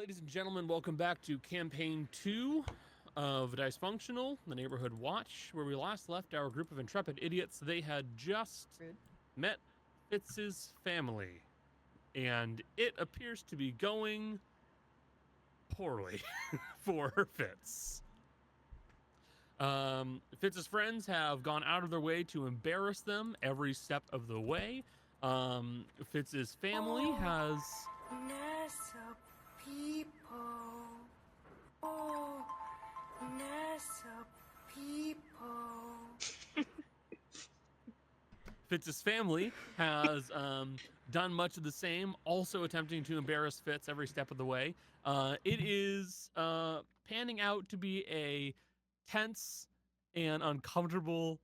ladies and gentlemen, welcome back to Campaign 2 of Dicefunctional, the Neighborhood Watch, where we last left our group of intrepid idiots. They had just met Fitz's family, and it appears to be going poorly for Fitz. Fitz's friends have gone out of their way to embarrass them every step of the way. Fitz's family has... Nessa people. Oh, Nessa people. Fitz's family has done much of the same, also attempting to embarrass Fitz every step of the way. It is panning out to be a tense and uncomfortable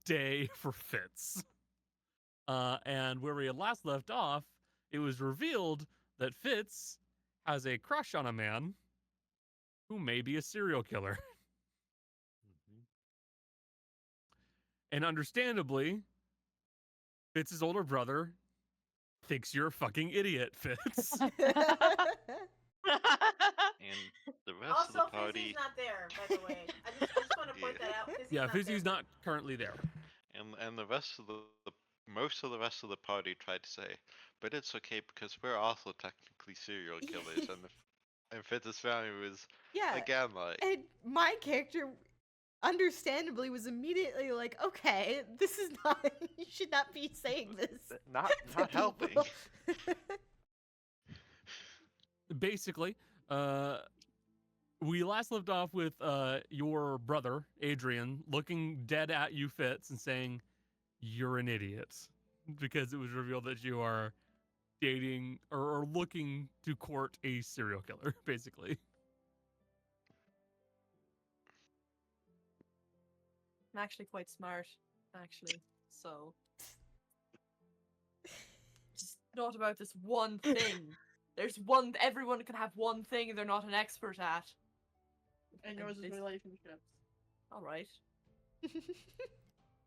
day for Fitz. And where we had last left off, it was revealed that Fitz has a crush on a man who may be a serial killer. And understandably, Fitz's older brother thinks you're a fucking idiot, Fitz. And the rest Also, of the party. Fizzy's not there, by the way. I just want to point that out. Fizzy's not currently there. And the rest of the most of the rest of the party tried to say, but it's okay because we're also technically serial killers, and Fitz's family was again like. And my character, understandably, was immediately like, "Okay, this is not. You should not be saying this." Not helping. Basically, we last left off with your brother, Adrian, looking dead at you, Fitz, and saying, "You're an idiot," because it was revealed that you are dating or looking to court a serial killer, basically. I'm actually quite smart, actually, so... Just not about this one thing. There's one, everyone can have one thing they're not an expert at. And yours is relationships. Alright.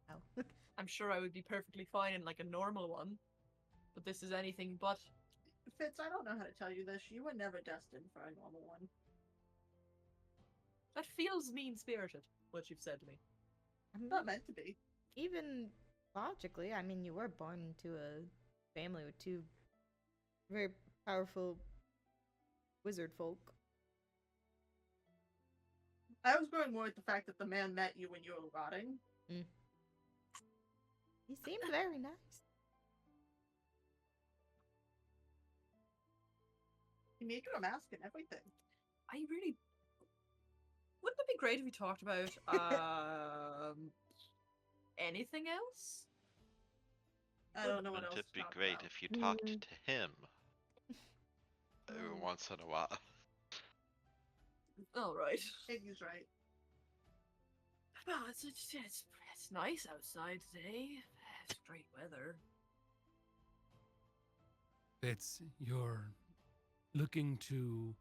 Oh. I'm sure I would be perfectly fine in like a normal one. But this is anything but. Fitz, I don't know how to tell you this. You were never destined for a normal one. That feels mean-spirited, what you've said to me. I'm not meant to be. Even logically, I mean, you were born into a family with two very powerful wizard folk. I was going more with the fact that the man met you when you were rotting. He seemed very nice. He made you a mask and everything. I really... Wouldn't it be great if we talked about, anything else? I don't know what Wouldn't else it be to talk great about. if you talked to him every once in a while? Alright. Iggy's right. Well, it's nice outside today. It's great weather. Fitz, you're looking to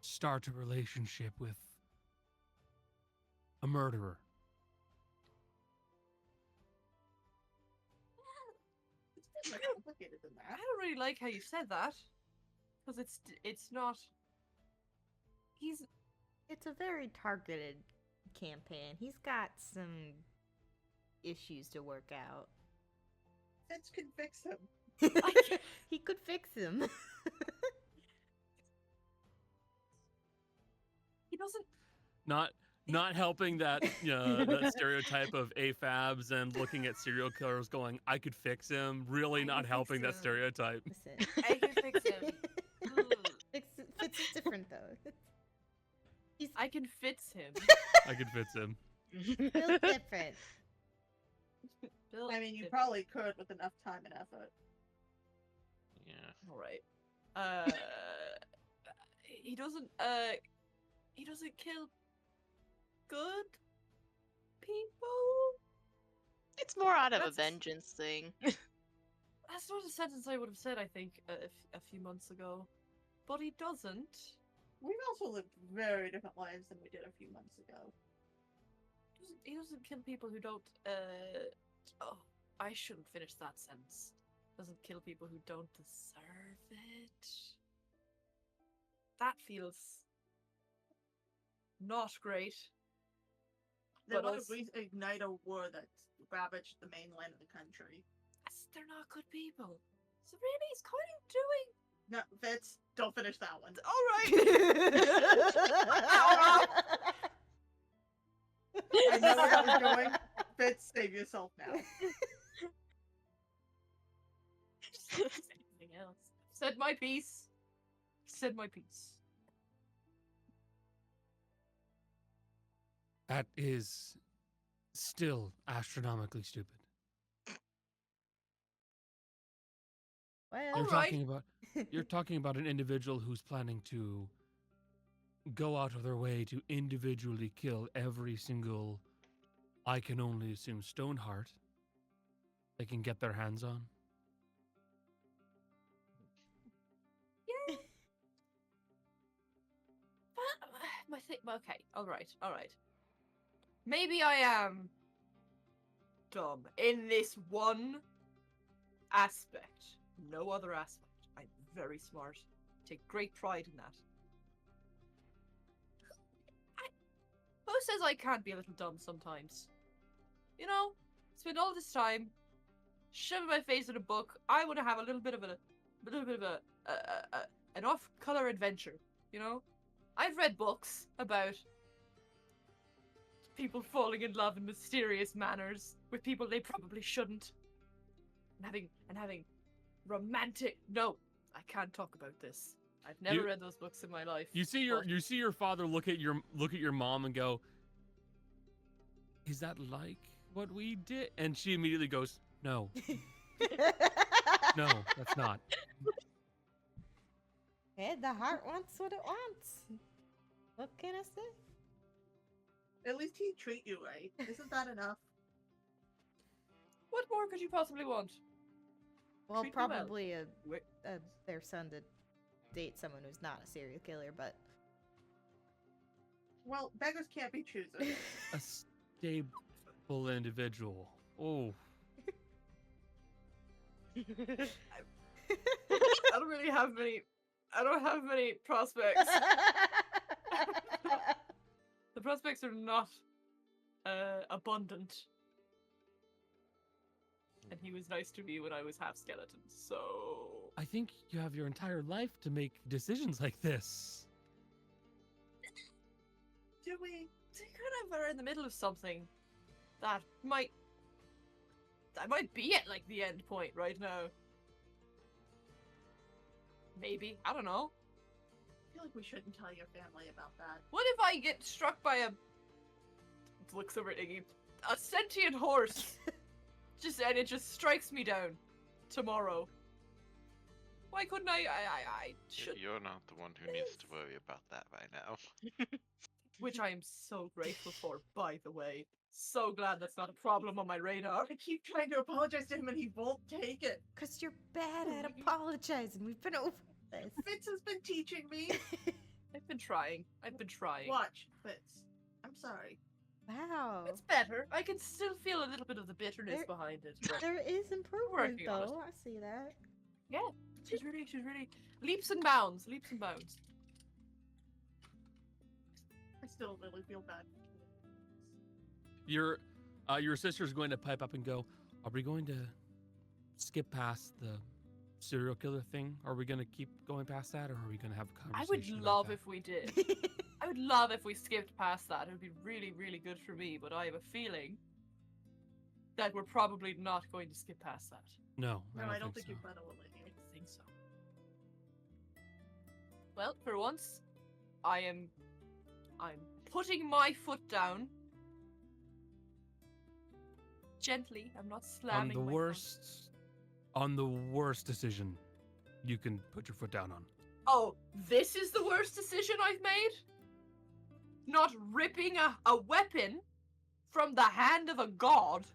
start a relationship with a murderer. It's more complicated than I that. don't really like how you said that. Because it's not... It's a very targeted campaign. He's got some issues to work out. Fitz can fix him. He could fix him. He doesn't... Not helping that that stereotype of AFABs and looking at serial killers going, I could fix him. Really not helping that stereotype. Listen. I can fix him. Fitz is different though. I can fix him. I could fix him. Still different. I mean, you probably could with enough time and effort. Yeah. Alright. He doesn't kill good people? It's more out of a That's- vengeance thing. That's not a sentence I would have said, I think, a few months ago. But he doesn't. We've also lived very different lives than we did a few months ago. He doesn't kill people who don't, Oh, I shouldn't finish that sentence. Doesn't kill people who don't deserve it. that feels not great. Then But what if also- we ignite a war that ravaged the mainland of the country? They're not good people. So really, it's kind of doing. No, Fitz, don't finish that one. All right. I know where that was going. Fitz, save yourself now. Anything else? Said my piece. Said my piece. That is still astronomically stupid. Well, You're Alright. talking about you're talking about an individual who's planning to go out of their way to individually kill every single, I can only assume, Stoneheart they can get their hands on. Yeah. My thing. Okay. All right. All right. Maybe I am dumb in this one aspect. No other aspect. I'm very smart. Take great pride in that. Who says I can't be a little dumb sometimes? You know, spend all this time shoving my face in a book. I want to have a little bit of an off-color adventure. You know, I've read books about people falling in love in mysterious manners with people they probably shouldn't, and having romantic. No, I can't talk about this. I've never read those books in my life. You see your father look at your mom and go, "Is that like what we did?" And she immediately goes, "No, no, that's not." Hey, the heart wants what it wants. What can I say? At least he'd treat you right. Isn't that enough? What more could you possibly want? Well, Treat me well. probably Wait. their son to date someone who's not a serial killer, but Well, beggars can't be choosers. A stable individual. Oh, I don't really have many. I don't have many prospects. The prospects are not abundant. And he was nice to me when I was half skeleton, so I think you have your entire life to make decisions like this. do we kind of are in the middle of something that might be at like the end point right now. Maybe. I don't know. I feel like we shouldn't tell your family about that. What if I get struck by a looks over at Iggy, a sentient horse? And it just strikes me down tomorrow. Why couldn't I should, You're not the one who needs to worry about that right now. which I am so grateful for, by the way. So glad that's not a problem on my radar. I keep trying to apologize to him and he won't take it. because you're bad at apologizing. We've been over this. Fitz has been teaching me. I've been trying. Watch, Fitz. I'm sorry. Wow. It's better. I can still feel a little bit of the bitterness There- behind it. But There is improvement, working on it. though. I see that. yeah, she's really leaps and bounds. I still really feel bad. Your sister's going to pipe up and go, "Are we going to skip past the serial killer thing? Are we going to keep going past that, or are we going to have a I conversation?" would about love that?" if we did. I would love if we skipped past that. It would be really, really good for me, but I have a feeling that we're probably not going to skip past that. No, No, I don't think so. you better will I don't think so. Well, for once, I'm putting my foot down. Gently. I'm not On slamming the my worst decision you can put your foot down on. Oh, this is the worst decision I've made? Not ripping a weapon from the hand of a god?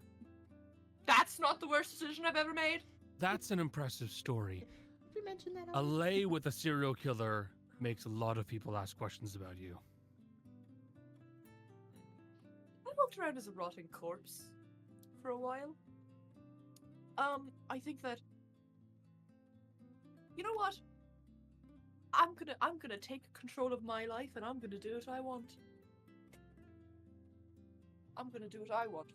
That's not the worst decision I've ever made? That's an impressive story. Did we mention that? A already? lay with a serial killer makes a lot of people ask questions about you. I walked around as a rotting corpse for a while. I think that... You know what? I'm gonna take control of my life and I'm gonna do what I want. I'm gonna do what I want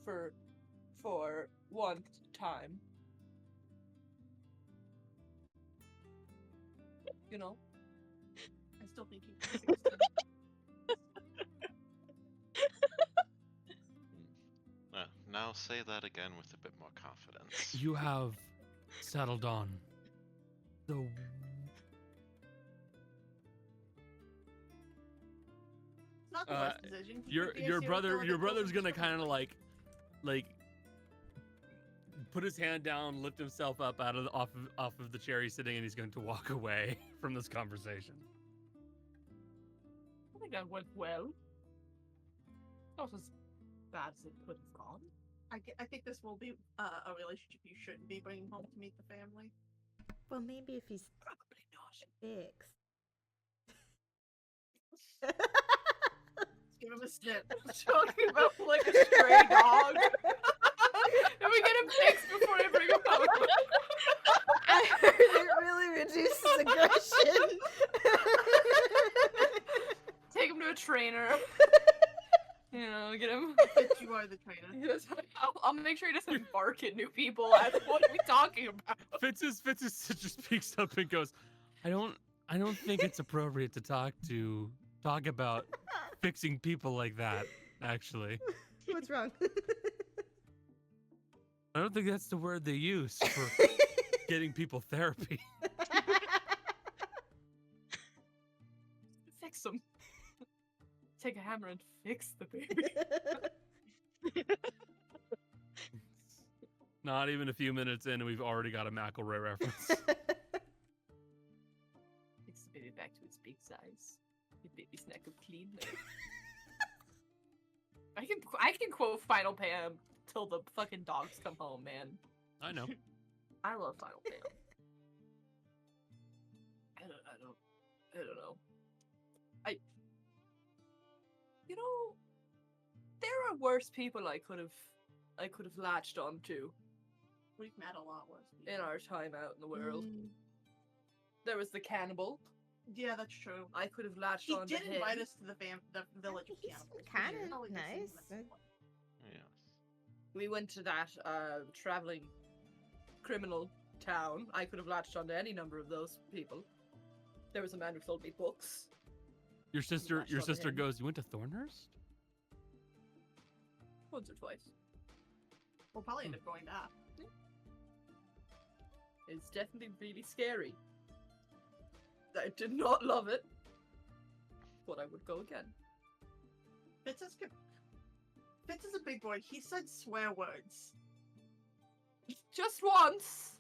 for one time. You know? I still think you can 16. Now say that again with a bit more confidence. You have settled on the It's not the worst decision. He your could be a your serial brother killer your that kills brother's his gonna children. kind of like put his hand down, lift himself up off of the chair he's sitting, and he's going to walk away from this conversation. I think that went well. Not as bad as it could have gone. I think this will be a relationship you shouldn't be bringing home to meet the family. Well, maybe if he's Probably not. fixed. Give him a snip. Talking about like a stray dog. And we get him fixed before I bring him home. I heard it really reduces aggression. Take him to a trainer. You know, get him. Bitch, you are the trainer. Yes, I'll make sure he doesn't bark at new people. What are we talking about? Fitz's just speaks up and goes, I don't think it's appropriate to talk about fixing people like that, actually. What's wrong? I don't think that's the word they use for getting people therapy. Fix him. Take a hammer and fix the baby. Not even a few minutes in, and we've already got a McElroy reference. Fix the baby back to its big size. The baby's neck of clean. I can quote Final Pam till the fucking dogs come home, man. I know. I love Final Pam. I don't know. You know, there are worse people I could have latched onto We've met a lot worse people. in our time out in the world. Mm. There was the cannibal. Yeah, that's true. I could have latched He onto did him. invite us to the village of He's cannibals. kind Weird. of Probably the same nice. message. Yes. We went to that traveling criminal town. I could have latched onto any number of those people. There was a man who sold me books. Your sister Latched onto him. goes, you went to Thornhurst? Once or twice. We'll probably end up going back. It's definitely really scary. I did not love it. But I would go again. Fitz is a big boy. He said swear words. Just once!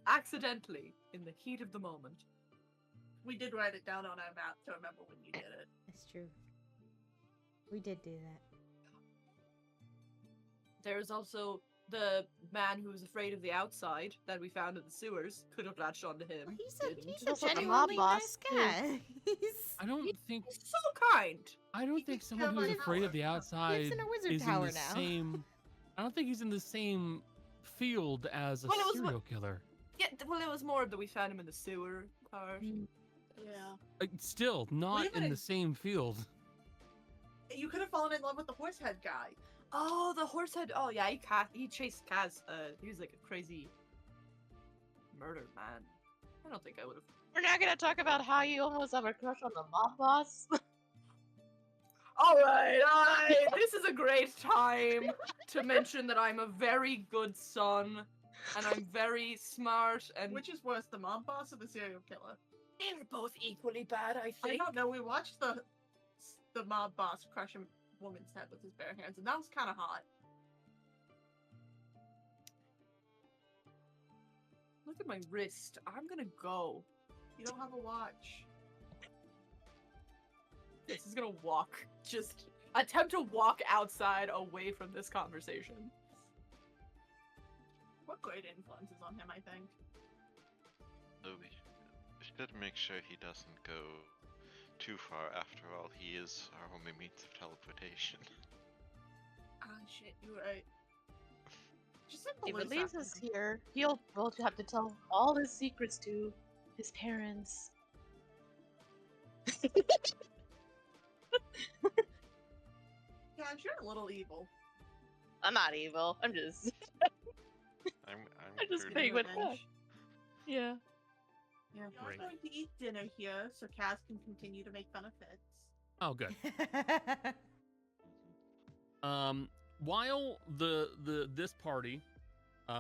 Accidentally, in the heat of the moment. We did write it down on our map to remember when you did it. That's true. We did do that. There's also the man who was afraid of the outside that we found in the sewers. Could have latched onto him. Well, Didn't. he's Also a the mob genuinely boss, nice guy. I don't think He's so kind. takes care someone of who's our afraid of the tower. outside Lives in a wizard is in tower the now. same. I don't think he's in the same field as a Well, it was serial killer. Yeah, well, it was more that we found him in the sewer part. Yeah. Still not even in in- the same field. You could have fallen in love with the horsehead guy. Oh, the horse head. Oh, yeah, he chased Kaz. He was like a crazy murder man. I don't think I would have. We're not gonna talk about how you almost have a crush on the mob boss. Alright, this is a great time to mention that I'm a very good son, and I'm very smart, and Which is worse, the mob boss or the serial killer? they're both equally bad, I I think. don't know. We watched the mob boss crush a woman's head with his bare hands, and that was kind of hot. Look at my wrist. I'm gonna go. You don't have a watch. This is gonna walk. Just attempt to walk outside away from this conversation. What great influences on him, I think. So we should make sure he doesn't go too far. After all, he is our only means of teleportation. Ah, shit, you're right. Just like If police it leaves officer. us here, we'll have to tell all his secrets to his parents. Gosh, you're a little evil. I'm not evil. I'm just I'm just pretty- paying with Revenge. Yeah. Yeah, we're Great. going to eat dinner here, so Kaz can continue to make fun of Fitz. Oh, good. While this party,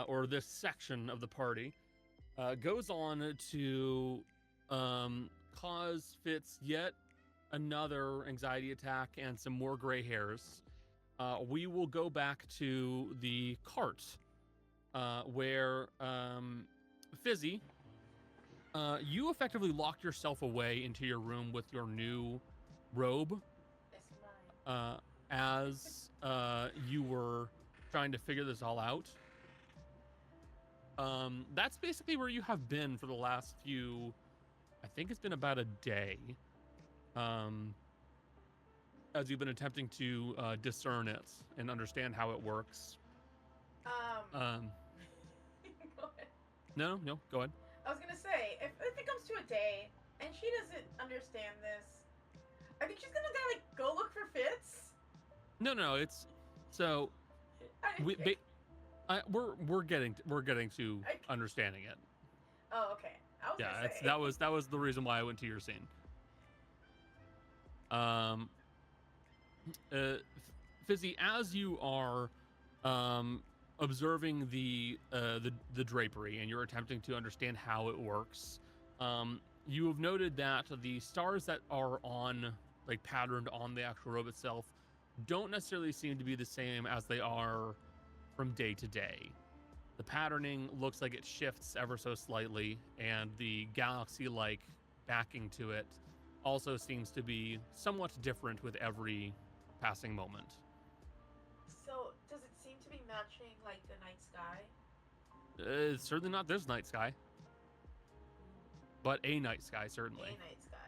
or this section of the party, goes on to cause Fitz yet another anxiety attack and some more gray hairs, we will go back to the cart, where Fizzy, you effectively locked yourself away into your room with your new robe. It's mine. As you were trying to figure this all out. That's basically where you have been for the last few, I think it's been about a day, as you've been attempting to discern it and understand how it works. Go ahead. No, go ahead. I was gonna say, if it comes to a day and she doesn't understand this, I think she's gonna like go look for Fitz. No, it's so we're getting to Okay. understanding it. Oh, okay. I was Yeah, gonna say. that was the reason why I went to your scene. Fizzy, as you are observing the drapery and you're attempting to understand how it works, you have noted that the stars that are on, like, patterned on the actual robe itself don't necessarily seem to be the same as they are from day to day. The patterning looks like it shifts ever so slightly, and the galaxy-like backing to it also seems to be somewhat different with every passing moment. So, does it seem to be matching like the night sky? It's certainly not this night sky, but a night sky, certainly. A night sky.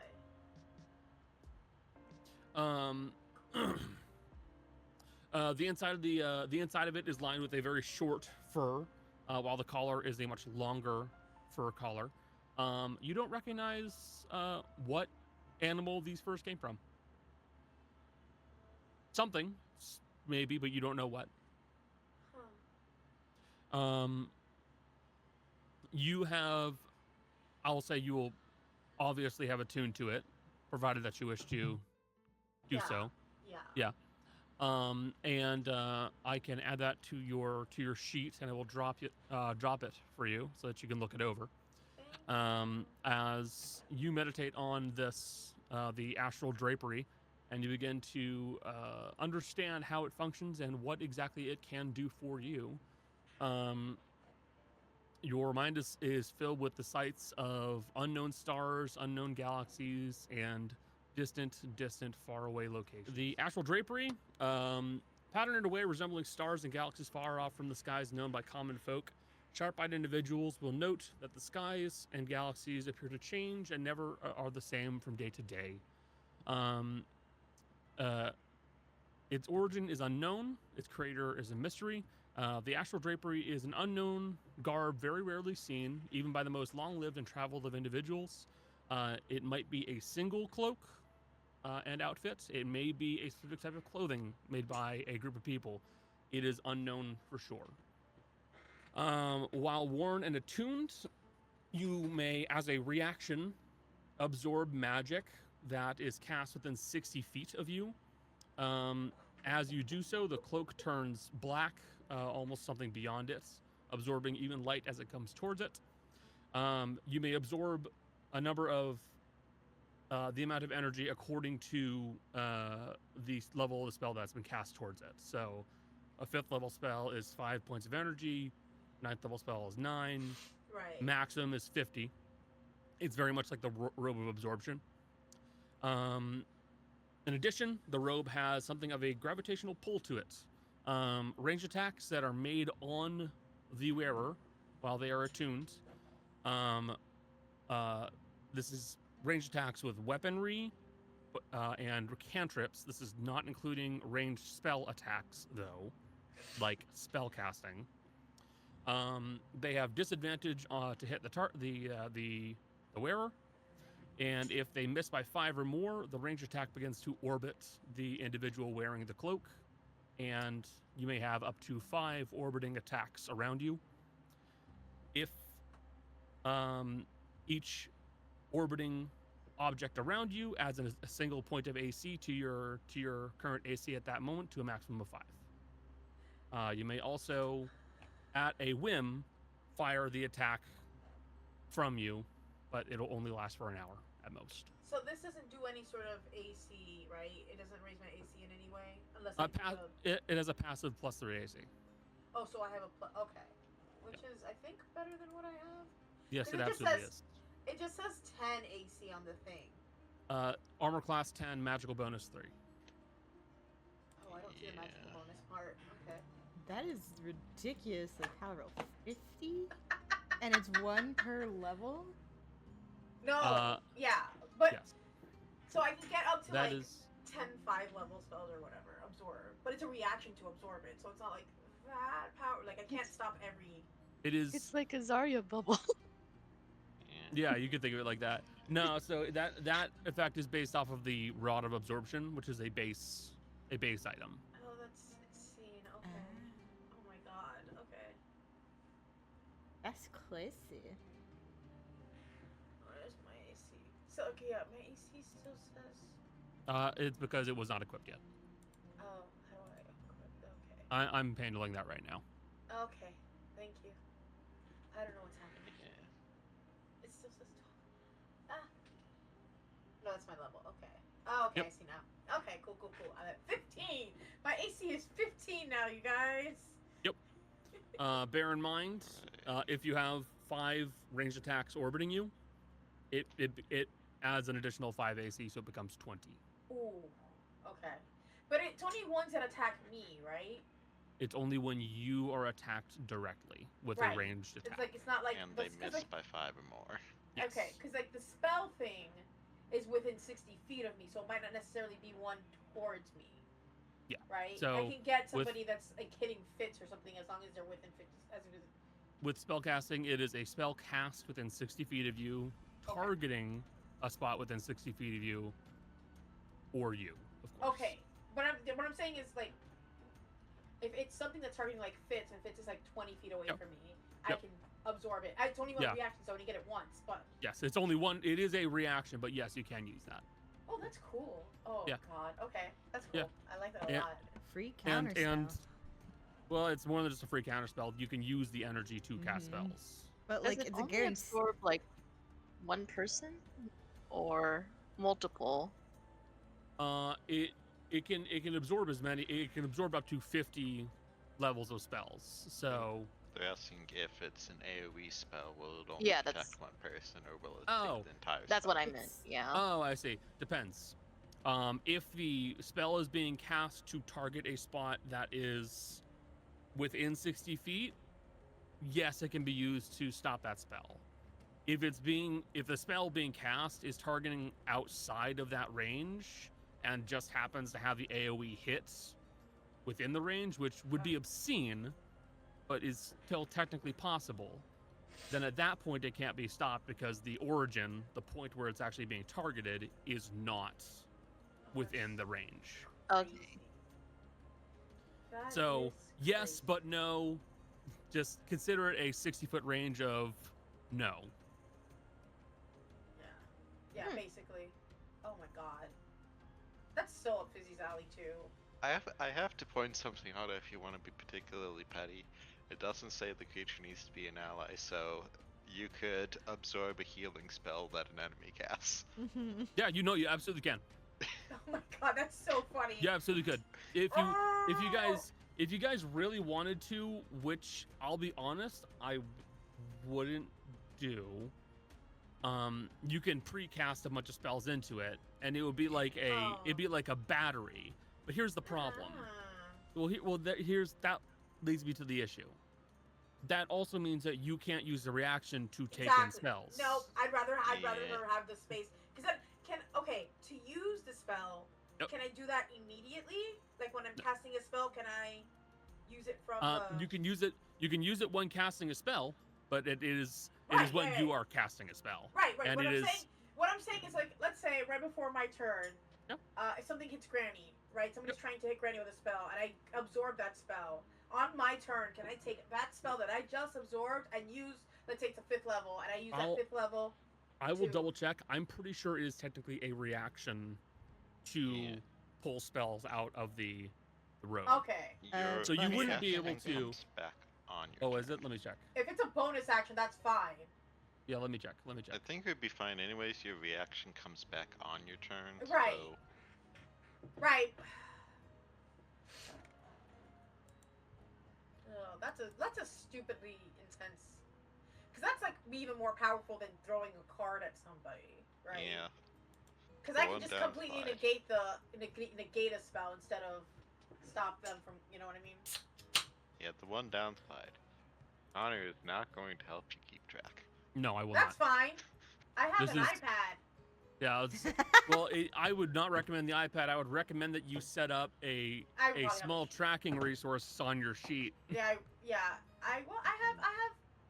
The inside of it is lined with a very short fur, while the collar is a much longer fur collar. You don't recognize what animal these furs came from. Something, maybe, but you don't know what. You have, I'll say you will obviously have attuned to it, provided that you wish to do so. Yeah. And I can add that to your sheet, and I will drop it for you so that you can look it over. As you meditate on this, the astral drapery, and you begin to understand how it functions and what exactly it can do for you, your mind is filled with the sights of unknown stars, unknown galaxies, and distant, faraway locations. The astral drapery, patterned in a way resembling stars and galaxies far off from the skies known by common folk, sharp-eyed individuals will note that the skies and galaxies appear to change and never are the same from day to day. Its origin is unknown. Its creator is a mystery. The astral drapery is an unknown garb, very rarely seen, even by the most long-lived and traveled of individuals. It might be a single cloak and outfit. It may be a specific type of clothing made by a group of people. It is unknown for sure. While worn and attuned, you may, as a reaction, absorb magic that is cast within 60 feet of you. As you do so, the cloak turns black, almost something beyond it, absorbing even light as it comes towards it. You may absorb a number of the amount of energy according to the level of the spell that's been cast towards it. So a 5th level spell is 5 points of energy, 9th level spell is 9, Right. maximum is 50. It's very much like the robe of absorption. In addition, the robe has something of a gravitational pull to it. Range attacks that are made on the wearer while they are attuned. This is range attacks with weaponry and cantrips. This is not including ranged spell attacks, though, like spell casting. They have disadvantage to hit the the wearer. And if they miss by 5 or more, the ranged attack begins to orbit the individual wearing the cloak, and you may have up to 5 orbiting attacks around you. If each orbiting object around you adds a single point of AC to your current AC at that moment to a maximum of 5. You may also, at a whim, fire the attack from you, but it'll only last for an hour at most. So this doesn't do any sort of AC, right? It doesn't raise my AC in any way, unless I do It has a passive +3 AC. Oh, so I have a okay, which is I think better than what I have. Yes, 'Cause it it just absolutely says- is. It just says 10 AC on the thing. Armor class 10, magical bonus 3. Oh, I don't see the magical Yeah. bonus part. Okay. That is ridiculously powerful. 50? And it's 1 per level? No. Yeah, but Yes, so I can get up to that like is. 10 5-level spells or whatever, absorb. But it's a reaction to absorb it, so it's not like that power. Like I can't stop every. It is. It's like a Zarya bubble. Yeah, you could think of it like that. No, so that effect is based off of the Rod of Absorption, which is a base item. Oh, that's insane. Okay. Oh my god. Okay. That's classy. Where's my AC? So okay, yeah, my AC still says. It's because it was not equipped yet. Oh, how do I equip? Okay. I'm handling that right now. Okay. Thank you. I don't know what's happening. Yeah. It still says 12. Ah. No, that's my level. Okay. Oh, okay. Yep. I see now. Okay. Cool. I'm at 15. My AC is 15 now, you guys. Bear in mind, if you have 5 ranged attacks orbiting you, it adds an additional 5 AC, so it becomes 20. Ooh. Okay. But it's only ones that attack me, right? It's only when you are attacked directly with Right. a ranged attack. It's not like. And they that's 'cause, miss like, by 5 or more. Yes. Okay, because like the spell thing is within 60 feet of me, so it might not necessarily be one towards me. Yeah. Right. So, I can get with- somebody that's like hitting fits or something as long as they're within 50. With spellcasting, it is a spell cast within 60 feet of you, Okay. targeting a spot within 60 feet of you, or you, of course. Okay, but what I'm saying is like, if it's something that's targeting like Fitz, and Fitz is like 20 feet away Yep. from me, I Yep. can absorb it. It's only one Yeah. reaction, so I only get it once. But Yes, it's only one. It is a reaction, but yes, you can use that. oh, that's cool. Oh Yeah. god. Okay, that's cool. Yeah. I like that a Yeah. lot. Free counter And spell. well, it's more than just a free counter spell. You can use the energy to cast Mhm. spells. But Does like it it's a only guarantee. absorb like one person or multiple? It can absorb as many. It can absorb up to 50 levels of spells. So They're asking if it's an AoE spell, will it only Yeah, affect that's- one person, or will it Oh. take the entire That's what spell? I meant. Yeah. oh, I see. Depends. If the spell is being cast to target a spot that is within 60 feet, yes, it can be used to stop that spell. If the spell being cast is targeting outside of that range and just happens to have the AoE hits within the range, which would be obscene, but is still technically possible, then at that point it can't be stopped because the origin, the point where it's actually being targeted, is not within the range. Okay. That So, is yes, crazy. but no. Just consider it a 60-foot range of no. Yeah, basically. Oh my god. That's so up Fizzy's alley too. I have to point something out if you want to be particularly petty. It doesn't say the creature needs to be an ally, so you could absorb a healing spell that an enemy casts. Yeah, you absolutely can. Oh my god, that's so funny. You absolutely could. If you guys really wanted to, which I'll be honest, I wouldn't do. You can pre-cast a bunch of spells into it, and it would be like a battery. But here's the problem. That leads me to the issue. That also means that you can't use the reaction to take in spells. No, I'd rather Yeah. her have the space because that to use the spell. Yep. Can I do that immediately? Like when I'm casting a spell, can I use it from? You can use it when casting a spell, but it is It is Right, when yeah, you yeah. are casting a spell. Right. And What it I'm is. saying. What I'm saying is, like, let's say right before my turn, Yep. if something hits Granny, right? Somebody's trying to hit Granny with a spell, and I absorb that spell. On my turn, can I take that spell that I just absorbed and use? Let's say it's a 5th level, and I use that 5th level. I will to- double check. I'm pretty sure it is technically a reaction to pull spells out of the road. Okay. Your So you wouldn't be able reaction to. comes back on your Oh, turn. is it? Let me check. If it's a bonus action, that's fine. Yeah, let me check. Let me check. I think it would be fine anyways. Your reaction comes back on your turn. Right. So Right. Oh, that's a stupidly intense. Because that's like even more powerful than throwing a card at somebody, right? yeah. Because I can One just down completely five. negate a spell instead of stop them from, you know what I mean? Yeah, the one downside. Honor is not going to help you keep track. No, I will That's not. fine. I have This an is- iPad. Yeah. Well, I would not recommend the iPad. I would recommend that you set up a probably have small a- tracking resource on your sheet. Yeah, I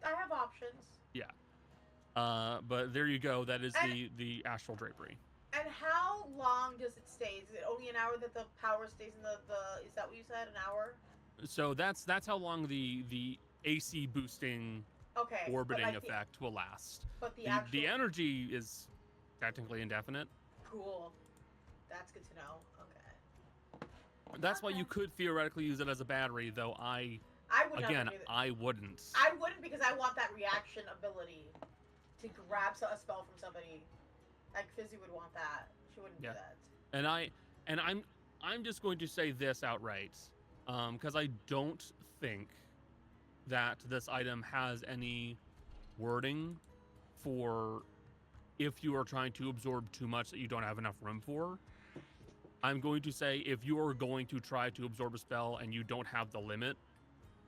have options. But there you go. That is And- the astral drapery. And how long does it stay? Is it only an hour that the power stays in the is that what you said? An hour? So that's how long the AC boosting Okay. but orbiting like effect will last. but the The actual energy is technically indefinite. cool. That's good to know. Okay. That's why Okay. you could theoretically use it as a battery, though I would again never do that. I wouldn't. I wouldn't because I want that reaction ability to grab a spell from somebody. Like Fizzy would want that. She wouldn't Yeah. do that. And I'm just going to say this outright, because I don't think that this item has any wording for if you are trying to absorb too much that you don't have enough room for. I'm going to say if you are going to try to absorb a spell and you don't have the limit,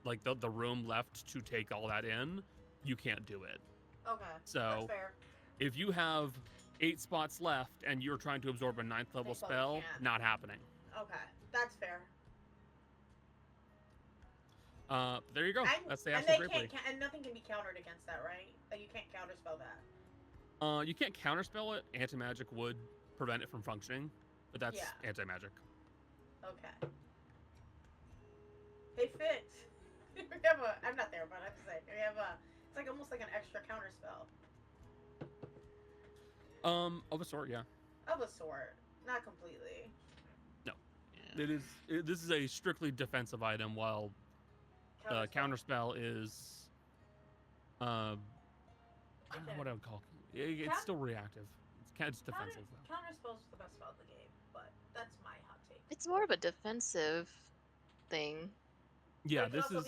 like the room left to take all that in, you can't do it. Okay. So That's fair. if you have 8 spots left and you're trying to absorb a 9th level They probably spell, can't. not happening. Okay. That's fair. There you go. That's the and astral they drapery. can't and nothing can be countered against that, right? Like you can't counterspell that. You can't counterspell it. Anti-magic would prevent it from functioning, but that's Yeah. anti-magic. Okay. They fit. We have I'm not there, but I'm just saying. We have it's like almost like an extra counterspell. Of a sort, yeah. Of a sort. Not completely. Yeah. This is a strictly defensive item, while counterspell is, I don't know what I would call it. It's still reactive. It's defensive though. Counterspell's the best spell in the game, but that's my hot take. It's more of a defensive thing. Yeah, It can this also is.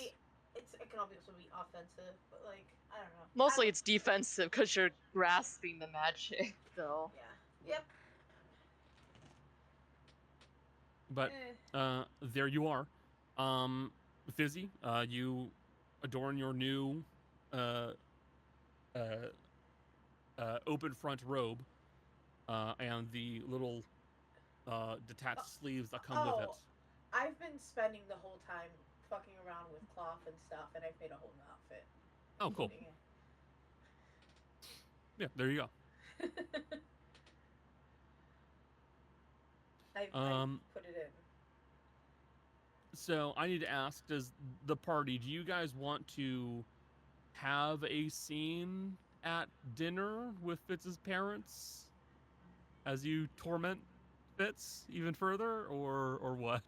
it can also be offensive, but like I don't know. Mostly it's defensive because you're grasping the magic, though. Yeah. Yep. But there you are. Fizzy, you adorn your new open front robe and the little detached sleeves that come with it. I've been spending the whole time fucking around with cloth and stuff, and I've made a whole new outfit. Oh, cool. including Yeah, there you go. it. I put it in. So I need to ask, does the party, do you guys want to have a scene at dinner with Fitz's parents as you torment Fitz even further, or what?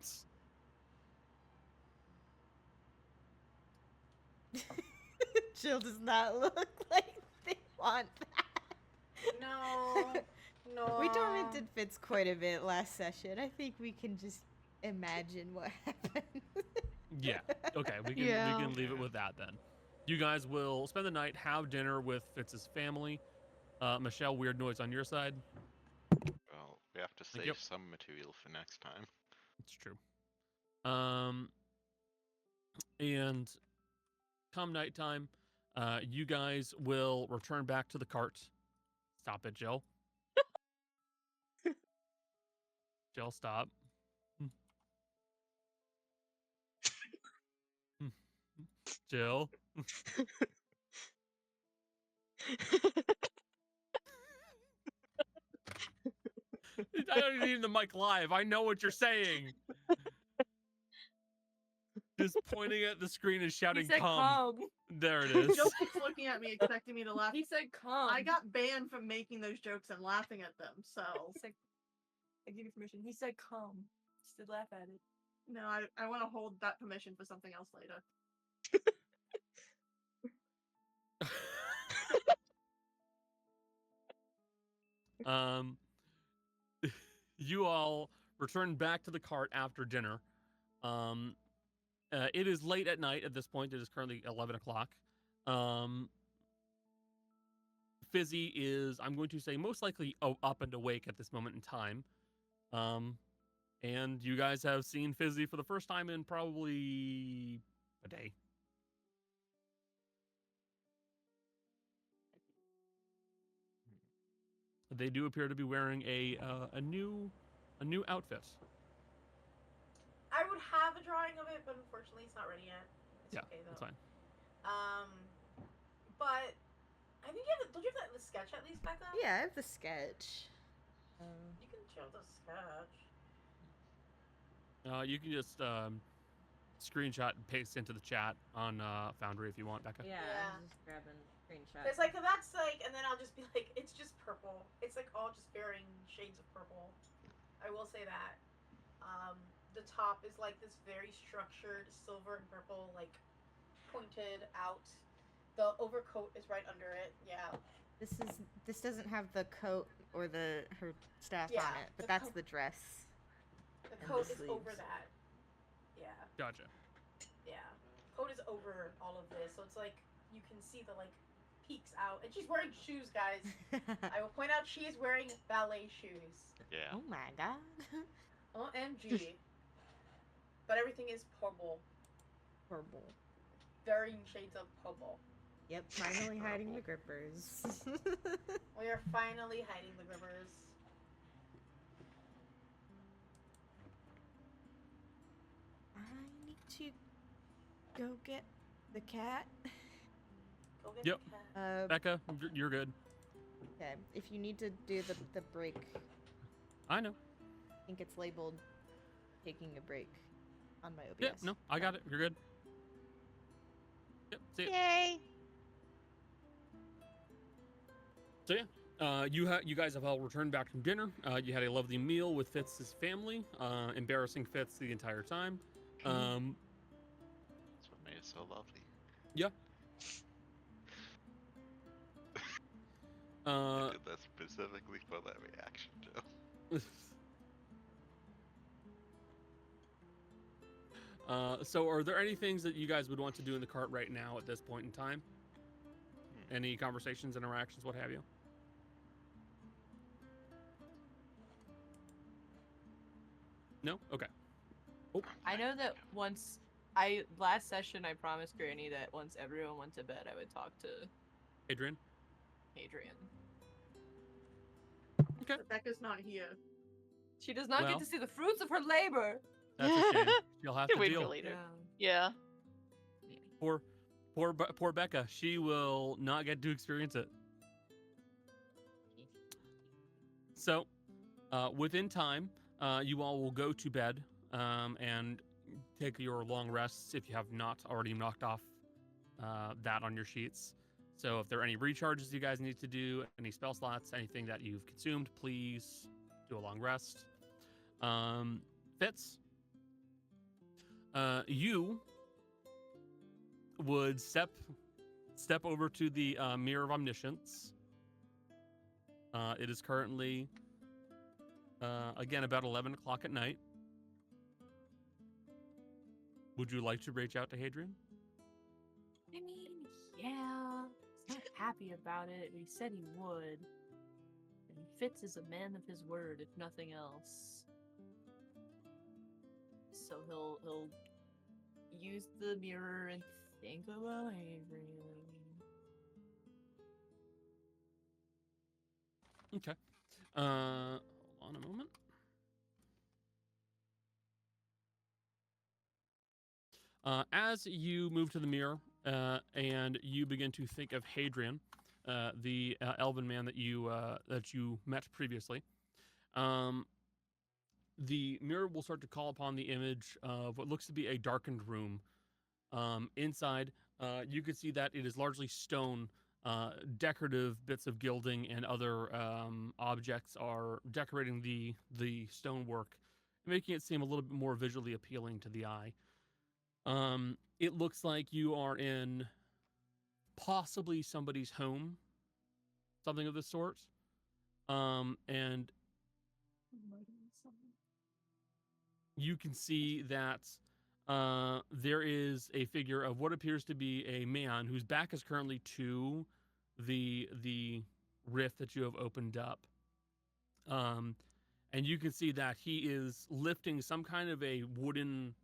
Jill does not look like they want that. No. We tormented Fitz quite a bit last session. I think we can just imagine what happened. Yeah. Okay, we Yeah. can leave it with that then. You guys will spend the night, have dinner with Fitz's family. Michelle, weird noise on your side. Well, we have to Thank save you. some material for next time. It's true. And come nighttime, you guys will return back to the cart. Stop it, Jill. Jill, stop. Jill. I don't need the mic live. I know what you're saying. Just pointing at the screen and He shouting, said "Come!" come. There it is. Joe keeps looking at me, expecting me to laugh. He said come. I got banned from making those jokes and laughing at them, so He said, I give you permission. He said come. Just to laugh at it. no, I want to hold that permission for something else later. You all return back to the cart after dinner. It is late at night at this point. It is currently 11 o'clock. Fizzy is, I'm going to say, most likely up and awake at this moment in time. And you guys have seen Fizzy for the first time in probably a day. They do appear to be wearing a new outfit. I would have a drawing of it, but unfortunately it's not ready yet. It's Yeah, okay though. that's fine. But I think you have don't you have that in the sketch at least, Becca? Yeah, I have the sketch. You can show the sketch. You can just screenshot and paste into the chat on Foundry if you want, Becca. Yeah, Yeah. I'm just grabbing screenshot. It's like that's like, and then I'll just be like, it's just purple. It's like all just varying shades of purple. I will say that. The top is like this very structured silver and purple, like pointed out. The overcoat is right under it. Yeah. This doesn't have the coat or her staff Yeah, on it, but the that's coat- the dress. The And coat the is over sleeves. that. Yeah. Gotcha. Yeah. Coat is over all of this, so it's like you can see the like peaks out. And she's wearing shoes, guys. I will point out she is wearing ballet shoes. Yeah. Oh my god. OMG. But everything is purple. Horrible. Varying shades of purple. Yep, finally hiding the grippers. We are finally hiding the grippers. I need to go get the cat. Go get Yep. the cat. Becca, you're good. Okay, if you need to do the break, I know. I think it's labeled taking a break on my OBS. Yeah, no, I got it. You're good. Yep, see it. Yay! So yeah, you guys have all returned back from dinner. You had a lovely meal with Fitz's family. Embarrassing Fitz the entire time. That's what made it so lovely. Yeah. I did that specifically for that reaction, Joe. So are there any things that you guys would want to do in the cart right now at this point in time? Any conversations, interactions, what have you? No? Okay. Oh, I know that once last session I promised Granny that once everyone went to bed I would talk to Adrian. Adrian. Okay. Rebecca's not here. She does not Well. get to see the fruits of her labor. That's a shame. You'll have to Wait for deal. later. Yeah. Poor Becca. She will not get to experience it. So, within time, you all will go to bed and take your long rests if you have not already knocked off that on your sheets. So if there are any recharges you guys need to do, any spell slots, anything that you've consumed, please do a long rest. Fitz, you would step over to the Mirror of Omniscience. It is currently, again, about 11 o'clock at night. Would you like to reach out to Hadrian? I mean, yeah. He's not happy about it, but he said he would. And Fitz is a man of his word, if nothing else. So he'll use the mirror and think about Adrian. Okay. Hold on a moment. As you move to the mirror and you begin to think of Hadrian, the elven man that you met previously. The mirror will start to call upon the image of what looks to be a darkened room. Inside, you can see that it is largely stone. Decorative bits of gilding and other objects are decorating the stonework, making it seem a little bit more visually appealing to the eye. It looks like you are in possibly somebody's home, something of the sort. And you can see that there is a figure of what appears to be a man whose back is currently to the rift that you have opened up. And you can see that he is lifting some kind of a wooden,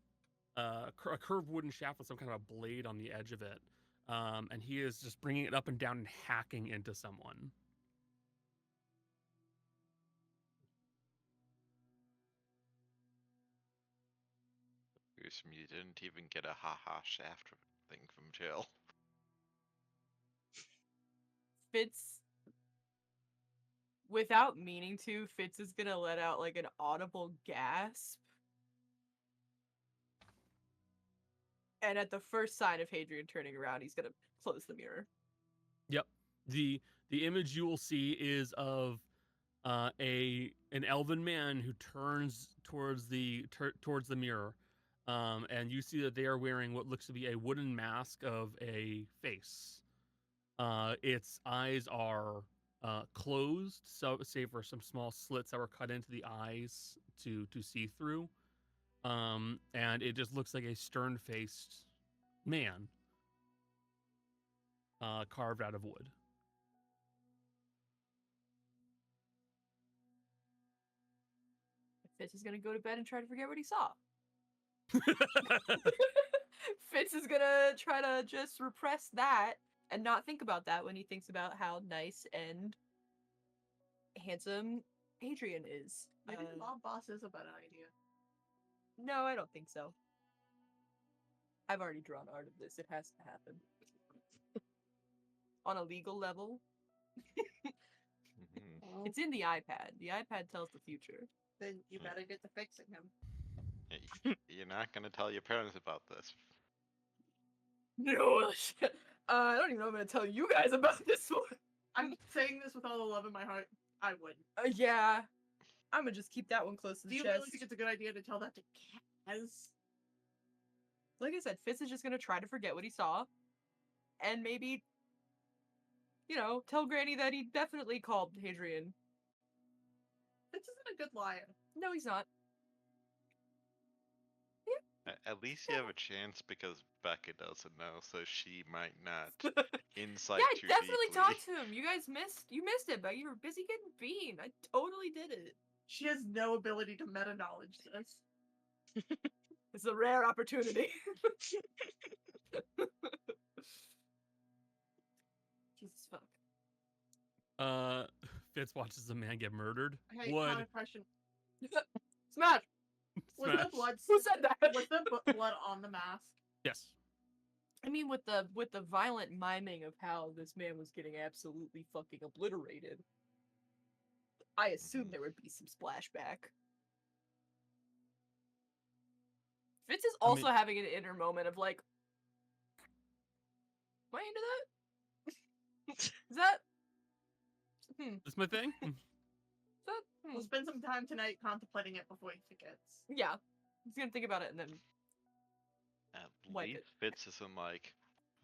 a curved wooden shaft with some kind of a blade on the edge of it. And he is just bringing it up and down and hacking into someone. You didn't even get a haha shaft thing from jail. Fitz, without meaning to, Fitz is gonna let out like an audible gasp. And at the first sign of Hadrian turning around, he's gonna close the mirror. Yep. The image you will see is of an elven man who turns towards the mirror. And you see that they are wearing what looks to be a wooden mask of a face. Its eyes are closed, so save for some small slits that were cut into the eyes to see through. And it just looks like a stern-faced man carved out of wood. Fitz is gonna go to bed and try to forget what he saw. Fitz is gonna try to just repress that and not think about that when he thinks about how nice and handsome Hadrian is. Maybe the mob boss is a better idea. No, I don't think so. I've already drawn art of this. It has to happen. On a legal level. It's in the iPad. The iPad tells the future. Then you better get to fixing him. You're not gonna tell your parents about this. No, I don't even know if I'm gonna tell you guys about this one. I'm saying this with all the love in my heart. I wouldn't. Yeah. I'm gonna just keep that one close to the Do you chest. really think it's a good idea to tell that to Kaz? Like I said, Fitz is just gonna try to forget what he saw. And maybe, tell Granny that he definitely called Hadrian. This isn't a good liar. No, he's not. At least you have a chance because Becca doesn't know, so she might not insight Yeah, I too definitely deeply. talked to him. You guys missed it, but you were busy getting beamed. I totally did it. She has no ability to meta knowledge this. It's a rare opportunity. Jesus fuck. Fitz watches a man get murdered. Hey, Would counter question. Smash! Was Smash. the blood? Who said that? Was the blood on the mask? Yes. I mean, with the violent miming of how this man was getting absolutely fucking obliterated, I assume there would be some splashback. Fitz is I also mean- having an inner moment of like, am I into that? Is that? That's my thing. Is that? We'll spend some time tonight contemplating it before he forgets. Yeah, he's gonna think about it and then. At Wipe least it. Fitz isn't like,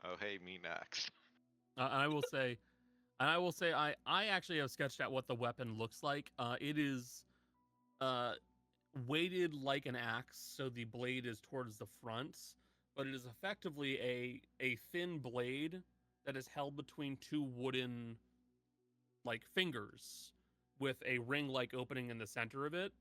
oh hey, me next. I will say, I actually have sketched out what the weapon looks like. It is weighted like an axe, so the blade is towards the front, but it is effectively a thin blade that is held between two wooden fingers with a ring-like opening in the center of it.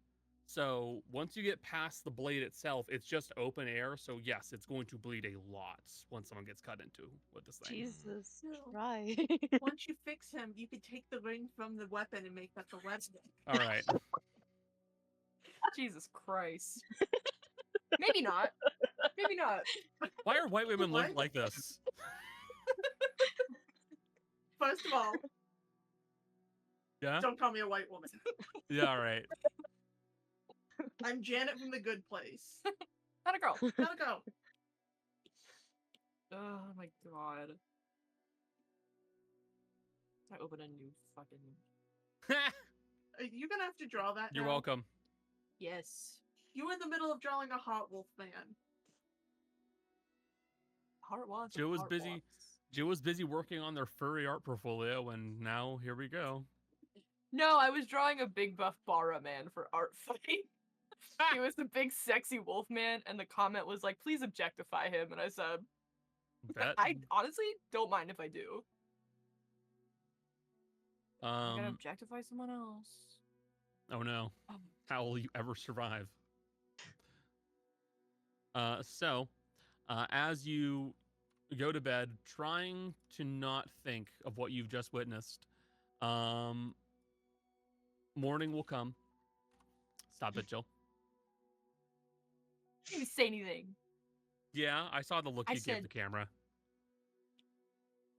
So once you get past the blade itself, it's just open air. So yes, it's going to bleed a lot once someone gets cut into with this thing. Jesus, No. try. Once you fix him, you can take the ring from the weapon and make that the weapon. All right. Jesus Christ. Maybe not. Maybe not. Why are white women What? like this? First of all, Yeah. don't call me a white woman. Yeah. All right. I'm Janet from The Good Place. Not a girl. Gotta go. Oh my god. I open a new fucking. Are you gonna have to draw that You're now? welcome. Yes. You were in the middle of drawing a Heart Wolf man. Heart wants. Joe was busy. Joe was busy working on their furry art portfolio, and now here we go. No, I was drawing a big buff Bara man for art fight. He was a big sexy wolf man, and the comment was like, "Please objectify him." And I said, Bet. "I honestly don't mind if I do. I'm gonna Um. objectify someone else." Oh no. How will you ever survive? As you go to bed, trying to not think of what you've just witnessed, morning will come. Stop it, Jill. I didn't even say anything. Yeah, I saw the look I you gave said- the camera.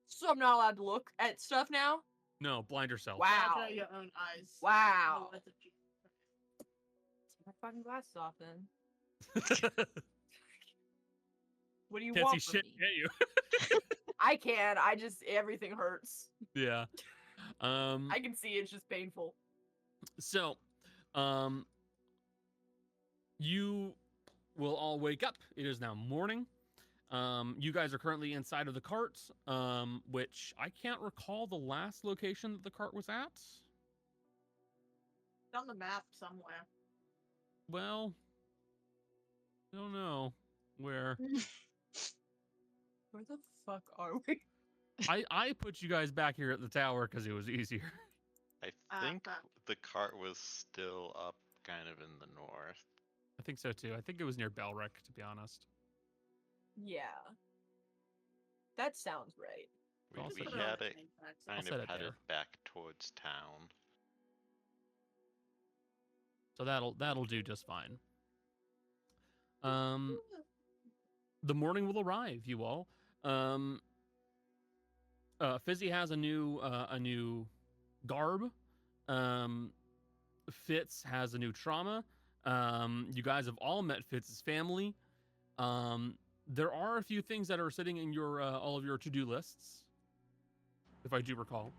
So I'm not allowed to look at stuff now? No, blind yourself. Wow. Draw your own eyes. Wow. Oh, that's a G. Take my fucking glasses off then. What do you Can't see want from shit, me? can you? I can. I just everything hurts. Yeah. I can see it's just painful. So, you will all wake up. It is now morning. You guys are currently inside of the cart, which I can't recall the last location that the cart was at. It's on the map somewhere. Well, I don't know where. Where the fuck are we? I put you guys back here at the tower because it was easier. I Ah, think ah. the cart was still up kind of in the north. I think so too. I think it was near Belrick, to be honest. Yeah. That sounds right. I'll We set it had there. it I'll kind set of it headed there. back towards town. So that'll do just fine. The morning will arrive, you all. Fizzy has a new garb. Fitz has a new trauma. You guys have all met Fitz's family. There are a few things that are sitting in your all of your to-do lists, if I do recall.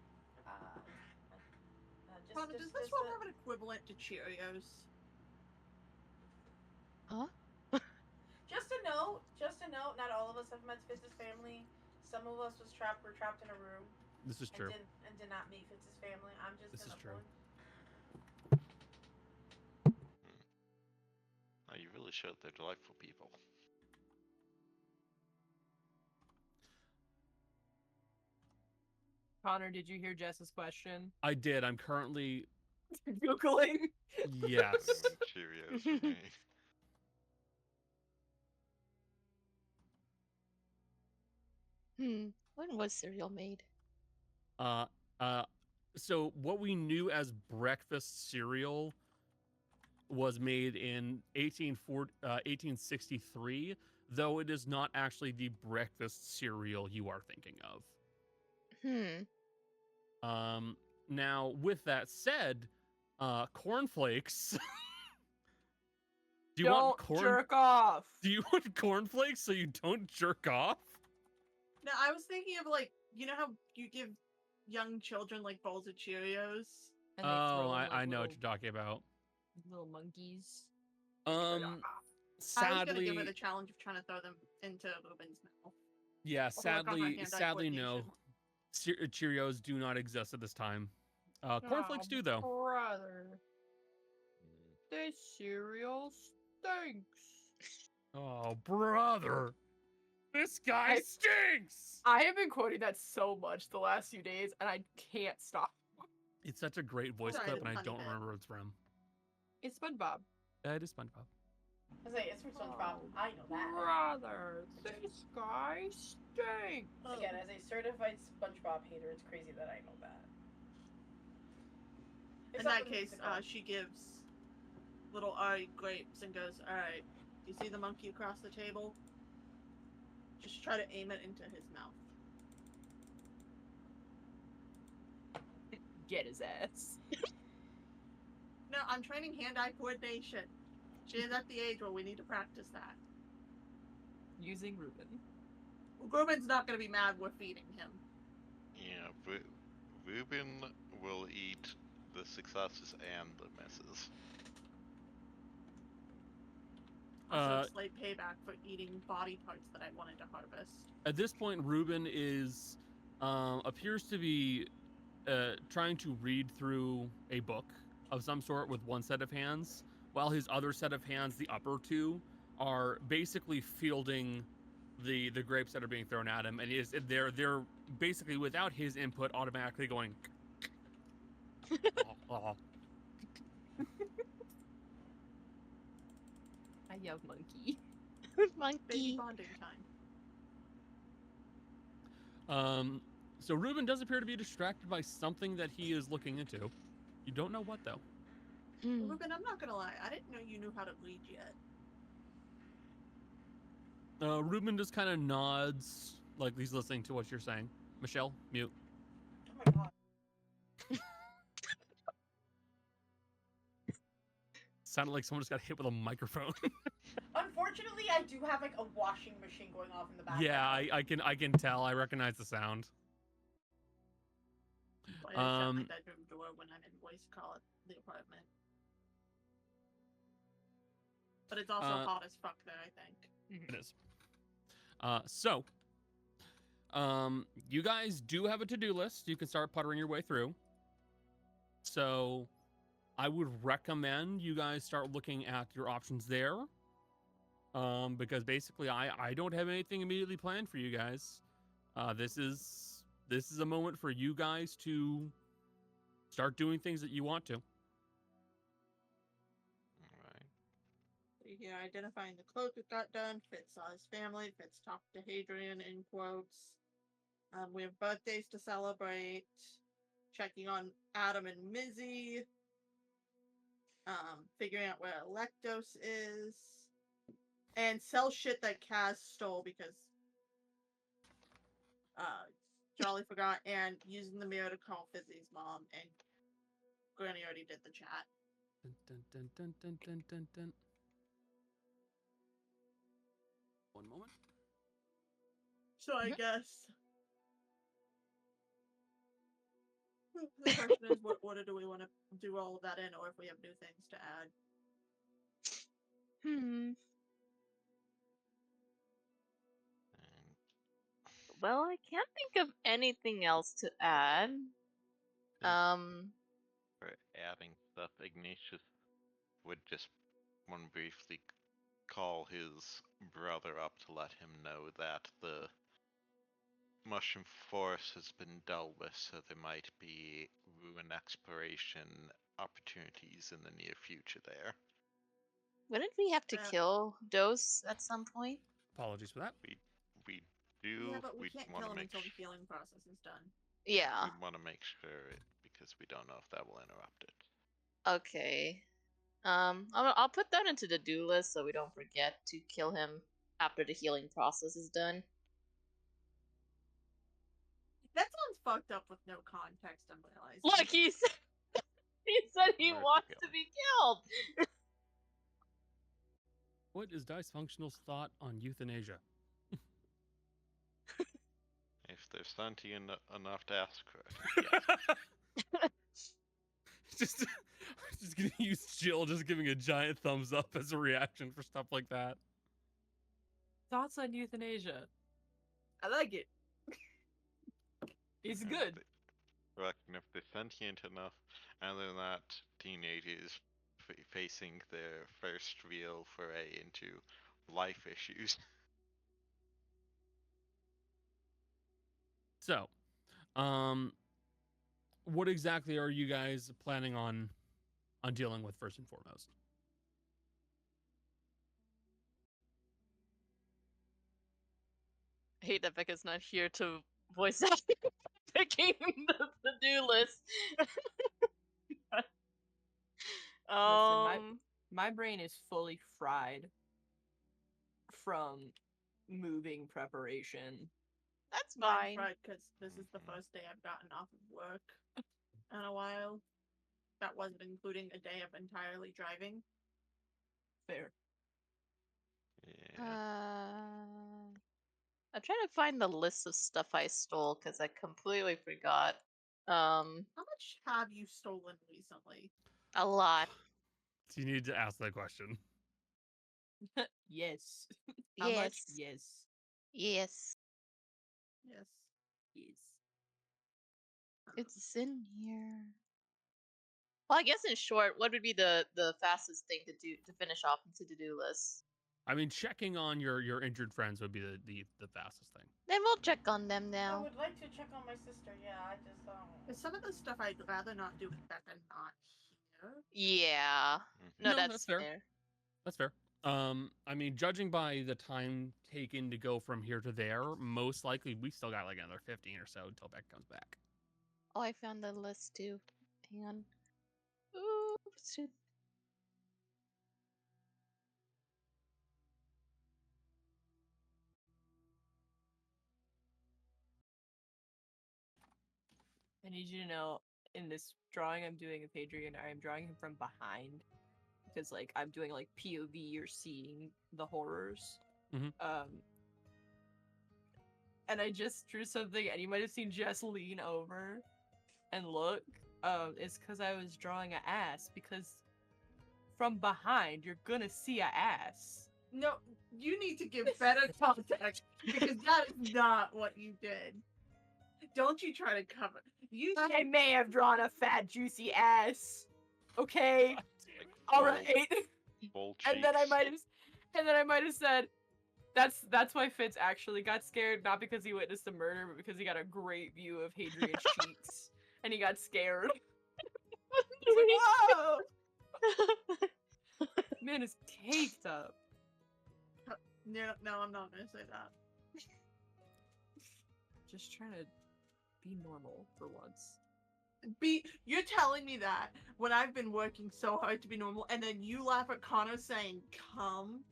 Father, does this one have an equivalent to Cheerios? Huh? Just a note, not all of us have met Fitz's family. Some of us were trapped in a room This is true. and did not meet Fitz's family. I'm just This is gonna true. Oh, you really showed they're delightful people. Connor, did you hear Jess's question? I did. I'm currently Googling. yes. Cheerios for me. When was cereal made? So what we knew as breakfast cereal was made in 1863, though it is not actually the breakfast cereal you are thinking of. Now with that said, cornflakes. Do you Don't want corn? jerk off. Do you want cornflakes so you don't jerk off? No, I was thinking of like, you know how you give young children like bowls of Cheerios? And they throw Oh, them, like, I know what little- you're talking about. Little monkeys. I was gonna Sadly, give her the challenge of trying to throw them into Ruben's mouth. yeah, Although I got my hand-eye sadly, no. coordination. Cheerios do not exist at this time. Cornflakes do though. Brother. This cereal stinks. Oh, brother, this guy I- stinks. I have been quoting that so much the last few days, and I can't stop. It's such a great voice Sorry, clip, and I funny don't bit. remember what it's from. It's SpongeBob. It is SpongeBob. I say it's from SpongeBob. I know that. Brother, this guy stinks. Again, as a certified SpongeBob hater, it's crazy that I know that. It's In not that the case, musical. she gives little Ari grapes and goes, "Alright, you see the monkey across the table? Just try to aim it into his mouth." get his ass. No, I'm training hand-eye coordination. She is at the age where we need to practice that. Using Ruben. Ruben's not gonna be mad we're feeding him. Yeah, Ruben will eat the successes and the misses. Also, it's late payback for eating body parts that I wanted to harvest. At this point, Ruben is appears to be trying to read through a book of some sort with one set of hands, while his other set of hands, the upper two, are basically fielding the grapes that are being thrown at him, and they're basically without his input automatically going. I yell monkey. Baby Monkey. bonding time. So Ruben does appear to be distracted by something that he is looking into. You don't know what though. Ruben, I'm not gonna lie, I didn't know you knew how to read yet. Ruben just kind of nods, like he's listening to what you're saying. Michelle, mute. Oh my god. Sounded like someone just got hit with a microphone. Unfortunately, I do have like a washing machine going off in the background. Yeah, I can tell. I recognize the sound. I shut my bedroom door when I'm in voice call at the apartment. But it's also hot as fuck there, I think. It is. So, you guys do have a to-do list. You can start puttering your way through. So, I would recommend you guys start looking at your options there. Because basically, I don't have anything immediately planned for you guys. This is a moment for you guys to start doing things that you want to. Alright. Yeah, identifying the cloak that got done. Fitz saw his family. Fitz talked to Hadrian in quotes. We have birthdays to celebrate. Checking on Adam and Mizzy. Figuring out where Electos is. And sell shit that Kaz stole because Jolly forgot, and using the mirror to call Fizzy's mom, and Granny already did the chat. Dun, dun, dun, dun, dun, dun, dun. One moment. So I guess the question is, what order do we want to do all of that in, or if we have new things to add? Well, I can't think of anything else to add. For adding stuff, Ignatius would just want to briefly call his brother up to let him know that the Mushroom Forest has been dealt with, so there might be ruin exploration opportunities in the near future there. Wouldn't we have to kill Dose at some point? Apologies for that. We do. Yeah, but we can't want kill to him make until the healing process is done. Yeah. we want to make sure because we don't know if that will interrupt it. Okay. I'll put that into the do list so we don't forget to kill him after the healing process is done. That sounds fucked up with no context, I'm realizing. Look, he said he Mark wants kill. to be killed. What is Dicefunctional's thought on euthanasia? If they're sentient enough to ask for it. just gonna use Jill just giving a giant thumbs up as a reaction for stuff like that. Thoughts on euthanasia? I like it. It's And good. If they're sentient enough, and they're not teenagers facing their first real foray into life issues. So, what exactly are you guys planning on dealing with first and foremost? I hate that Becca's not here to voice out picking the to-do list. Listen, my brain is fully fried from moving preparation. That's Mine's fine. right, because this is the first day I've gotten off of work. in a while. That wasn't including a day of entirely driving. Fair. Yeah. I'm trying to find the list of stuff I stole because I completely forgot. How much have you stolen recently? A lot. So you need to ask that question. Yes. How much? Yes. Yes. Yes. Yes. Yes. It's in here. Well, I guess in short, what would be the fastest thing to do to finish off the to-do list? I mean, checking on your injured friends would be the fastest thing. Then we'll check on them I now. would like to check on my sister. Yeah, I just There's some of the stuff I'd rather not do with Becca not here. Yeah. No, No, that's that's fair. fair. That's fair. I mean, judging by the time taken to go from here to there, most likely we still got like another 15 or so until Beck comes back. Oh, I found the list too. Hang on. Ooh, shoot. I need you to know, in this drawing I'm doing of Hadrian, I am drawing him from behind. Because, like, I'm doing, like, POV, you're seeing the horrors. Mhm. And I just drew something, and you might have seen Jess lean over and look. It's because I was drawing an ass, because from behind, you're gonna see an ass. No, you need to give better context because that is not what you did. Don't you try to cover. You I may have drawn a fat, juicy ass. Okay? Alright. Full And then I cheeks. might have said, that's why Fitz actually got scared, not because he witnessed a murder, but because he got a great view of Hadrian's cheeks. And he got scared. He's like, whoa! Man is caked up. No, I'm not gonna say that. Just trying to be normal for once. You're telling me that when I've been working so hard to be normal, and then you laugh at Connor saying "come."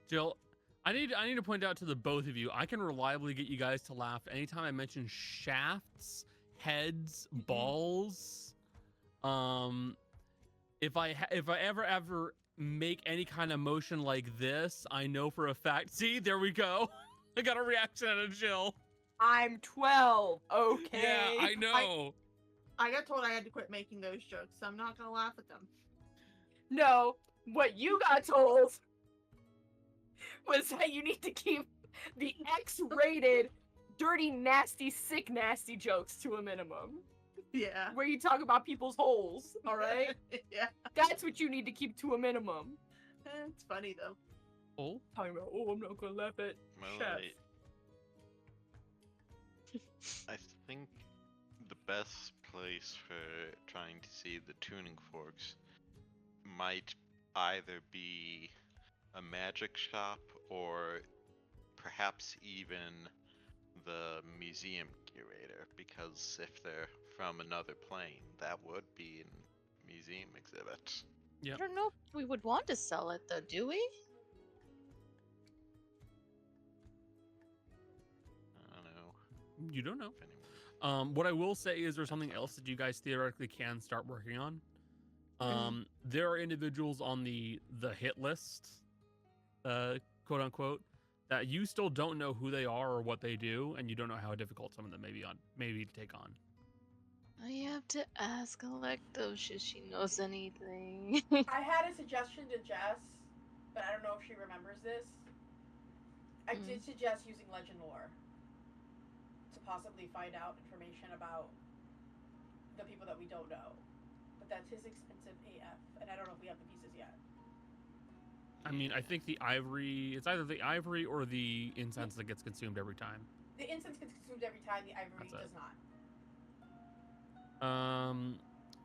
Jill, I need to point out to the both of you, I can reliably get you guys to laugh anytime I mention shafts, heads, balls. If I ever make any kind of motion like this, I know for a fact. See, there we go. I got a reaction out of Jill. I'm 12, okay? Yeah, I know. I got told I had to quit making those jokes, so I'm not gonna laugh at them. No, what you got told was that you need to keep the X-rated, dirty, nasty, sick, nasty jokes to a minimum. Yeah. Where you talk about people's holes, alright? Yeah. That's what you need to keep to a minimum. It's funny though. Oh, Talking about, oh, I'm not gonna laugh at Well, Chef. I think the best place for trying to see the tuning forks might either be a magic shop or perhaps even the museum curator, because if they're from another plane, that would be a museum exhibit. Yep. I don't know if we would want to sell it though, do we? I don't know you don't know. if anyone. What I will say is there's something else that you guys theoretically can start working on. There are individuals on the hit list, quote unquote, that you still don't know who they are or what they do, and you don't know how difficult some of them may be to take on. I have to ask Electo if she knows anything. I had a suggestion to Jess, but I don't know if she remembers this. I did suggest using legend lore to possibly find out information about the people that we don't know. But that's his expensive AF, and I don't know if we have the pieces yet. I mean, I think the ivory, it's either the ivory or the incense that gets consumed every time. The incense gets consumed every time, the ivory That's it. does not.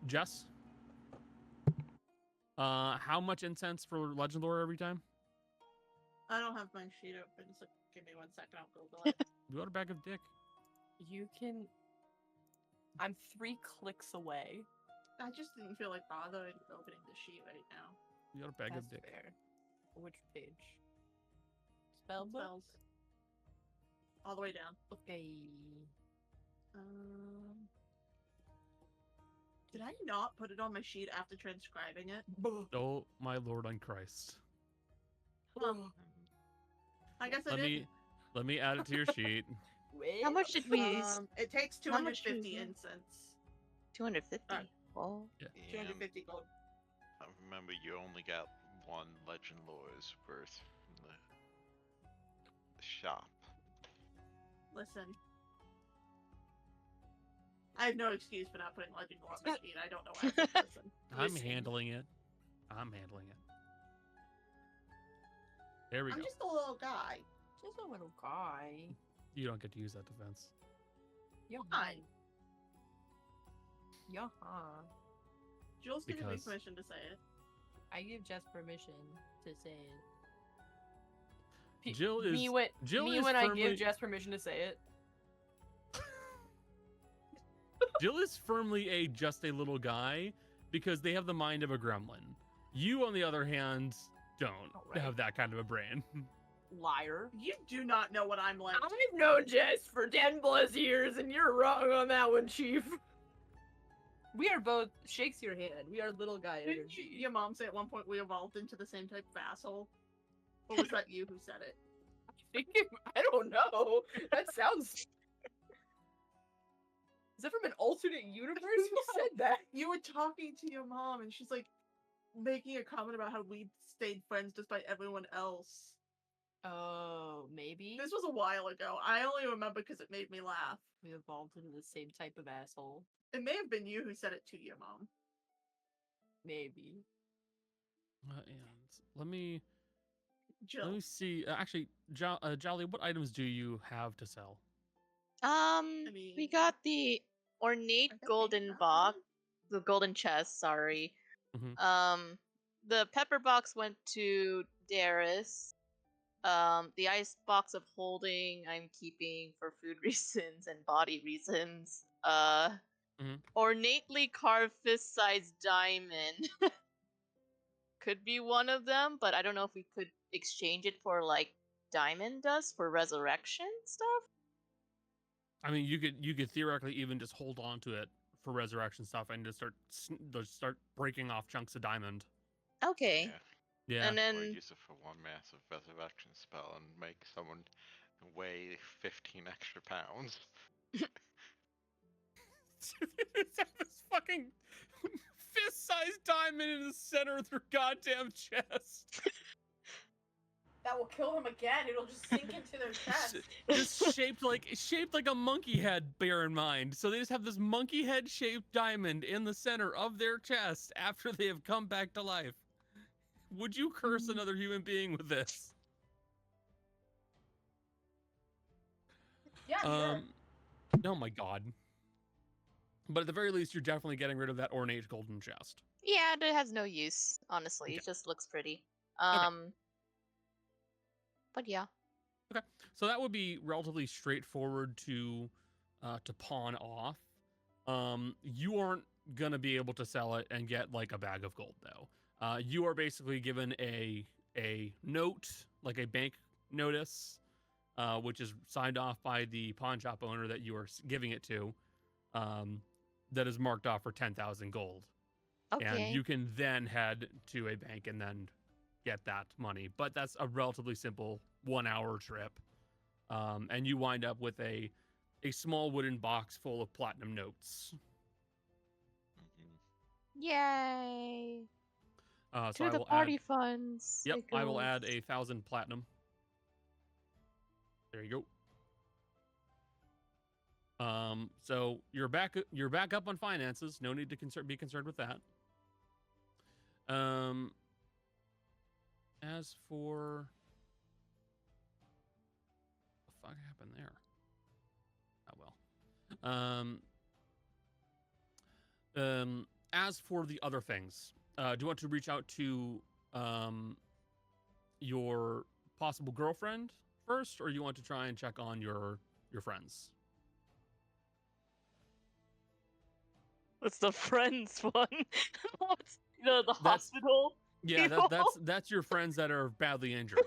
Jess? How much incense for legend lore every time? I don't have my sheet open, so give me 1 second. I'll Google it. You got a bag of dick. You can... I'm 3 clicks away. I just didn't feel like bothering opening the sheet right now. You got a bag That's of dick. fair. Which page? Spell book? Spells. All the way down. Okay. Did I not put it on my sheet after transcribing it? Oh my Lord on Christ! I guess I Let didn't. me add it to your sheet. How much did we? It takes How much 250 is it? incense. 250. Oh. And 250 gold. I remember you only got one legend lore's worth from the shop. Listen. I have no excuse for not putting legend lore on my sheet. I don't know why I said listen. I'm Listen. handling it. I'm handling it. There we I'm go. just a little guy. Just a little guy. You don't get to use that defense. Fine. Yeah. Jules giving me Because- permission to say it. I give Jess permission to say it. Jill is me when, Jill me is when I firmly- give Jess permission to say it. Jill is firmly just a little guy because they have the mind of a gremlin. You, on the other hand, don't Alright. have that kind of a brain. Liar. You do not know what I'm like. I've known Jess for 10 plus years, and you're wrong on that one, Chief. We are both shakes your hand. We are little guy Didn't energy. your mom say at one point we evolved into the same type of asshole? Or was that you who said it? I don't know. That sounds. Is that from an alternate universe? Who said that? You were talking to your mom and she's like making a comment about how we stayed friends despite everyone else. Oh, maybe This was a while ago. I only remember because it made me laugh. we evolved into the same type of asshole. It may have been you who said it to your mom. Maybe. And let me Jill. see. Actually, Jolly, what items do you have to sell? We mean, got the ornate I think we golden got box, the golden chest. Sorry. Mhm. The pepper box went to Darius. The ice box of holding I'm keeping for food reasons and body reasons. Mhm. Ornately carved fist-sized diamond. Could be one of them, but I don't know if we could exchange it for like diamond dust for resurrection stuff. I mean, you could theoretically even just hold on to it for resurrection stuff and just start breaking off chunks of diamond. Okay. Yeah. And Or then use it for one massive resurrection spell and make someone weigh 15 extra pounds. This fucking fist-sized diamond in the center of their goddamn chest. That will kill them again. It'll just sink into their chest. Just shaped like a monkey head, bear in mind. So they just have this monkey head shaped diamond in the center of their chest after they have come back to life. Would you curse another human being with this? Yeah, sure. Oh my god. But at the very least, you're definitely getting rid of that ornate golden chest. yeah, it has no use, honestly. Okay. It just looks pretty. Okay. But yeah. Okay, so that would be relatively straightforward to pawn off. You aren't gonna be able to sell it and get like a bag of gold though. You are basically given a note, like a bank notice, which is signed off by the pawn shop owner that you are giving it to. That is marked off for 10,000 gold. Okay. And you can then head to a bank and then get that money. But that's a relatively simple 1 hour trip. And you wind up with a small wooden box full of platinum notes. Yay! So To I the will party add, funds. Yep, it I will add goes. 1,000 platinum. There you go. So you're back up on finances. No need to be concerned with that. As for what the fuck happened there? Oh well. As for the other things, do you want to reach out to your possible girlfriend first, or you want to try and check on your friends? What's the friends one? What's the hospital? Yeah, people? that's your friends that are badly injured.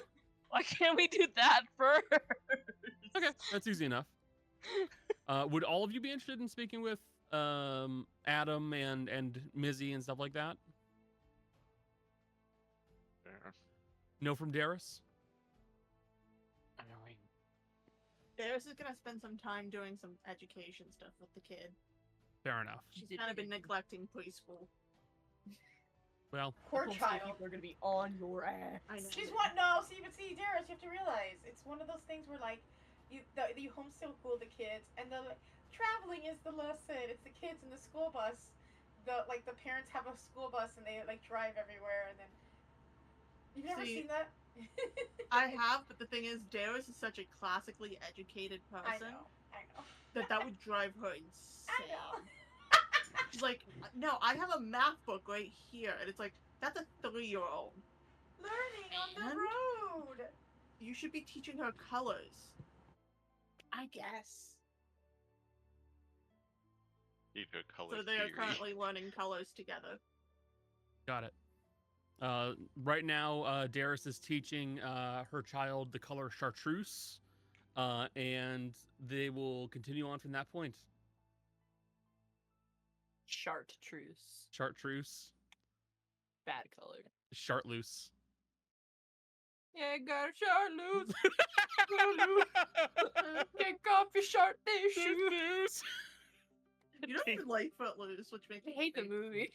Why can't we do that first? Okay, that's easy enough. Would all of you be interested in speaking with Adam and Mizzy and stuff like that? Fair. No from Darius? Annoying. Darius is gonna spend some time doing some education stuff with the kid. Fair enough. She's kind of been neglecting preschool. Well, Poor child. People are gonna be on your ass. I know. She's what? No, see, but see, Darius, you have to realize it's one of those things where like you homeschool the kids, and the traveling is the lesson. It's the kids in the school bus. The parents have a school bus and they like drive everywhere, and then you've never See, seen that. I have, but the thing is, Darius is such a classically educated I person know. that would drive her insane. I know. She's like, no, I have a math book right here, and it's like, that's a 3-year-old. Learning on the And? road. You should be teaching her colors. I guess. Keep your color So they are theory. currently learning colors together. got it. Right now, Darius is teaching her child the color chartreuse, and they will continue on from that point. Chartreuse. Chartreuse, Bad color. chartreuse. Yeah, got a chartreuse. Kick off your chartreuse shoes. You don't even like Footloose, which makes I me hate the think- movie.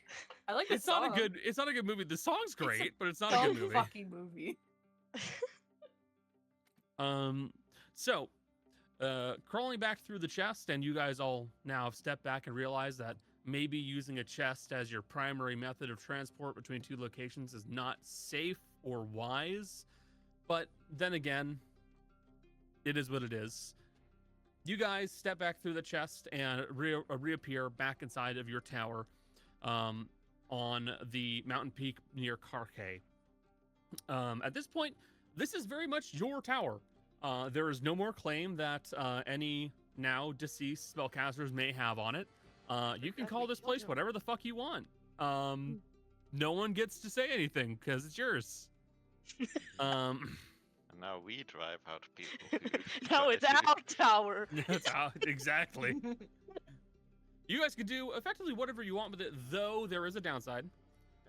I like the It's not a song. good. It's not a good movie. The song's a great, but it's not a good movie. fucking movie. So, crawling back through the chest, and you guys all now have stepped back and realized that maybe using a chest as your primary method of transport between two locations is not safe or wise. But then again, it is what it is. You guys step back through the chest and reappear back inside of your tower on the mountain peak near Karkay. At this point, this is very much your tower. There is no more claim that any now deceased spellcasters may have on it. You can call this place whatever the fuck you want. No one gets to say anything because it's yours. And now we drive out people who Now try it's to- our tower. That's how, exactly. You guys can do effectively whatever you want with it, though there is a downside.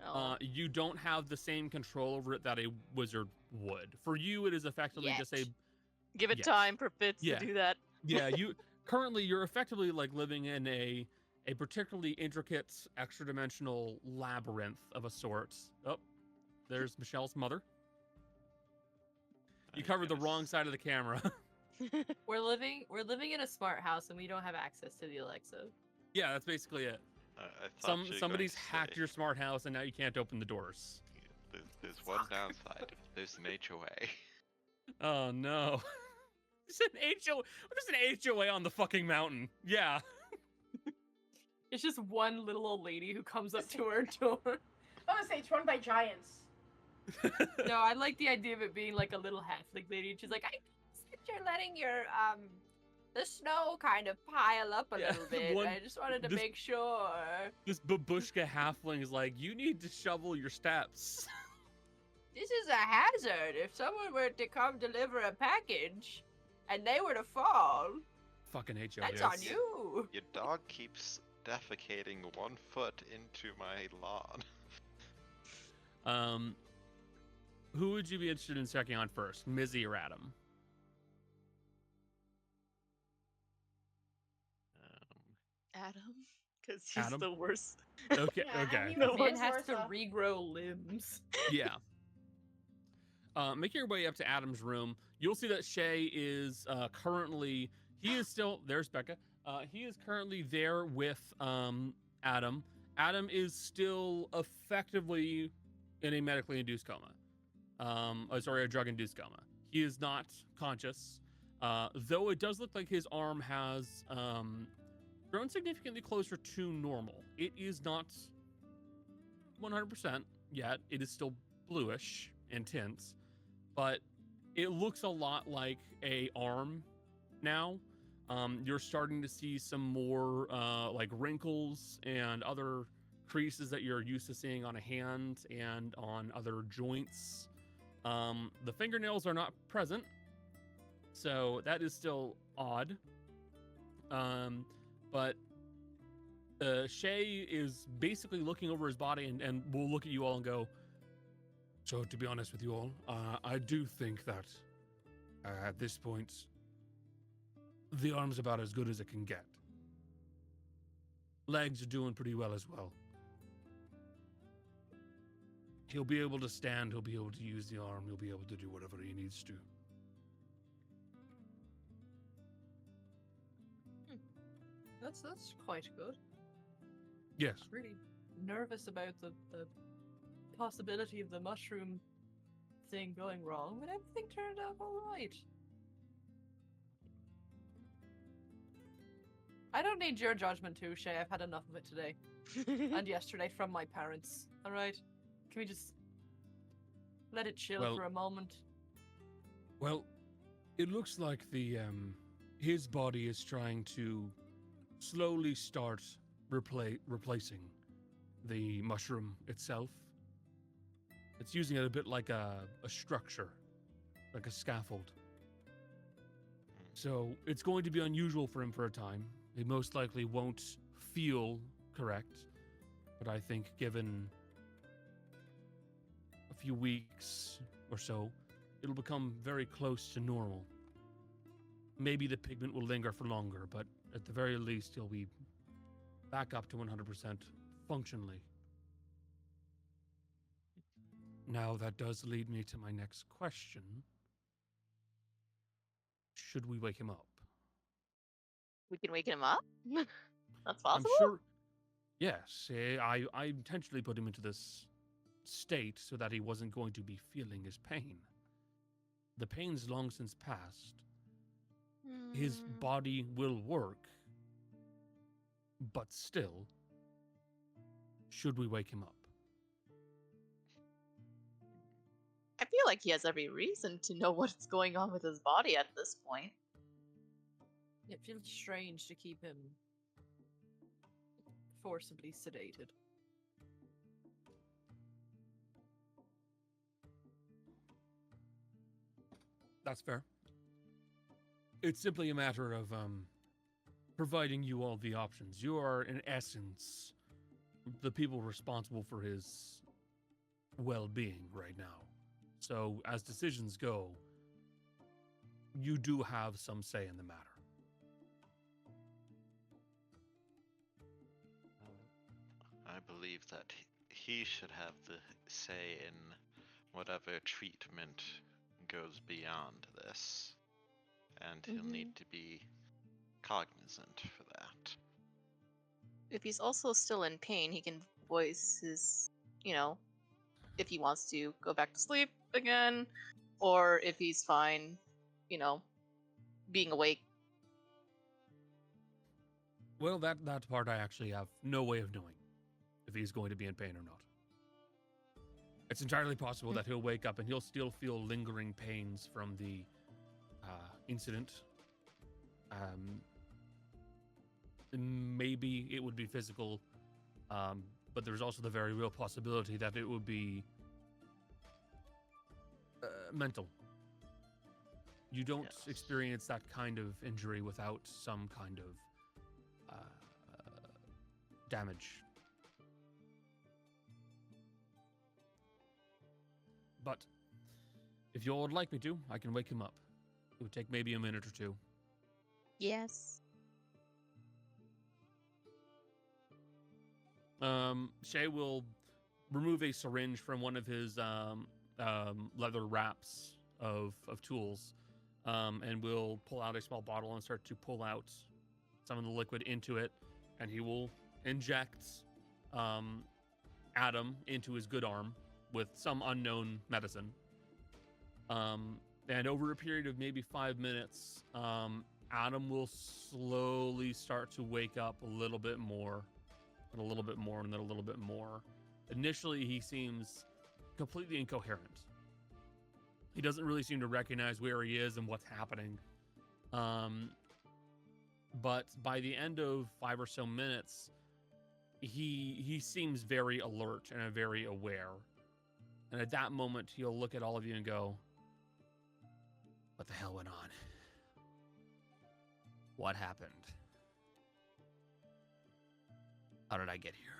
Oh. You don't have the same control over it that a wizard would. For you, it is effectively just a Yet. Give it yes. time for Fitz Yeah. to do that. yeah. You currently you're effectively like living in a particularly intricate extra dimensional labyrinth of a sort. Oh, there's Michelle's mother. You I covered the guess. wrong side of the camera. We're living in a smart house and we don't have access to the Alexa. Yeah, that's basically it. I thought you were Somebody's going to hacked say, your smart house and now you can't open the doors. There's one downside. There's an HOA. Oh no. There's an HOA on the fucking mountain. Yeah. It's just one little old lady who comes up to her door. I would say it's run by giants. No, I like the idea of it being like a little halfling lady. And she's like, I noticed that you're letting your the snow kind of pile up a Yeah, little bit. one- I just wanted to this- make sure. This babushka halfling is like, you need to shovel your steps. This is a hazard. If someone were to come deliver a package and they were to fall, Fucking HOAs. that's on you. Your dog keeps defecating 1 foot into my lawn. Who would you be interested in checking on first, Mizzy or Adam? Um, Adam, because he's Adam? the worst. Okay, Yeah, okay. I mean, No vice Man has to versa. regrow limbs. Yeah. Making your way up to Adam's room, you'll see that Shay is currently. He is still. There's Becca. He is currently there with Adam. Adam is still effectively in a medically induced coma. A drug-induced coma. He is not conscious, though it does look like his arm has grown significantly closer to normal. It is not 100% yet. It is still bluish and tint, but it looks a lot like a arm now. You're starting to see some more like wrinkles and other creases that you're used to seeing on a hand and on other joints. The fingernails are not present, so that is still odd. But Shay is basically looking over his body and will look at you all and go, so to be honest with you all, I do think that at this point, the arm's about as good as it can get. Legs are doing pretty well as well. He'll be able to stand, he'll be able to use the arm, he'll be able to do whatever he needs to. That's quite good. Yes. I'm really nervous about the possibility of the mushroom thing going wrong, but everything turned out alright. I don't need your judgment too, Shay. I've had enough of it today. And yesterday from my parents. Alright? Can we just let it chill Well- for a moment? Well, it looks like his body is trying to slowly start replacing the mushroom itself. It's using it a bit like a structure, like a scaffold. So it's going to be unusual for him for a time. He most likely won't feel correct, but I think given a few weeks or so, it'll become very close to normal. Maybe the pigment will linger for longer, but at the very least, he'll be back up to 100% functionally. Now, that does lead me to my next question. Should we wake him up? We can wake him up? That's I'm possible? sure. Yes, I intentionally put him into this state so that he wasn't going to be feeling his pain. The pain's long since passed. His body will work, but still, should we wake him up? I feel like he has every reason to know what's going on with his body at this point. It feels strange to keep him forcibly sedated. That's fair. It's simply a matter of providing you all the options. You are, in essence, the people responsible for his well-being right now. So, as decisions go, you do have some say in the matter. I believe that he should have the say in whatever treatment goes beyond this. And he'll need to be cognizant for that. If he's also still in pain, he can voice his, if he wants to go back to sleep again, or if he's fine, being awake. Well, that part I actually have no way of knowing if he's going to be in pain or not. It's entirely possible that he'll wake up and he'll still feel lingering pains from the incident. Maybe it would be physical, but there's also the very real possibility that it would be mental. You don't experience that kind of injury without some kind of damage. But if you all would like me to, I can wake him up. It would take maybe a minute or two. Yes. Shay will remove a syringe from one of his leather wraps of tools, and will pull out a small bottle and start to pull out some of the liquid into it, and he will inject Adam into his good arm with some unknown medicine. And over a period of maybe 5 minutes, Adam will slowly start to wake up a little bit more, and a little bit more, and then a little bit more. Initially, he seems completely incoherent. He doesn't really seem to recognize where he is and what's happening. But by the end of 5 or so minutes, he seems very alert and very aware. And at that moment, he'll look at all of you and go, "What the hell went on? What happened?" How did I get here?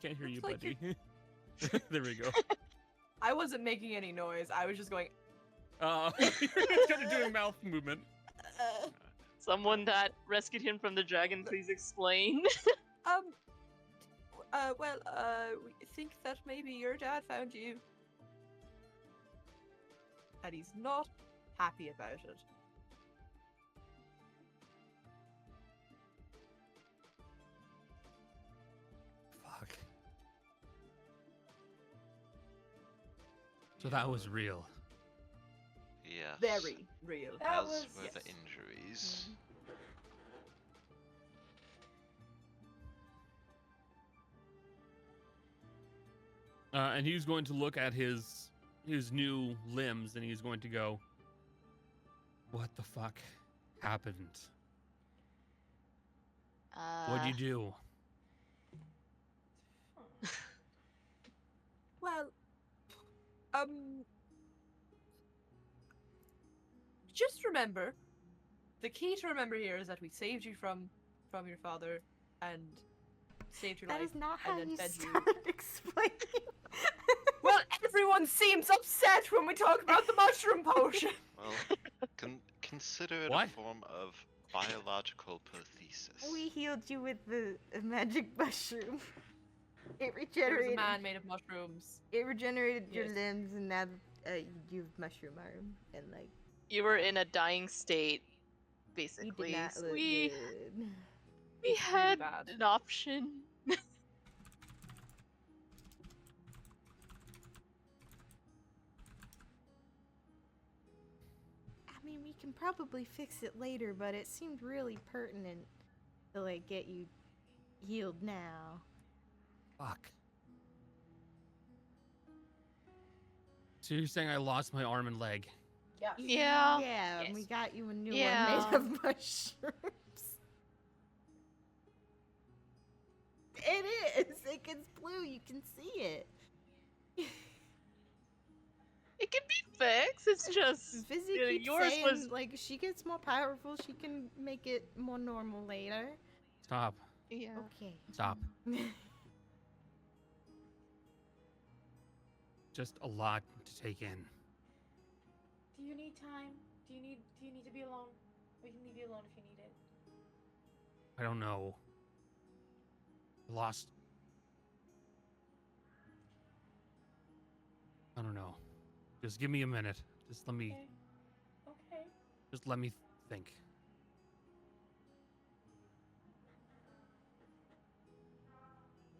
Can't hear you, Looks like buddy. There we go. I wasn't making any noise. I was just going. You're kind of doing mouth movement. Someone that rescued him from the dragon, please explain. We think that maybe your dad found you. And he's not happy about it. Fuck. So that was real. Yes. Very real. That As was- were the yes. injuries. And he's going to look at his new limbs, and he's going to go, "What the fuck happened? What'd you do?" Well, just remember, the key to remember here is that we saved you from your father and saved your That life. is not and how then you fed you. started explaining. Well, everyone seems upset when we talk about the mushroom potion. Well, consider it What? a form of biological prothesis. We healed you with the magic mushroom. It There was a regenerated. man made of mushrooms. It regenerated your Yes. limbs, and now you've mushroom arm, and like You were in a dying state, you basically. did not so look we good. we It's really had bad. an option. I mean, we can probably fix it later, but it seemed really pertinent to like get you healed now. Fuck. So you're saying I lost my arm and leg? Yes. Yeah. Yeah, and we Yes. got you a new Yeah. one made of mushrooms. It is. It gets blue. You can see it. It can be fixed. It's just Fizzy yeah, keeps yours saying, was like, she gets more powerful. She can make it more normal later. Stop. yeah. Okay. Stop. Just a lot to take in. Do you need time? Do you need to be alone? We can leave you alone if you need it. I don't know. Lost. I don't know. Just give me a minute. Just let me. Okay. Just let me think.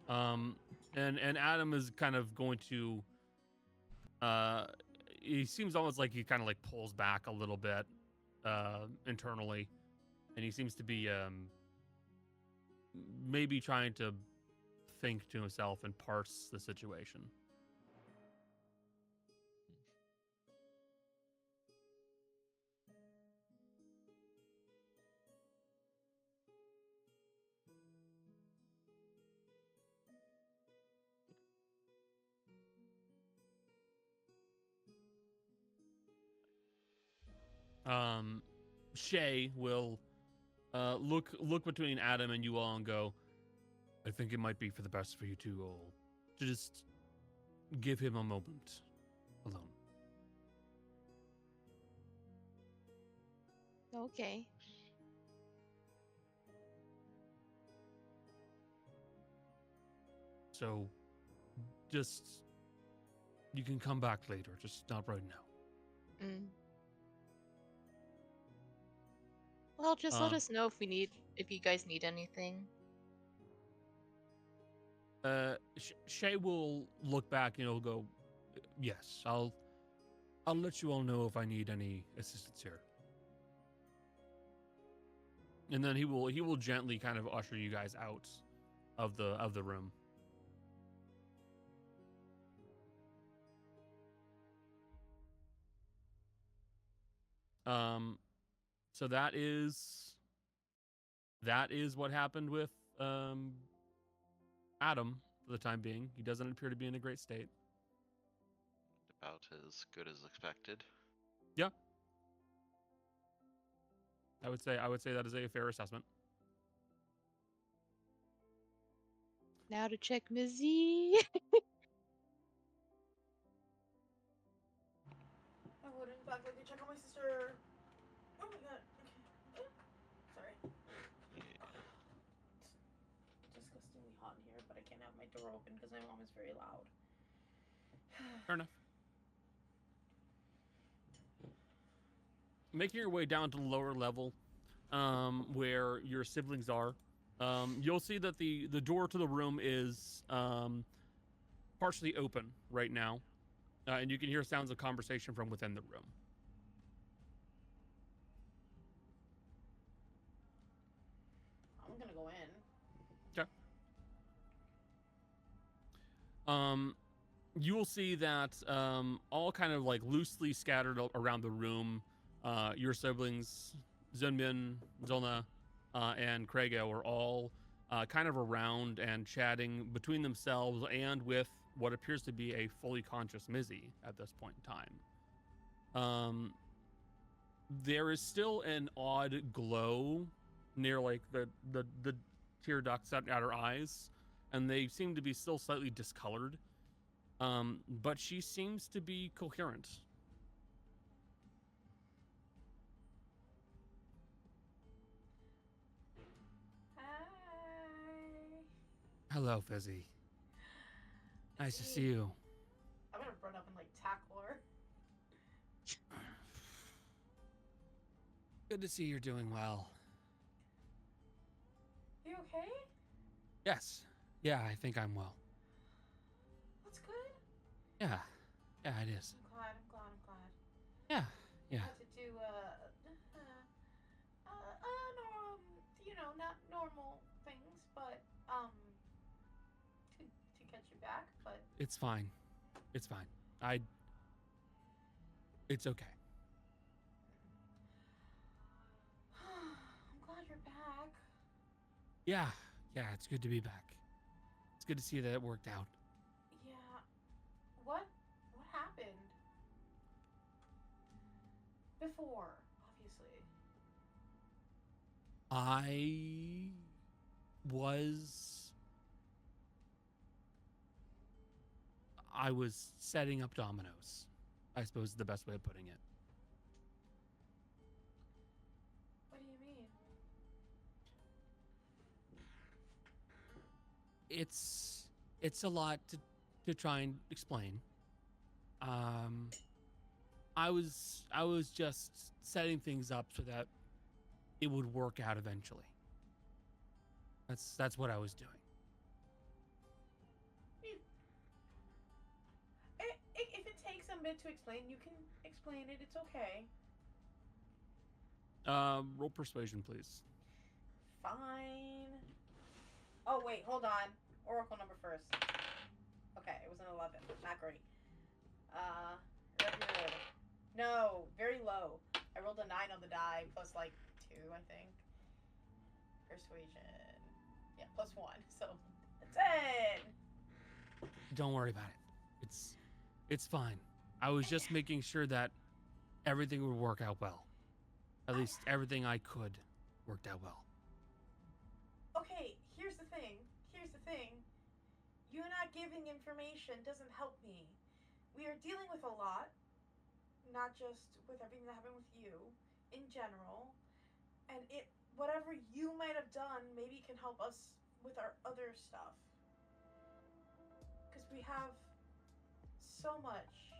And Adam is kind of going to. He seems almost like he kind of like pulls back a little bit, internally, and he seems to be maybe trying to think to himself and parse the situation. Shay will look between Adam and you all and go, I think it might be for the best for you two all to just give him a moment alone. Okay. So just you can come back later, just not right now. Mm. Well, just let Um, us know if you guys need anything. Shay will look back and he'll go, yes, I'll let you all know if I need any assistance here. And then he will gently kind of usher you guys out of the room. So that is what happened with Adam for the time being. He doesn't appear to be in a great state. About as good as expected. Yeah. I would say that is a fair assessment. Now to check Mizzy. I would, in fact, like to check on my sister. Oh my god. Okay. Sorry. It's disgustingly hot in here, but I can't have my door open because my mom is very loud. Fair enough. Making your way down to the lower level, where your siblings are, you'll see that the door to the room is partially open right now, and you can hear sounds of conversation from within the room. I'm gonna go in. You will see that all kind of like loosely scattered around the room, your siblings, Zunmin, Zolna, and Krego are all kind of around and chatting between themselves and with what appears to be a fully conscious Mizzy at this point in time. There is still an odd glow near like the tear ducts at her eyes, and they seem to be still slightly discolored. But she seems to be coherent. Hi. Hello, Fizzy. Nice to see you. I'm gonna run up and like tackle her. Good to see you're doing well. You okay? Yes. Yeah, I think I'm well. That's good. Yeah. Yeah, it is. I'm glad. Yeah. Yeah. Had to do not normal things, but to catch you back, but It's fine. It's fine. It's okay. I'm glad you're back. Yeah. Yeah, it's good to be back. It's good to see that it worked out. Yeah. What happened? Before, obviously. I was setting up dominoes, I suppose is the best way of putting it. What do you mean? It's a lot to try and explain. I was just setting things up so that it would work out eventually. That's what I was doing. If it takes a bit to explain, you can explain it. It's okay. Roll persuasion, please. Fine. Oh, wait, hold on. Oracle number first. Okay, it was an 11. Not great. Regular. No, very low. I rolled a 9 on the die, plus like 2, I think. Persuasion. Yeah, plus 1. So, 10! Don't worry about it. It's fine. I was just making sure that everything would work out well. At least everything I could worked out well. Okay, here's the thing. You not giving information doesn't help me. We are dealing with a lot. Not just with everything that happened with you. In general. And whatever you might have done, maybe can help us with our other stuff. Because we have so much.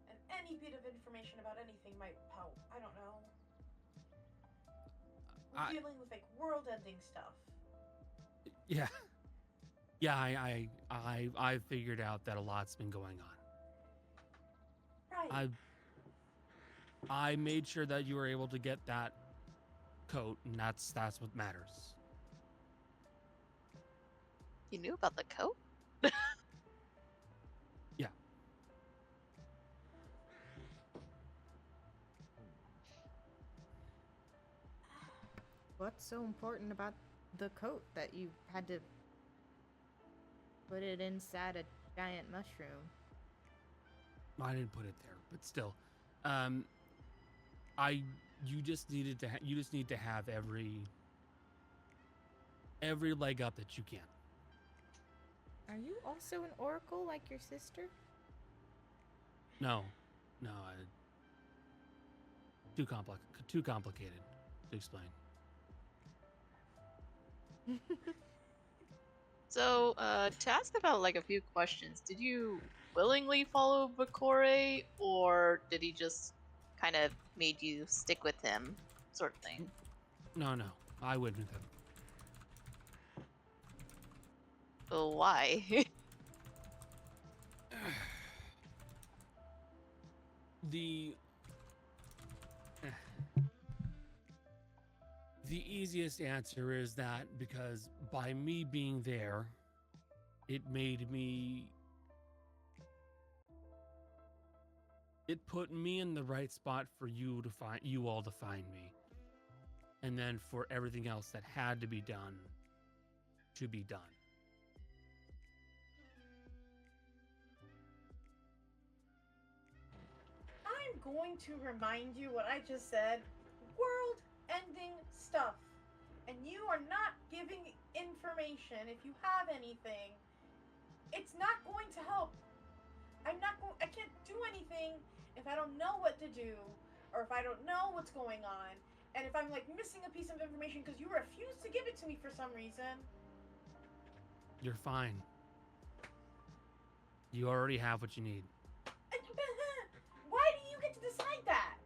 And any bit of information about anything might help. I don't know. We're dealing with like world-ending stuff. Yeah. Yeah, I figured out that a lot's been going on. Right. I made sure that you were able to get that coat, and that's what matters. You knew about the coat? Yeah. What's so important about the coat that you had to put it inside a giant mushroom? I didn't put it there, but still. you just needed to. You just need to have every leg up that you can. Are you also an oracle like your sister? No, too complicated to explain. So, to ask about like a few questions, did you willingly follow Bakore, or did he just kind of made you stick with him, sort of thing? No, I wouldn't have. Oh, why? The easiest answer is that because by me being there, it put me in the right spot for you all to find me. And then for everything else that had to be done to be done. I'm going to remind you what I just said. World-ending stuff. And you are not giving information. If you have anything, it's not going to help. I can't do anything if I don't know what to do, or if I don't know what's going on, and if I'm like missing a piece of information because you refuse to give it to me for some reason. You're fine. You already have what you need. Why do you get to decide that?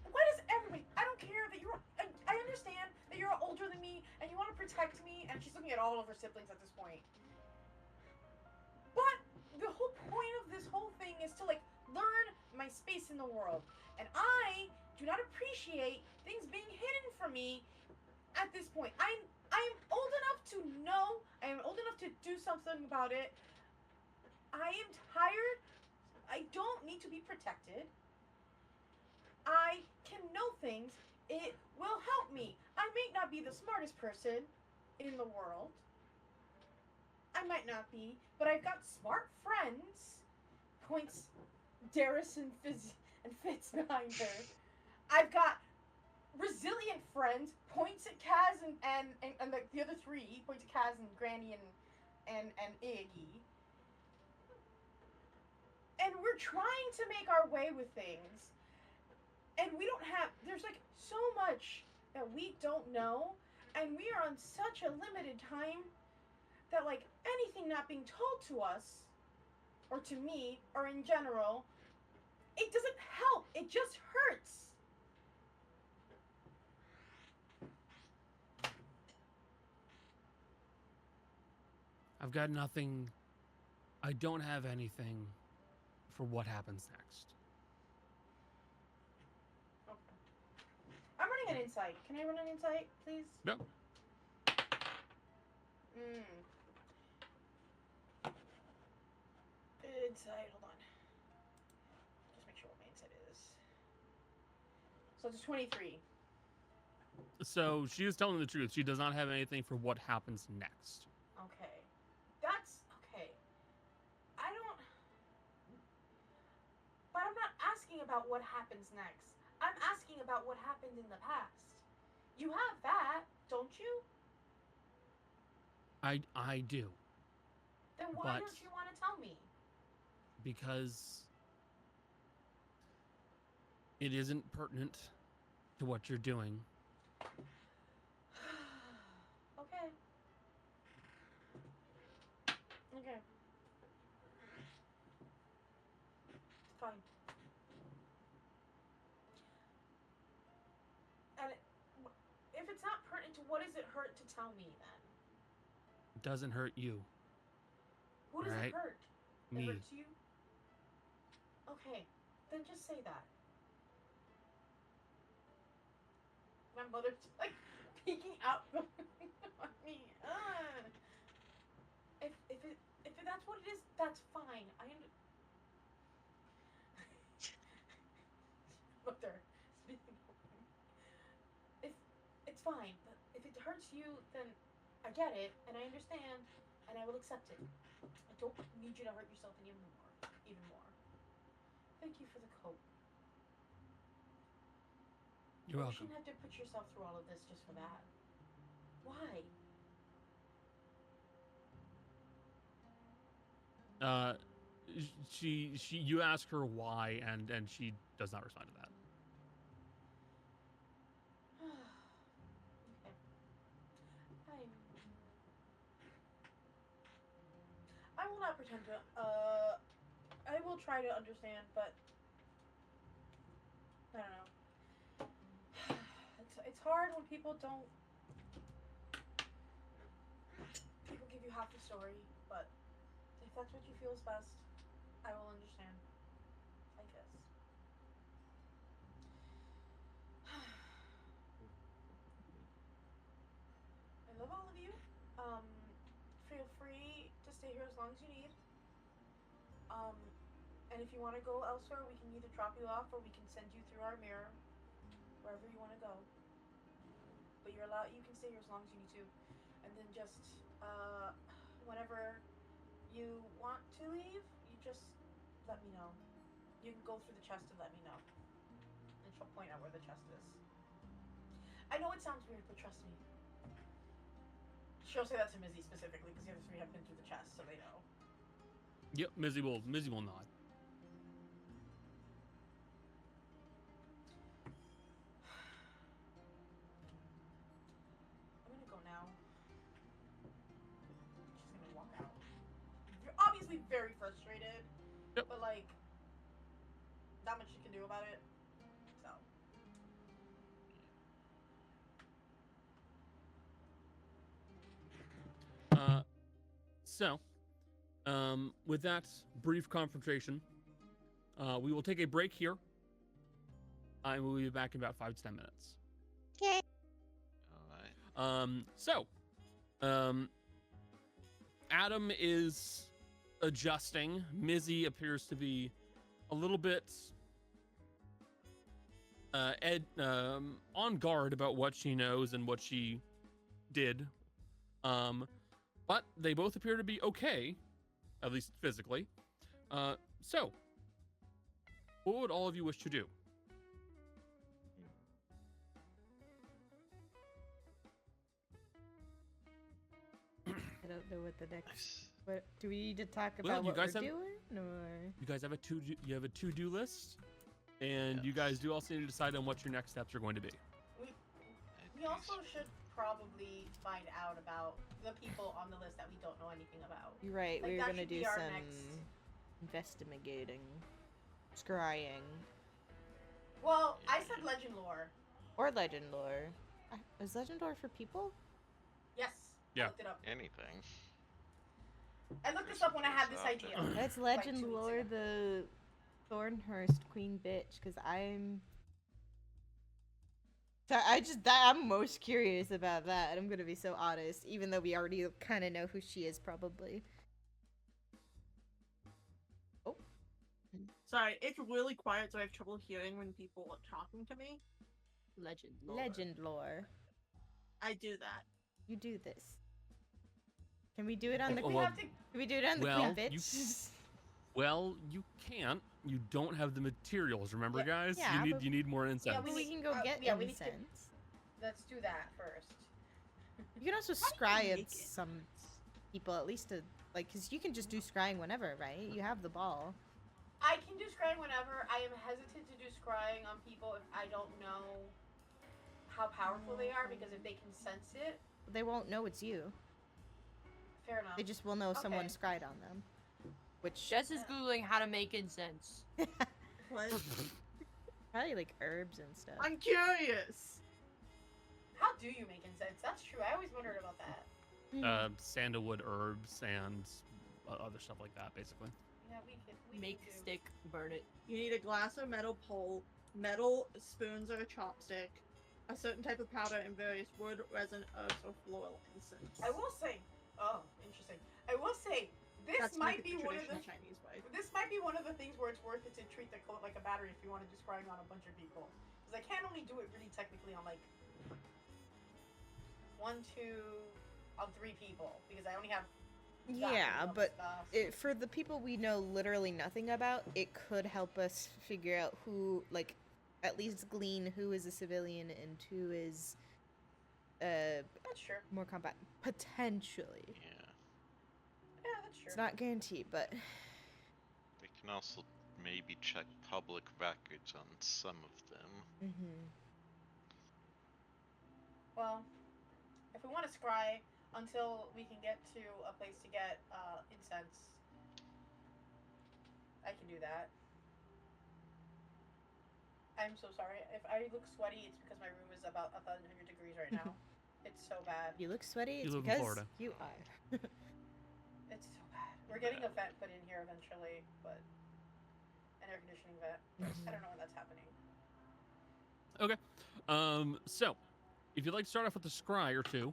Why does everybody? I don't care that you're. I understand that you're older than me and you want to protect me, and she's looking at all of her siblings at this point. But the whole point of this whole thing is to like learn my space in the world, and I do not appreciate things being hidden from me at this point. I'm old enough to know. I am old enough to do something about it. I am tired. I don't need to be protected. I can know things. It will help me. I may not be the smartest person in the world. I might not be, but I've got smart friends. Points Darius and Fitz behind her. I've got resilient friends. Points at Kaz and the other three. Points at Kaz and Granny and Iggy. And we're trying to make our way with things. And we don't have. There's like so much that we don't know, and we are on such a limited time that like anything not being told to us or to me or in general, it doesn't help. It just hurts. I've got nothing. I don't have anything for what happens next. Okay. I'm running an insight. Can I run an insight, please? No. Insight, hold on. Just make sure what my insight is. So it's 23. So she is telling the truth. She does not have anything for what happens next. Okay. That's okay. I don't. But I'm not asking about what happens next. I'm asking about what happened in the past. You have that, don't you? I do. Then why But- don't you want to tell me? Because it isn't pertinent to what you're doing. Okay. Okay. Fine. And if it's not pertinent to what does it hurt to tell me then? It doesn't hurt you. Who does Right. it hurt? Me. It hurts you? Okay, then just say that. My mother's like peeking out on me. If that's what it is, that's fine. Mother, if it's fine, but if it hurts you, then I get it and I understand and I will accept it. I don't need you to hurt yourself even more. Thank you for the coat. You're You welcome. shouldn't have to put yourself through all of this just for that. Why? You ask her why, and she does not respond to that. Okay. I will not pretend to. I will try to understand, but I don't know. It's hard when people don't. People give you half the story, but if that's what you feel is best, I will understand. I guess. I love all of you. Um, Feel free to stay here as long as you need. And if you want to go elsewhere, we can either drop you off or we can send you through our mirror, wherever you want to go. But you're allowed. You can stay here as long as you need to, and then just whenever you want to leave, you just let me know. You can go through the chest and let me know, and she'll point out where the chest is. I know it sounds weird, but trust me. She'll say that to Mizzy specifically because the other three have been through the chest, so they know. Yep, Mizzy will nod. I'm gonna go now. She's gonna walk out. Obviously very frustrated. Yep. But like, not much she can do about it. So. With that brief confrontation, we will take a break here. And we'll be back in about 5 to 10 minutes. Okay. All right. Adam is adjusting. Mizzy appears to be a little bit on guard about what she knows and what she did. But they both appear to be okay, at least physically. So, what would all of you wish to do? I don't know what the next. Nice. What do we need to talk Well, about? you What guys we're have- doing, or You guys have a to-do list, and you Yes. guys do also need to decide on what your next steps are going to be. We also should probably find out about the people on the list that we don't know anything about. you're right. Like, we were that gonna should do be our some next- investigating, scrying, Well, I said legend lore. or legend lore. Is legend lore for people? Yes. Yeah. I looked it up. Anything. I looked this up when I had this idea. That's like legend 2 weeks lore, ago. the Thornhurst queen bitch. Because I'm most curious about that. I'm gonna be so honest, even though we already kind of know who she is, probably. Sorry, it's really quiet, so I have trouble hearing when people are talking to me. Legend lore. Legend lore. I do that. You do this. Can we do it on the? We well, have to. Can we do it on the well, queen you- bitch? Well, you can't. You don't have the materials. Remember, Yeah, guys. yeah, but- You need more incense. Yeah, we can go get yeah, we need to- incense. Let's do that first. You can also How do you scry make at some people, at least to like, because you can just do scrying whenever, right? You have the ball. I can do scrying whenever. I am hesitant to do scrying on people if I don't know how powerful they are, because if they can sense it, They won't know it's you. fair enough. They just will know someone Okay. scryed on them. Which Jess is googling how to make incense. What? probably like herbs and stuff. I'm curious. How do you make incense? That's true. I always wondered about that. Sandalwood herbs and other stuff like that, basically. Yeah, we could. Make could do. stick, burn it. You need a glass of metal pole, metal spoons or a chopstick, a certain type of powder, and various wood, resin, herbs, or floral incense. I will say. Oh, interesting. I will say this That's might make it be the one of the. traditional Chinese way. This might be one of the things where it's worth it to treat the coat like a battery if you want to do scrying on a bunch of people. Because I can only do it really technically on like 1, 2, on 3 people, because I only have Yeah, level but stuff. for the people we know literally nothing about, it could help us figure out who, like, at least glean who is a civilian and who is That's true. more combat. Potentially. Yeah. Yeah, that's true. It's not guaranteed, but We can also maybe check public records on some of them. Well, if we want to scry until we can get to a place to get incense, I can do that. I'm so sorry. If I look sweaty, it's because my room is about 1,100 degrees right now. It's so bad. you look sweaty. You It's live in because Florida. you are. It's so bad. We're getting a vent put in here eventually, but an air conditioning vent. I don't know when that's happening. Okay. So, if you'd like to start off with a scry or two,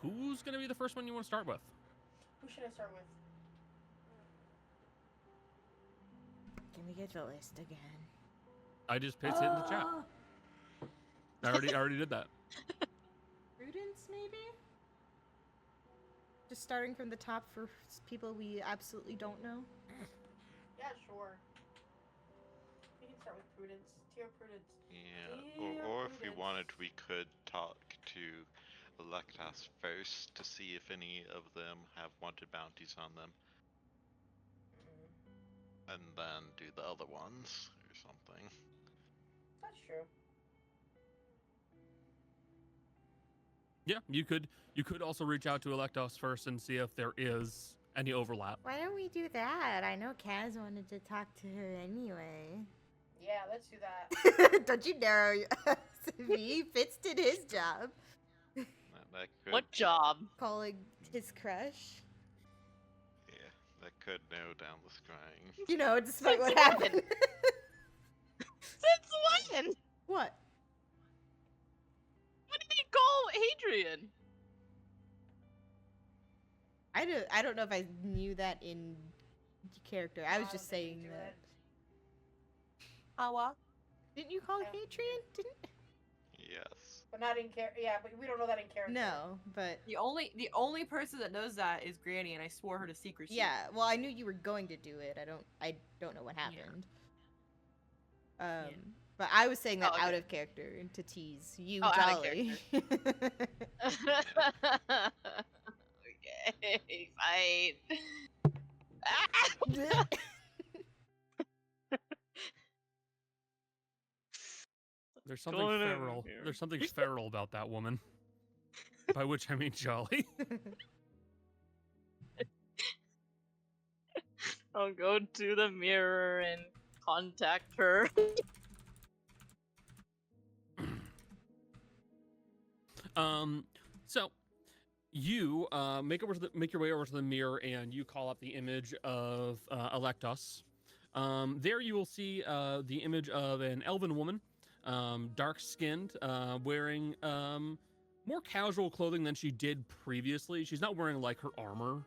who's going to be the first one you want to start with? Who should I start with? Can we get the list again? I just pasted it in the chat. I already did that. Prudence, maybe? Just starting from the top for people we absolutely don't know. Yeah, sure. We can start with Prudence. Tier Prudence. Yeah, or if we Prudence. wanted, we could talk to Electas first to see if any of them have wanted bounties on them, and then do the other ones or something. That's true. Yeah, you could also reach out to Electos first and see if there is any overlap. Why don't we do that? I know Kaz wanted to talk to her anyway. Yeah, let's do that. Don't you narrow your CV? Fitz did his job. That could, What job? Calling his crush. yeah, that could narrow down the scrying. You know, despite what Since when? happened. Since when? What? What did he call Hadrian? I don't know if I knew that in character. I was don't just think we saying do that. it. Awa. Didn't you call Yeah. Hadrian? Didn't? Yes. But not in character. Yeah, but we don't know that in character. No, but The only person that knows that is Granny, and I swore her to secrecy. yeah. Well, I knew you were going to do it. I don't know what happened. But I was saying that Oh, okay. out of character and to tease you, Oh, out of Jolly. Okay, fine. Ah! There's something Going over feral. here. There's something feral about that woman. By which I mean Jolly. I'll go to the mirror and contact her. So you make your way over to the mirror and you call up the image of Electos. There you will see the image of an elven woman, dark-skinned, wearing more casual clothing than she did previously. She's not wearing like her armor,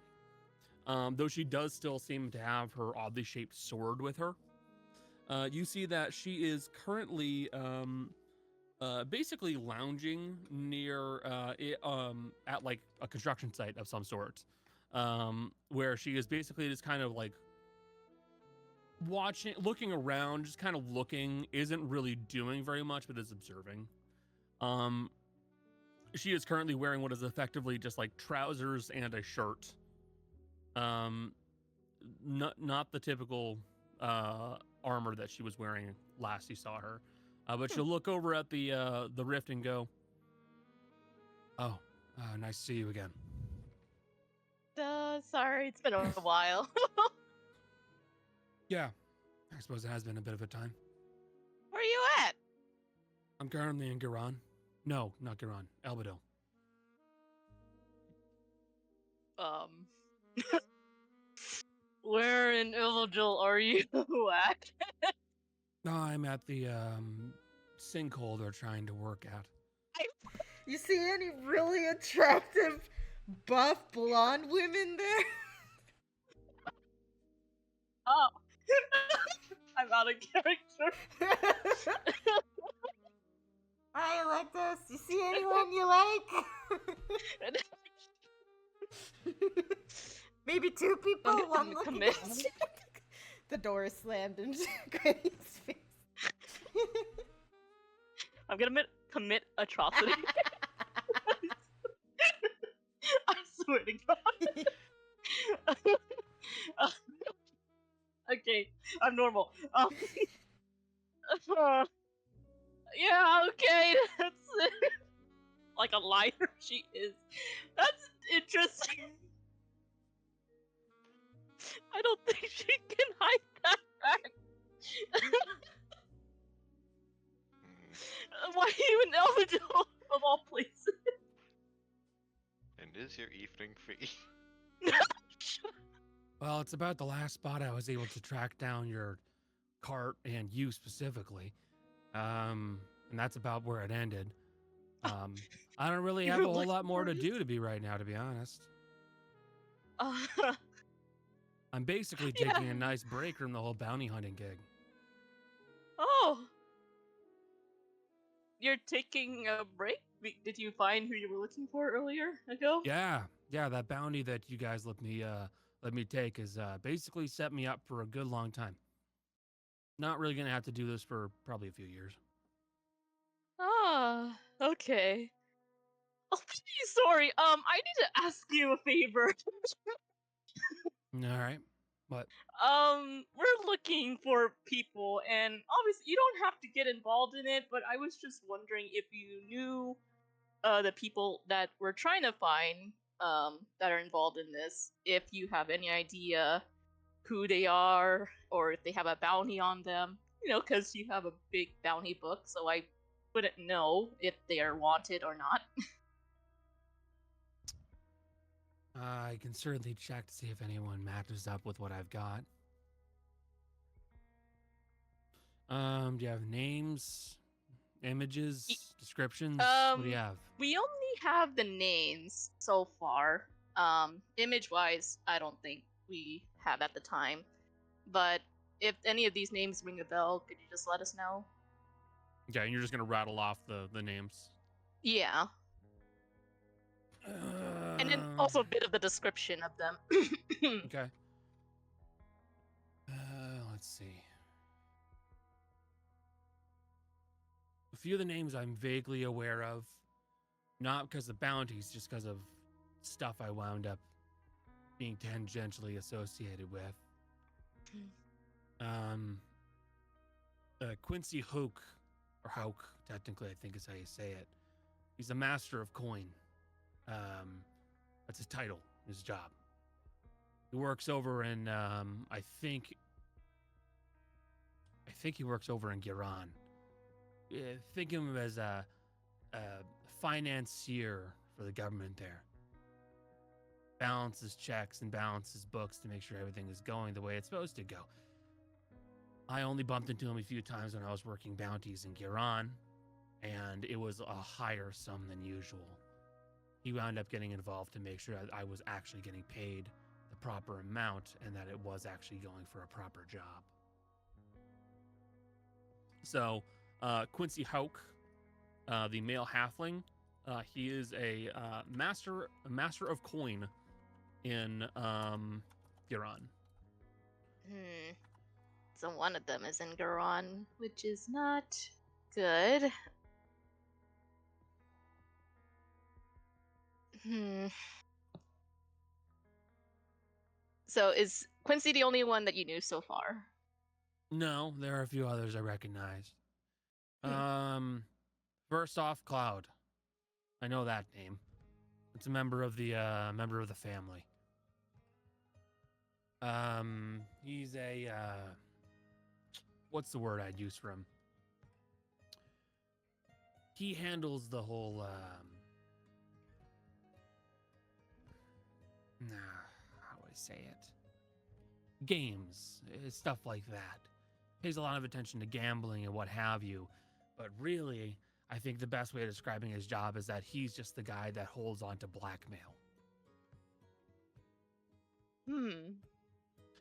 though she does still seem to have her oddly shaped sword with her. You see that she is currently basically lounging near at like a construction site of some sort, where she is basically just kind of like looking around, just kind of looking, isn't really doing very much, but is observing. She is currently wearing what is effectively just like trousers and a shirt. Not the typical armor that she was wearing last you saw her. But she'll look over at the rift and go, "Oh, nice to see you again." Sorry, it's been a while. Yeah, I suppose it has been a bit of a time. Where are you at? I'm currently in Giran. No, not Giran. Albadil. Where in Ilvadil are you at? I'm at the sinkhole they're trying to work at. You see any really attractive, buff, blonde women there? Oh. I'm out of character. I like this. You see anyone you like? Maybe 2 people, I'm one gonna looking commit. at you. The door is slammed into Granny's face. I'm gonna commit atrocity. I swear to God. Uh, okay, I'm normal. Yeah, okay, that's it. Like a liar, she is. That's interesting. I don't think she can hide that fact. Why even eligible of all places? And is your evening free? Well, it's about the last spot I was able to track down your cart and you specifically. And that's about where it ended. I don't really have You're a whole lot looking more for to it? do to be right now, to be honest. I'm basically taking Yeah. a nice break from the whole bounty hunting gig. Oh. You're taking a break? Did you find who you were looking for earlier ago? Yeah, that bounty that you guys let me take has basically set me up for a good long time. Not really gonna have to do this for probably a few years. Ah, okay. Oh, please, sorry. I need to ask you a favor. All right, but We're looking for people, and obviously you don't have to get involved in it, but I was just wondering if you knew the people that we're trying to find that are involved in this, if you have any idea who they are or if they have a bounty on them, because you have a big bounty book, so I wouldn't know if they are wanted or not. I can certainly check to see if anyone matches up with what I've got. Do you have names, images, descriptions? What do you have? We only have the names so far. Image wise, I don't think we have at the time. But if any of these names ring a bell, could you just let us know? Okay, and you're just gonna rattle off the names. Yeah. And then also a bit of the description of them. Okay. Let's see. A few of the names I'm vaguely aware of, not because of bounties, just because of stuff I wound up being tangentially associated with. Quincy Hook, or Hauk, technically, I think is how you say it. He's a master of coin. That's his title, his job. He works over in, I think he works over in Giran. Think of him as a financier for the government there. Balances checks and balances books to make sure everything is going the way it's supposed to go. I only bumped into him a few times when I was working bounties in Giran, and it was a higher sum than usual. He wound up getting involved to make sure that I was actually getting paid the proper amount and that it was actually going for a proper job. So, Quincy Hauk, the male halfling, he is a master of coin in Giran. So one of them is in Garon, which is not good. So is Quincy the only one that you knew so far? No, there are a few others I recognized. First off, Cloud. I know that name. It's a member of the family. He's a what's the word I'd use for him? He handles the whole how would I say it? Games, stuff like that. Pays a lot of attention to gambling and what have you, but really, I think the best way of describing his job is that he's just the guy that holds on to blackmail.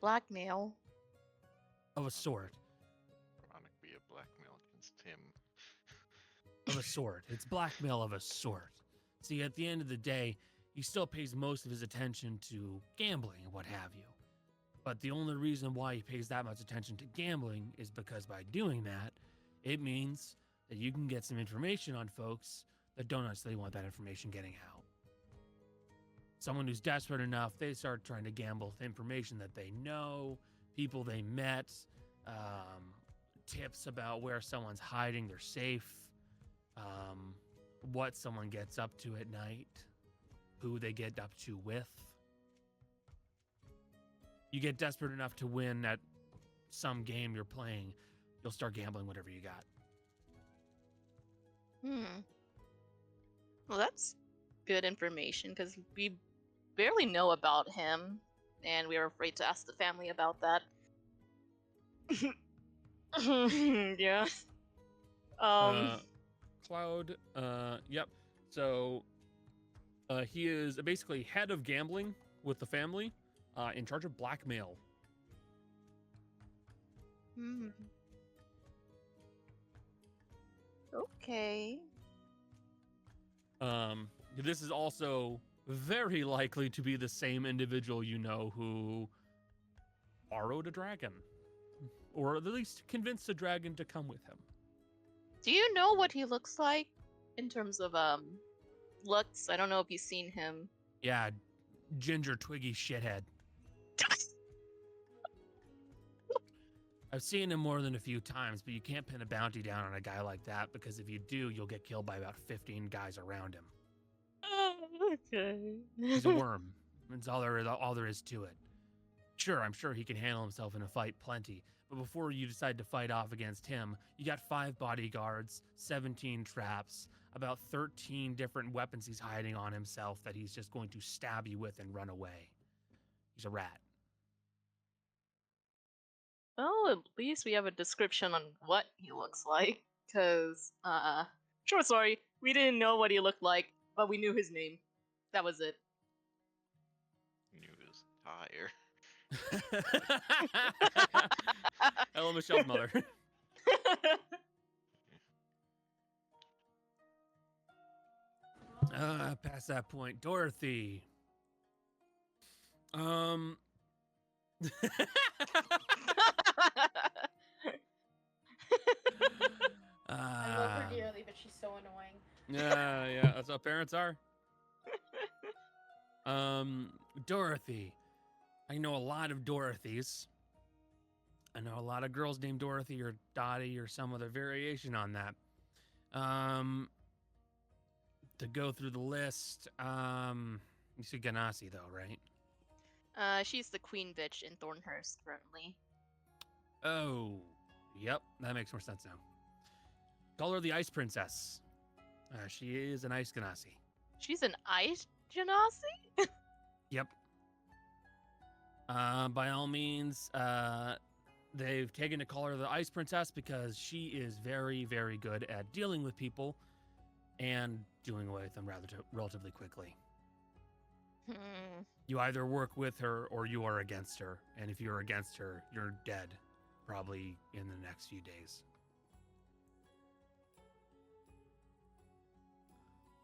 Blackmail? Of a sort. Ironic be a blackmail against him. Of a sort. It's blackmail of a sort. See, at the end of the day, he still pays most of his attention to gambling and what have you. But the only reason why he pays that much attention to gambling is because by doing that, it means that you can get some information on folks that don't necessarily want that information getting out. Someone who's desperate enough, they start trying to gamble with information that they know, people they met, tips about where someone's hiding their safe, what someone gets up to at night, who they get up to with. You get desperate enough to win at some game you're playing, you'll start gambling whatever you got. Well, that's good information because we barely know about him, and we were afraid to ask the family about that. Yeah. Cloud, yep. So, he is basically head of gambling with the family, in charge of blackmail. Okay. This is also very likely to be the same individual you know who borrowed a dragon, or at least convinced a dragon to come with him. Do you know what he looks like in terms of looks? I don't know if you've seen him. Yeah, ginger twiggy shithead. I've seen him more than a few times, but you can't pin a bounty down on a guy like that because if you do, you'll get killed by about 15 guys around him. Okay. He's a worm. That's all there is to it. Sure, I'm sure he can handle himself in a fight plenty, but before you decide to fight off against him, you got 5 bodyguards, 17 traps, about 13 different weapons he's hiding on himself that he's just going to stab you with and run away. He's a rat. Well, at least we have a description on what he looks like. Because, short story, we didn't know what he looked like, but we knew his name. That was it. Knew he was higher. Hello, Michelle's mother. Past that point, Dorothy. I love her dearly, but she's so annoying. Yeah, that's what parents are. Dorothy. I know a lot of Dorothys. I know a lot of girls named Dorothy or Dottie or some other variation on that. To go through the list, you see Ganassi though, right? She's the queen bitch in Thornhurst currently. Oh, yep, that makes more sense now. Call her the Ice Princess. She is an Ice Ganassi. She's an ice genasi? Yep. By all means, they've taken to call her the Ice Princess because she is very, very good at dealing with people and doing away with them relatively quickly. You either work with her or you are against her, and if you're against her, you're dead, probably in the next few days.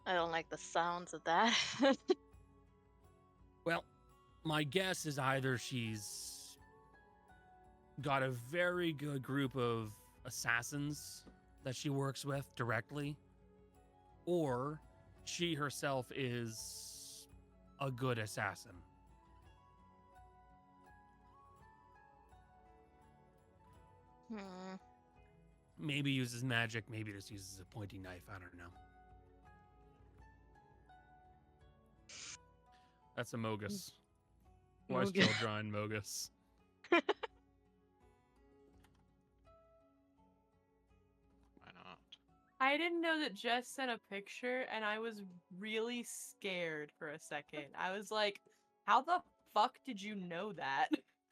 I don't like the sounds of that. Well, my guess is either she's got a very good group of assassins that she works with directly, or she herself is a good assassin. Maybe uses magic, maybe just uses a pointy knife, I don't know. That's a Mogus. Why is Joe drawing Mogus? Why not? I didn't know that Jess sent a picture, and I was really scared for a second. I was like, how the fuck did you know that?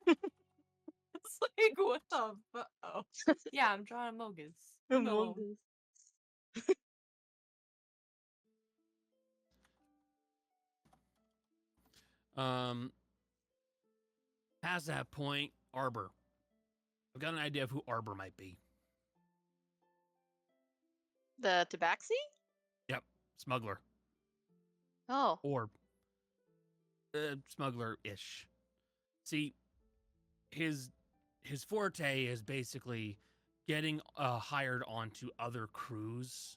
It's like, what the fuck? Oh. Yeah, I'm drawing Mogus. No. Past that point, Arbor. I've got an idea of who Arbor might be. The Tabaxi? Yep, smuggler. Oh. Or smuggler-ish. See, his forte is basically getting hired onto other crews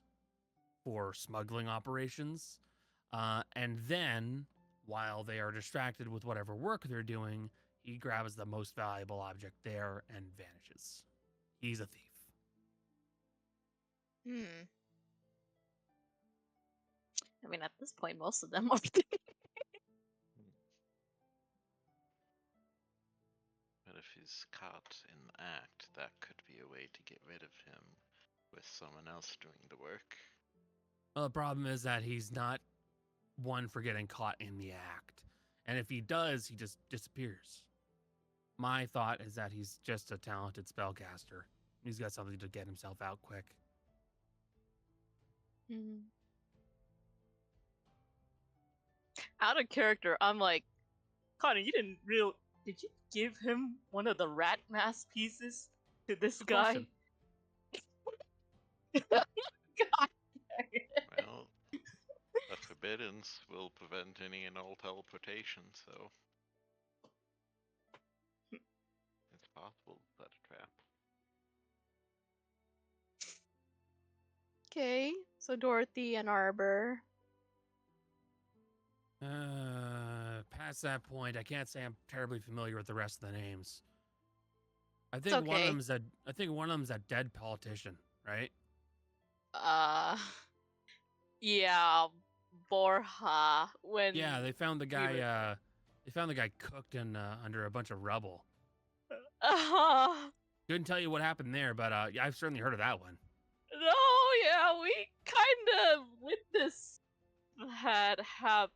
for smuggling operations, and then while they are distracted with whatever work they're doing, he grabs the most valuable object there and vanishes. He's a thief. I mean, at this point, most of them are. But if he's caught in the act, that could be a way to get rid of him with someone else doing the work. Well, the problem is that he's not one for getting caught in the act. And if he does, he just disappears. My thought is that he's just a talented spellcaster. He's got something to get himself out quick. Out of character, I'm like, Connor, you did you give him one of the rat mask pieces to this Good guy? question. God dang it. Well, the forbiddance will prevent any and all teleportation, so it's possible to set a trap. Okay, so Dorothy and Arbor. Past that point, I can't say I'm terribly familiar with the rest of the names. I It's think one of okay. them's a dead politician, right? Yeah, Borja. When Yeah, they found the we guy. were- They found the guy cooked in under a bunch of rubble. No, Couldn't tell you what happened there, but yeah, I've certainly heard of that one. yeah, we kind of witnessed that happening.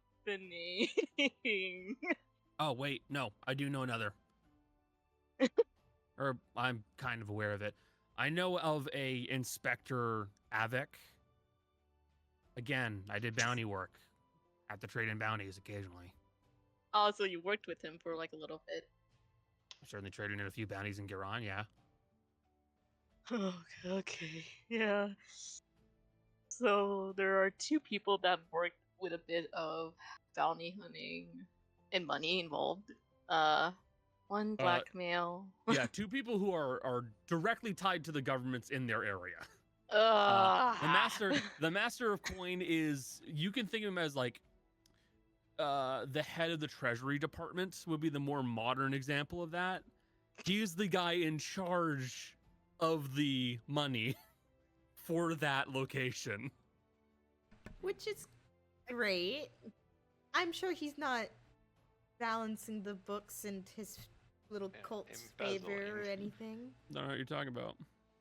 Oh wait, no, I do know another. Or I'm kind of aware of it. I know of a Inspector Avec. Again, I did bounty work. Have to trade in bounties occasionally. Oh, so you worked with him for like a little bit. Certainly traded in a few bounties in Giron, yeah. Okay, yeah. So there are two people that worked with a bit of bounty hunting and money involved. One blackmail. Yeah, two people who are directly tied to the governments in their area. The master of coin is, you can think of him as like the head of the treasury department would be the more modern example of that. He's the guy in charge of the money for that location. Which is great. I'm sure he's not balancing the books in his little Yeah, cult's favor or embezzling. anything. Don't know what you're talking about.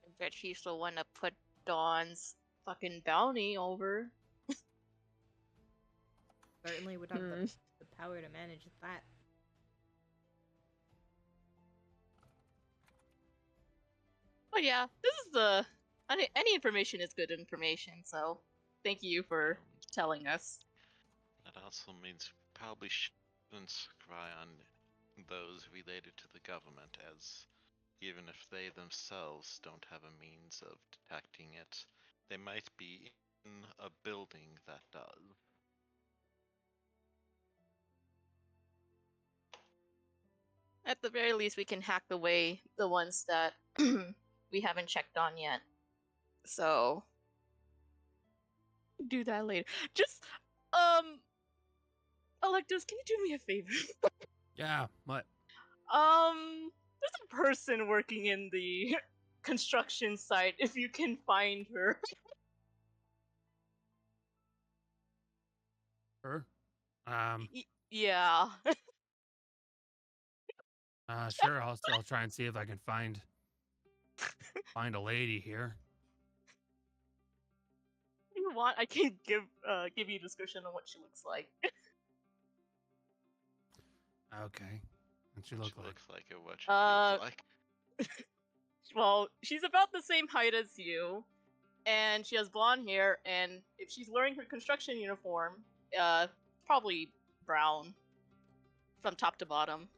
I bet he's the one that put Dawn's fucking bounty over. Certainly would have the power to manage that. But yeah, this is the any information is good information. So thank you for telling us. That also means we probably shouldn't scry on those related to the government, as even if they themselves don't have a means of detecting it, they might be in a building that does. At the very least, we can hack away the ones that we haven't checked on yet. So do that later. Just Electors, can you do me a favor? Yeah, what? There's a person working in the construction site. If you can find her. Her? Yeah. Sure. I'll try and see if I can find a lady here. If you want, I can give you a description on what she looks like. Okay. What's she look like? Looks like it. What she feels like. Well, she's about the same height as you, and she has blonde hair, and if she's wearing her construction uniform, probably brown from top to bottom.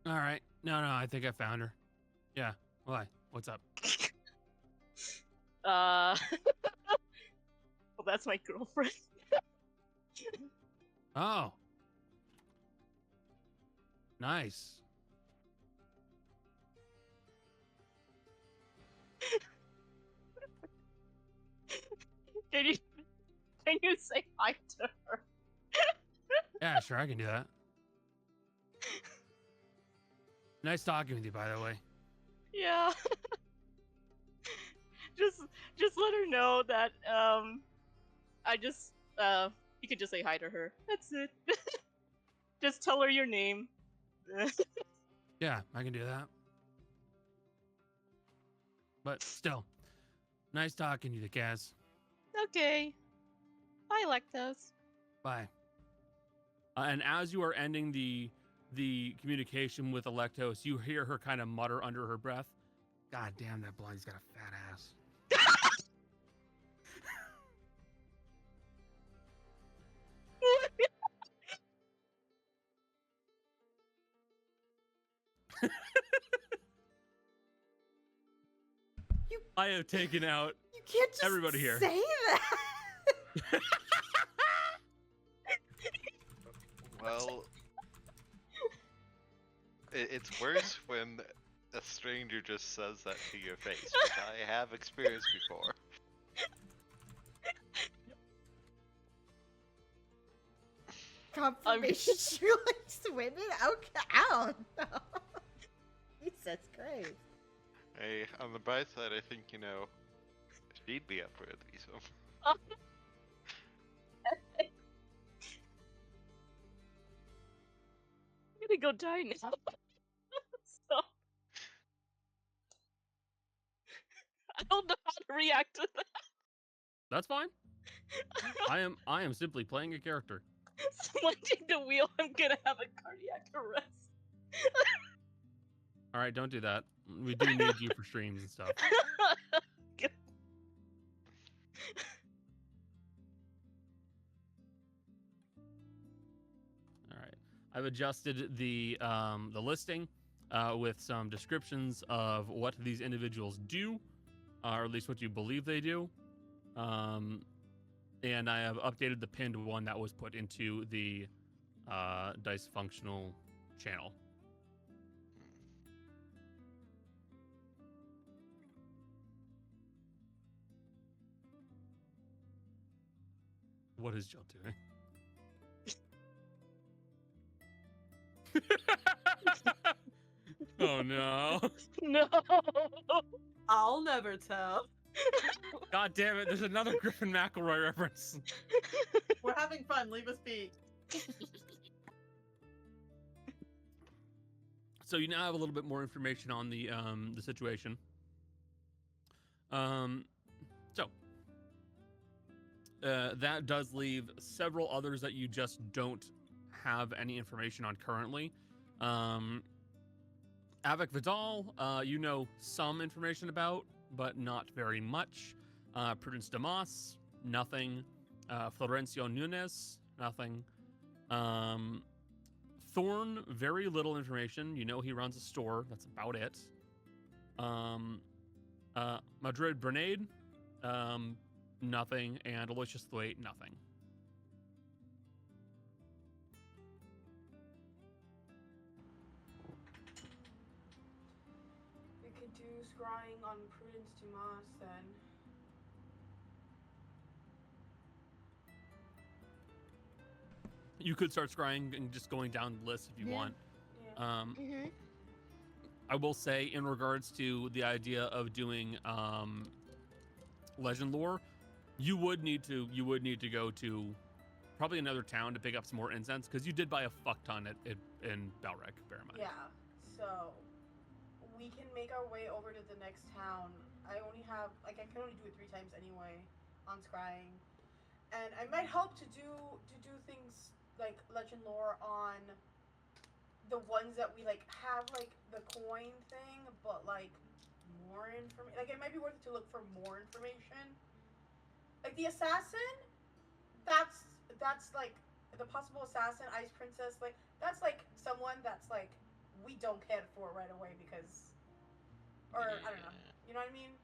All right. No, I think I found her. Yeah. Why? What's up? Well, that's my girlfriend. Oh. Nice. Can you say hi to her? Yeah, sure, I can do that. Nice talking with you, by the way. Yeah. just let her know that I just you can just say hi to her. That's it. Just tell her your name. Yeah, I can do that. But still, nice talking to you, Kaz. Okay. Bye, Lactose. Bye. And as you are ending the communication with Electos, you hear her kind of mutter under her breath, "God damn, that blondie's got a fat ass." I have taken out You can't just everybody here. say that. Well, it's worse when a stranger just says that to your face, which I have experienced before. Confirmation she likes women? Okay, I don't know. Jesus Christ. Hey, on the bright side, I think, she'd be up for a threesome. I'm gonna go die now. So I don't know how to react to that. That's fine. I am simply playing a character. Someone take the wheel. I'm gonna have a cardiac arrest. All right, don't do that. We do need you for streams and stuff. All right, I've adjusted the listing with some descriptions of what these individuals do, or at least what you believe they do. And I have updated the pinned one that was put into the Dicefunctional channel. What is Jill doing? Oh no. No. I'll never tell. God damn it, there's another Griffin McElroy reference. We're having fun. Leave us be. So you now have a little bit more information on the situation. That does leave several others that you just don't have any information on currently. Avec Vidal, you know some information about, but not very much. Prudence Damas, nothing. Florencio Nunes, nothing. Thorn, very little information. You know he runs a store. That's about it. Madrid Bernade, nothing. And Aloysius Thwaite, nothing. We could do scrying on Prudence Dumas then. You could start scrying and just going down the list if you want. Yeah. I will say, in regards to the idea of doing legend lore, you would need to go to probably another town to pick up some more incense, because you did buy a fuck ton in Balrec, bear in mind. Yeah. So we can make our way over to the next town. I can only do it 3 times anyway on scrying. And I might help to do things like legend lore on the ones that we have the coin thing, but more information. It might be worth it to look for more information. Like the assassin, that's the possible assassin, Ice Princess. That's someone that's we don't care for right away because, or I don't know. You know what I mean?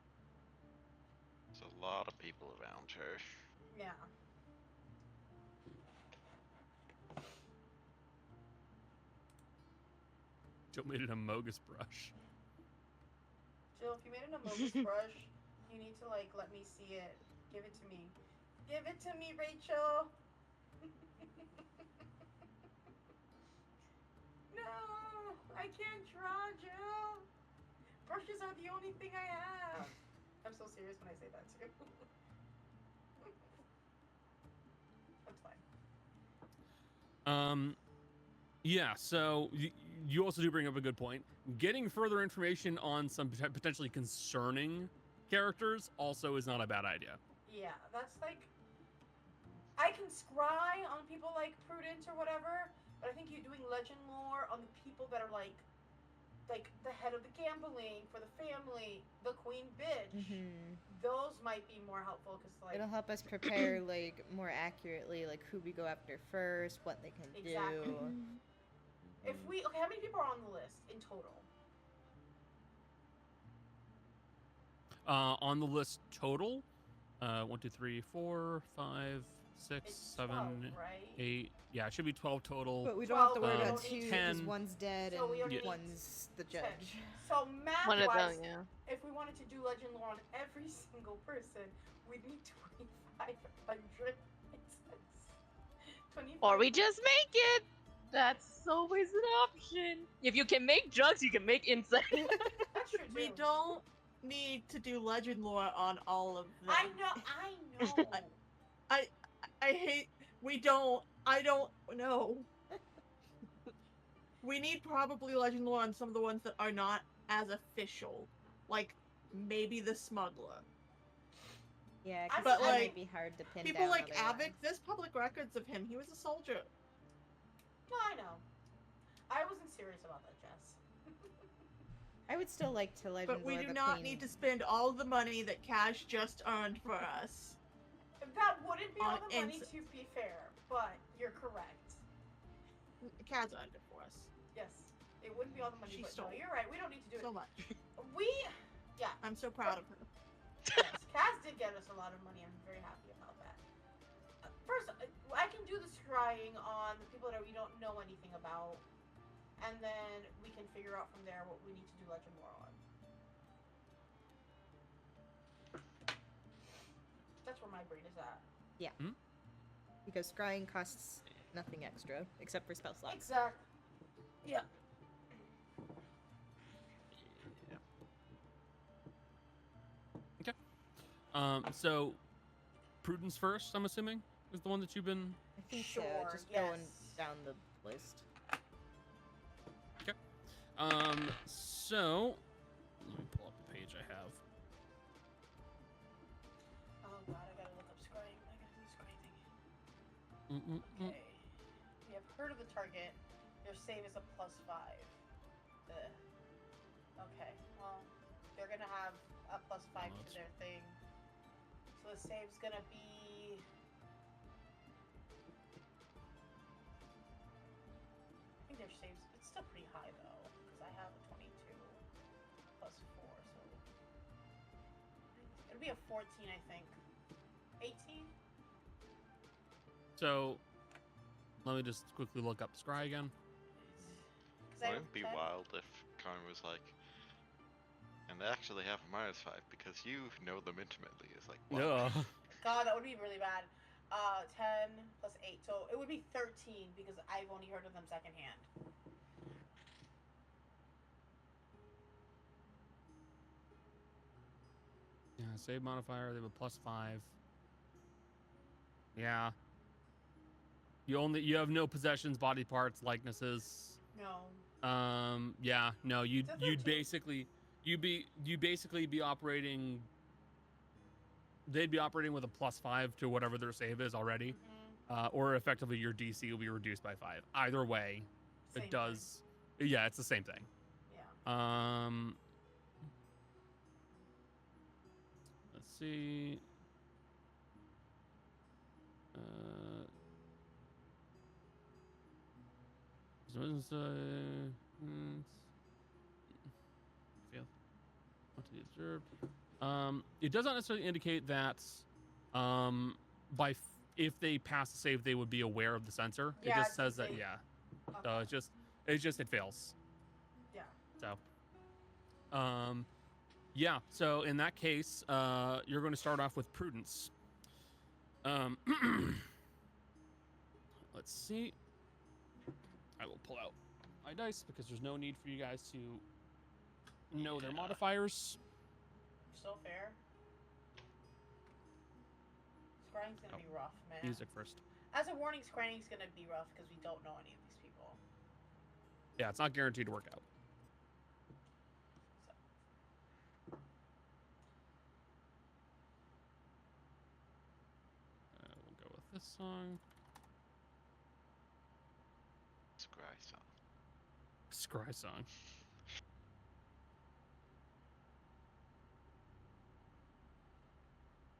There's a lot of people around her. Yeah. Joe made an Amogus brush. Jill, if you made an Amogus brush, you need to like let me see it. Give it to me. Give it to me, Rachel. No, I can't draw, Jill. Brushes are the only thing I have. I'm so serious when I say that too. That's fine. Yeah, so you also do bring up a good point. Getting further information on some potentially concerning characters also is not a bad idea. Yeah, that's like I can scry on people like Prudent or whatever, but I think you're doing legend lore on the people that are like the head of the gambling for the family, the queen bitch. Mm-hmm. Those might be more helpful because like It'll help us prepare like more accurately, like who we go after first, what they can Exactly. do. If we okay, how many people are on the list in total? On the list total, 1, 2, 3, 4, 5, 6, It's 7, 12, right? 8. Yeah, it should be 12 total. But we don't have to worry 12, about we two don't because 10. one's dead So we and only need one's the 10. judge. So math One of wise, them, yeah. if we wanted to do legend lore on every single person, we'd need 2,500 incense. 25. Or we just make it. That's always an option. If you can make drugs, you can make incense. That's true too. We don't need to do legend lore on all of them. I know. I hate. I don't know. We need probably legend lore on some of the ones that are not as official, like maybe the smuggler. Yeah, I- because But, that like, might be hard to pin People down like otherwise. Avik, there's public records of him. He was a soldier. No, I know. I wasn't serious about that, Jess. I would still like to legend But we lore do the not queen. need to spend all the money that Cash just earned for us. That wouldn't be all On the money, incense. to be fair, but you're correct. Kaz earned it for us. Yes, it wouldn't be all the money, She but stole. no, you're right. We don't need to do So it. much. Yeah, I'm so proud of her. yes. Kaz did get us a lot of money. I'm very happy about that. First, I can do the scrying on the people that we don't know anything about, and then we can figure out from there what we need to do legend lore on. That's where my brain is at. Because scrying costs nothing extra except for spell slots. Exactly. Yeah. So Prudence first, I'm assuming, is the one that you've been. I think Sure, so. Just going yes. down the list. So let me pull up the page I have. Oh god, I gotta look up scrying. I gotta do the scrying thing. Okay. We have heard of the target. Your save is a +5. Okay, well, they're gonna have a +5 to their thing. So the save's gonna be. I think their saves. It's still pretty high though, because I have a 22 +4, so. It'll be a 14, I think. 18? So let me just quickly look up Scry again. Wouldn't it be wild if Connor was like, and they actually have a -5 because you know them intimately. It's like, what? Yeah. God, that would be really bad. 10 plus 8, so it would be 13 because I've only heard of them secondhand. Yeah, save modifier, they have a +5. Yeah. You have no possessions, body parts, likenesses. No. Yeah, no, you'd It's a you'd 13. basically be operating. They'd be operating with a +5 to whatever their save is already, or effectively your DC will be reduced by 5. Either way, Same it does. Yeah, it's the same thing. Thing. Yeah. Let's see. Fail. Not to be observed. It does not necessarily indicate that if they pass the save, they would be aware of the sensor. Yeah, it just it's says the that, save. yeah. Okay. So it fails. Yeah. So, yeah. So in that case, you're going to start off with prudence. Let's see. I will pull out my dice because there's no need for you guys to know their modifiers. So fair. Scrying's gonna be rough, man. Music first. As a warning, scrying's gonna be rough because we don't know any of these people. Yeah, it's not guaranteed to work out. We'll go with this song. Scry song.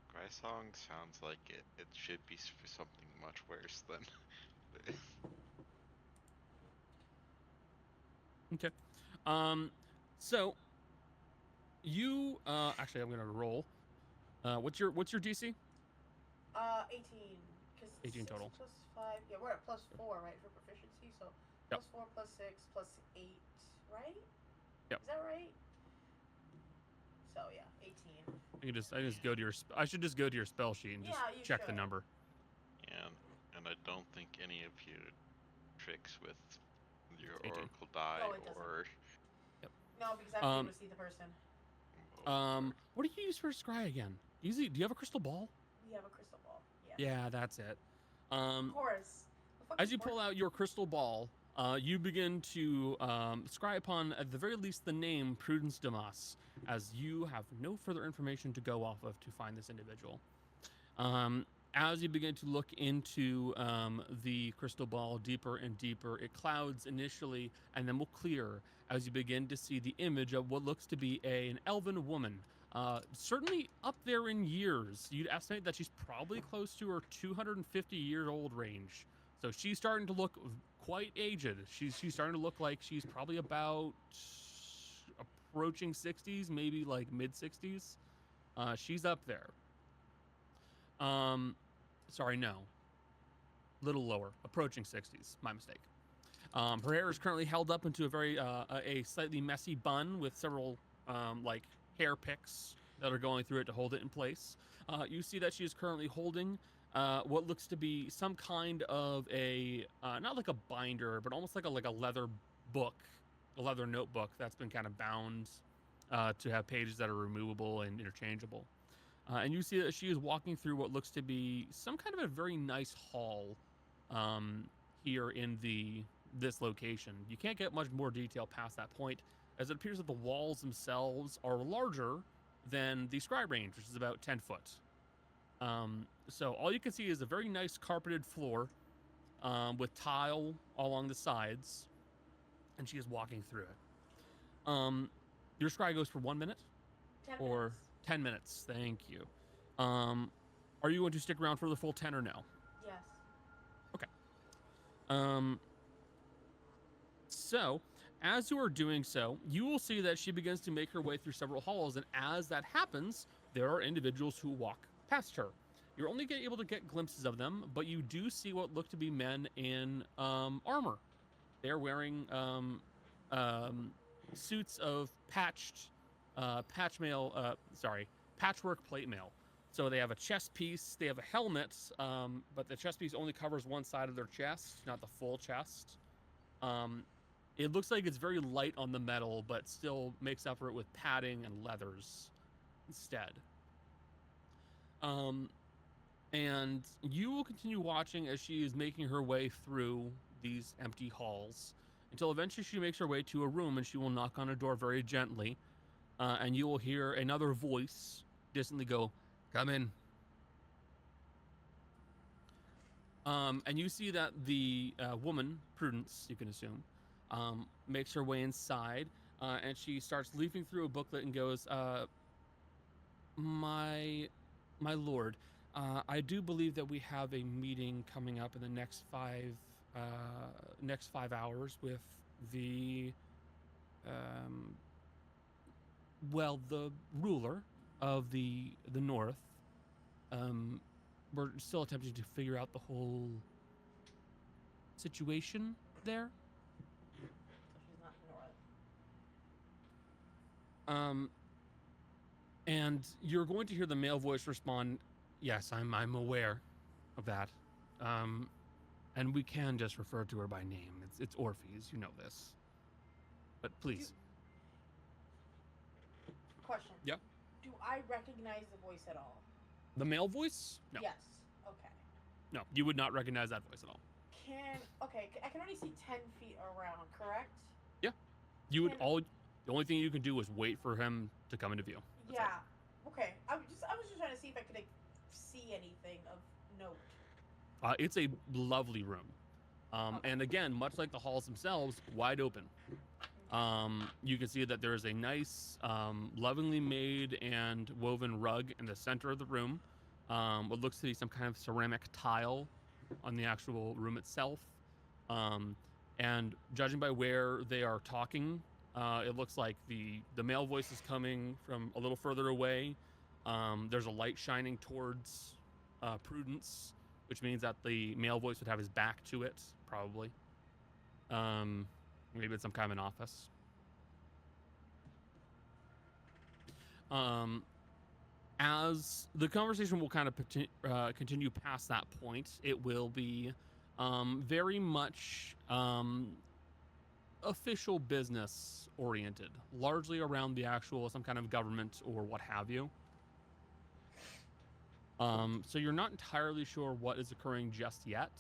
Scry song sounds like it should be for something much worse than. Okay. So you actually I'm gonna roll. What's your DC? 18. 18 total. Plus 5. Yeah, we're at plus 4, right, for proficiency. So Yep. plus 4, plus 6, plus 8, right? Yep. Is that right? So yeah, 18. I just go to your. I should just go to your spell sheet and just Yeah, you check the should. number. And I don't think any of your tricks with your 18. oracle die Oh, it doesn't. or. No, because I have to be able to see the person. What do you use for scry again? Do you have a crystal ball? We have a crystal ball. Yeah. Yeah, that's it. Of course. As you pull out your crystal ball, you begin to scry upon, at the very least, the name Prudence Damas, as you have no further information to go off of to find this individual. As you begin to look into the crystal ball deeper and deeper, it clouds initially and then will clear as you begin to see the image of what looks to be an elven woman. Certainly up there in years. You'd estimate that she's probably close to her 250-year-old range. So she's starting to look quite aged. She's starting to look like she's probably about approaching 60s, maybe like mid-60s. She's up there. Sorry, no. Little lower, approaching 60s. My mistake. Her hair is currently held up into a slightly messy bun with several like hair picks that are going through it to hold it in place. You see that she is currently holding what looks to be some kind of a not like a binder, but almost like a leather book, a leather notebook that's been kind of bound to have pages that are removable and interchangeable. And you see that she is walking through what looks to be some kind of a very nice hall here in this location. You can't get much more detail past that point, as it appears that the walls themselves are larger than the scribe range, which is about 10 foot. So all you can see is a very nice carpeted floor with tile along the sides, and she is walking through it. Your scry goes for 1 minute? 10 or minutes. 10 minutes. Thank you. Are you going to stick around for the full 10 or no? Yes. Okay. So, as you are doing so, you will see that she begins to make her way through several halls, and as that happens, there are individuals who walk past her. You're only able to get glimpses of them, but you do see what look to be men in armor. They're wearing suits of patchwork plate mail. So they have a chest piece, they have a helmet, but the chest piece only covers one side of their chest, not the full chest. It looks like it's very light on the metal, but still makes up for it with padding and leathers instead. And you will continue watching as she is making her way through these empty halls until eventually she makes her way to a room, and she will knock on a door very gently, and you will hear another voice distantly go, "Come in." And you see that the woman, Prudence, you can assume, makes her way inside, and she starts leafing through a booklet and goes, my lord, I do believe that we have a meeting coming up in the next 5 hours with the the ruler of the north. we're still attempting to figure out the whole situation there. So she's not north. And you're going to hear the male voice respond, "Yes, I'm aware of that. And we can just refer to her by name. It's Orpheus, you know this. But please." Question. Yeah. Do I recognize the voice at all? The male voice? No. Yes. Okay. No, you would not recognize that voice at all. I can only see 10 feet around, correct? Yeah. You would Can- the only thing you can do is wait for him to come into view. That's yeah. Okay. I was just trying to see if I could like, see anything of note. It's a lovely room. Okay. And again, much like the halls themselves, wide open. You can see that there is a nice, lovingly made and woven rug in the center of the room. What looks to be some kind of ceramic tile on the actual room itself. And judging by where they are talking, it looks like the male voice is coming from a little further away. There's a light shining towards Prudence, which means that the male voice would have his back to it, probably. Maybe it's some kind of an office. As the conversation will kind of continue past that point, it will be very much official business oriented, largely around the actual some kind of government or what have you. So you're not entirely sure what is occurring just yet.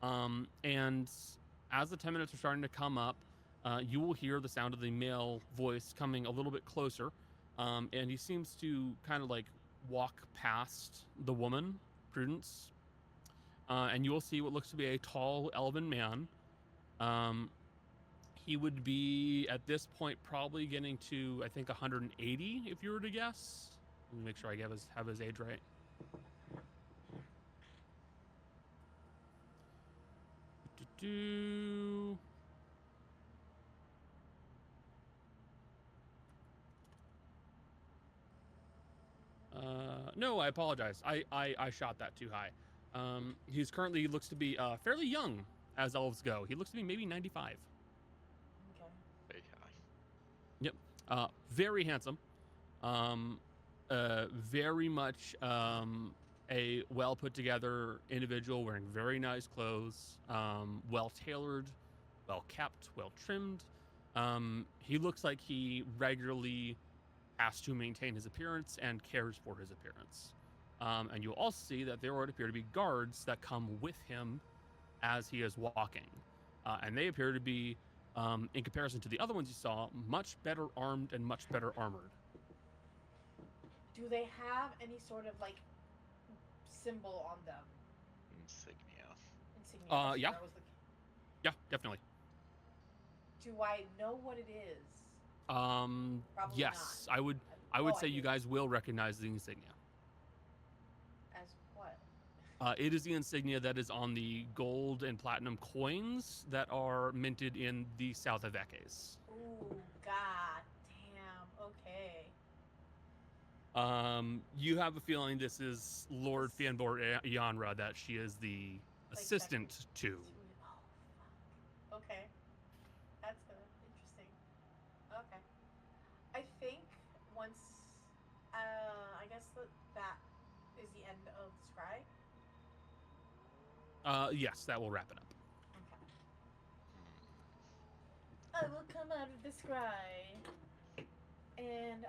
And as the 10 minutes are starting to come up, you will hear the sound of the male voice coming a little bit closer. And he seems to kind of like walk past the woman, Prudence. And you will see what looks to be a tall elven man. He would be, at this point, probably getting to, I think, 180, if you were to guess. Let me make sure I have his age right. No, I apologize. I shot that too high. He looks to be fairly young as elves go. He looks to be maybe 95. Okay. Very high. Yep. Very handsome. Very much a well put together individual wearing very nice clothes, well tailored, well kept, well trimmed. He looks like he regularly has to maintain his appearance and cares for his appearance. And you'll also see that there would appear to be guards that come with him as he is walking. And they appear to be, in comparison to the other ones you saw, much better armed and much better armored. Do they have any sort of like symbol on them? Insignia. Insignia. Yeah. That was the... Yeah, definitely. Do I know what it is? Probably Yes, not. I would say I you do. guys will recognize the insignia. As what? It is the insignia that is on the gold and platinum coins that are minted in the south of Ekes. Ooh, god damn. Okay. You have a feeling this is Lord Fianbor Yanra, that she is the assistant to. Oh, fuck. Okay. That's interesting. Okay. I think once, I guess that is the end of the scry. Yes, that will wrap it up. Okay. I will come out of the scry. And,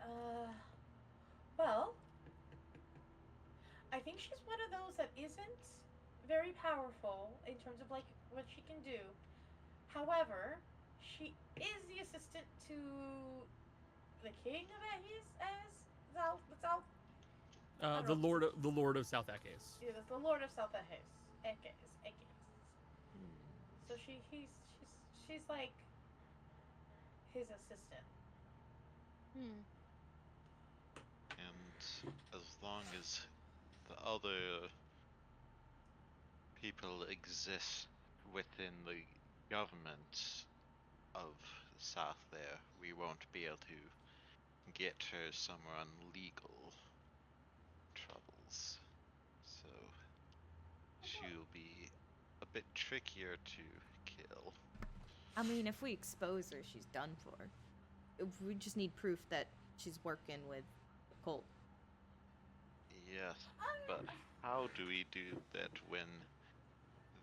well, I think she's one of those that isn't very powerful in terms of, like, what she can do. However, she is the assistant to the king of Ekes, The Lord of South Ekes. Yeah, the Lord of South Ekes. So she's like his assistant. And as long as the other people exist within the government of the South there, we won't be able to get her somewhere on legal troubles. So bit trickier to kill. I mean, if we expose her, she's done for. We just need proof that she's working with the cult. Yes, but how do we do that when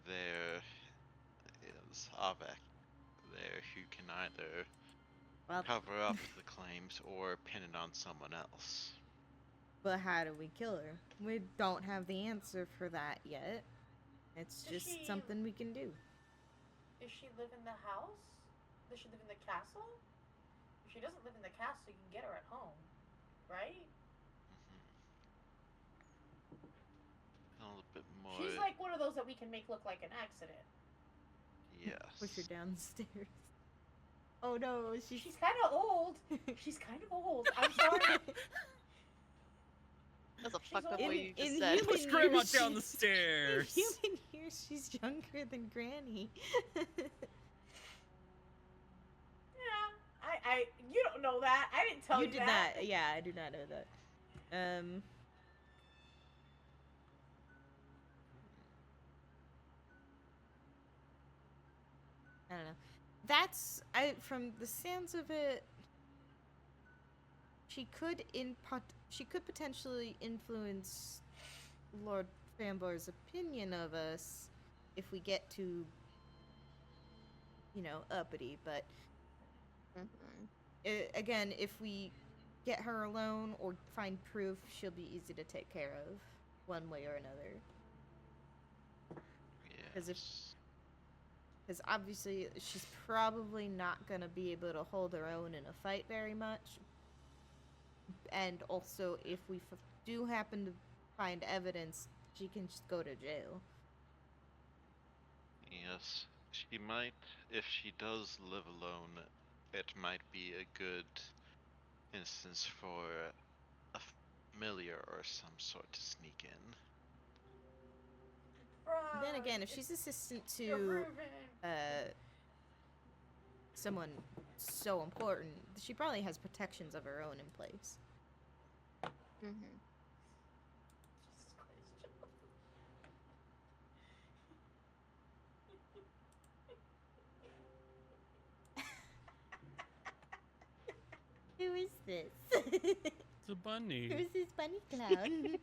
there is Avek there who can either Well, cover up the claims or pin it on someone else? but how do we kill her? We don't have the answer for that yet. It's Does just she- something we can do. Does she live in the house? Does she live in the castle? If she doesn't live in the castle, you can get her at home, right? A little bit more. She's like one of those that we can make look like an accident. Yes. Push her downstairs. Oh no, She's kind of old. She's kind of old. I'm sorry. That's a She's fucked up old. way you just In said. human Push Grandma years, down the In stairs. human years, she's younger than Granny. Yeah. You don't know that. I didn't tell you, You did that. not. Yeah, I do not know that. I don't know. From the sounds of it. She could potentially influence Lord Fambor's opinion of us if we get too, uppity. But again, if we get her alone or find proof, she'll be easy to take care of, one way or another. Yes. Because obviously she's probably not gonna be able to hold her own in a fight very much. And also, if we do happen to find evidence, she can just go to jail. Yes. She might, if she does live alone, it might be a good instance for a familiar or some sort to sneak in. Then again, if she's assistant to Proven. someone so important, she probably has protections of her own in place. Jesus Christ. Who is this? It's a bunny. Who's this bunny clown?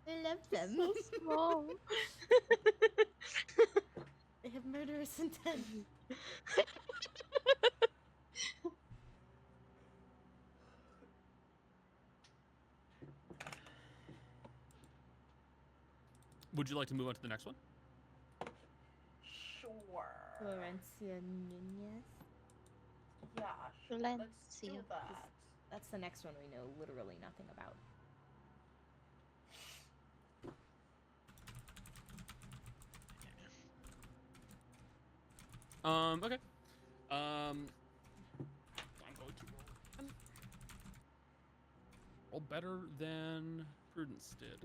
I love them. So small. They have murderous intent. Would you like to move on to the next one? Sure. Florencia Nunez. Yeah, sure. Let's do Valencia. that. That's the next one we know literally nothing about. Okay. I'm going to roll better than Prudence did.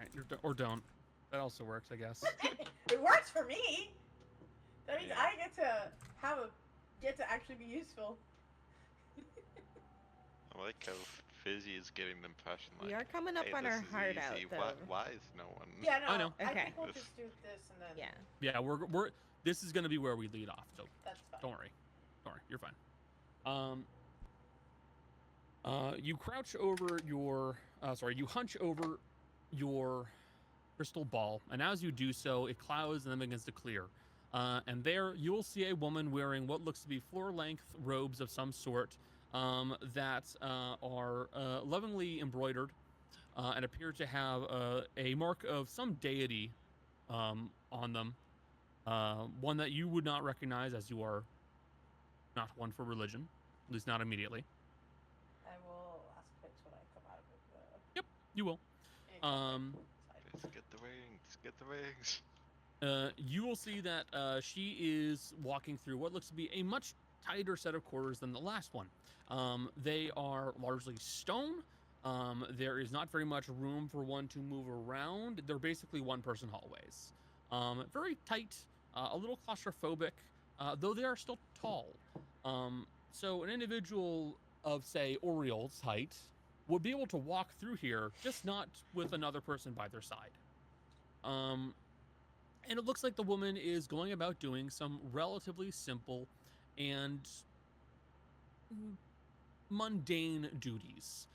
Alright, or don't. That also works, I guess. It works for me. That means Yeah. I get to actually be useful. I like how Fizzy is getting the impression like, We are coming up hey, on this our is heart easy. out, Why, though. why is no one? Yeah, no. I know. I Okay. think we'll just do this and then. Yeah. Yeah, we're this is gonna be where we lead off, so That's fine. don't worry. Don't worry, you're fine. You crouch over your you hunch over your crystal ball, and as you do so, it clouds and then begins to clear. And there you will see a woman wearing what looks to be floor-length robes of some sort that are lovingly embroidered and appear to have a mark of some deity on them. One that you would not recognize, as you are not one for religion, at least not immediately. I will ask Pix when I come out of the. Yep, you will. side. Let's get the rings. Get the rings. You will see that she is walking through what looks to be a much tighter set of quarters than the last one. They are largely stone. There is not very much room for one to move around. They're basically one-person hallways. Very tight, a little claustrophobic, though they are still tall. So an individual of, say, Oriol's height would be able to walk through here, just not with another person by their side. And it looks like the woman is going about doing some relatively simple and mundane duties.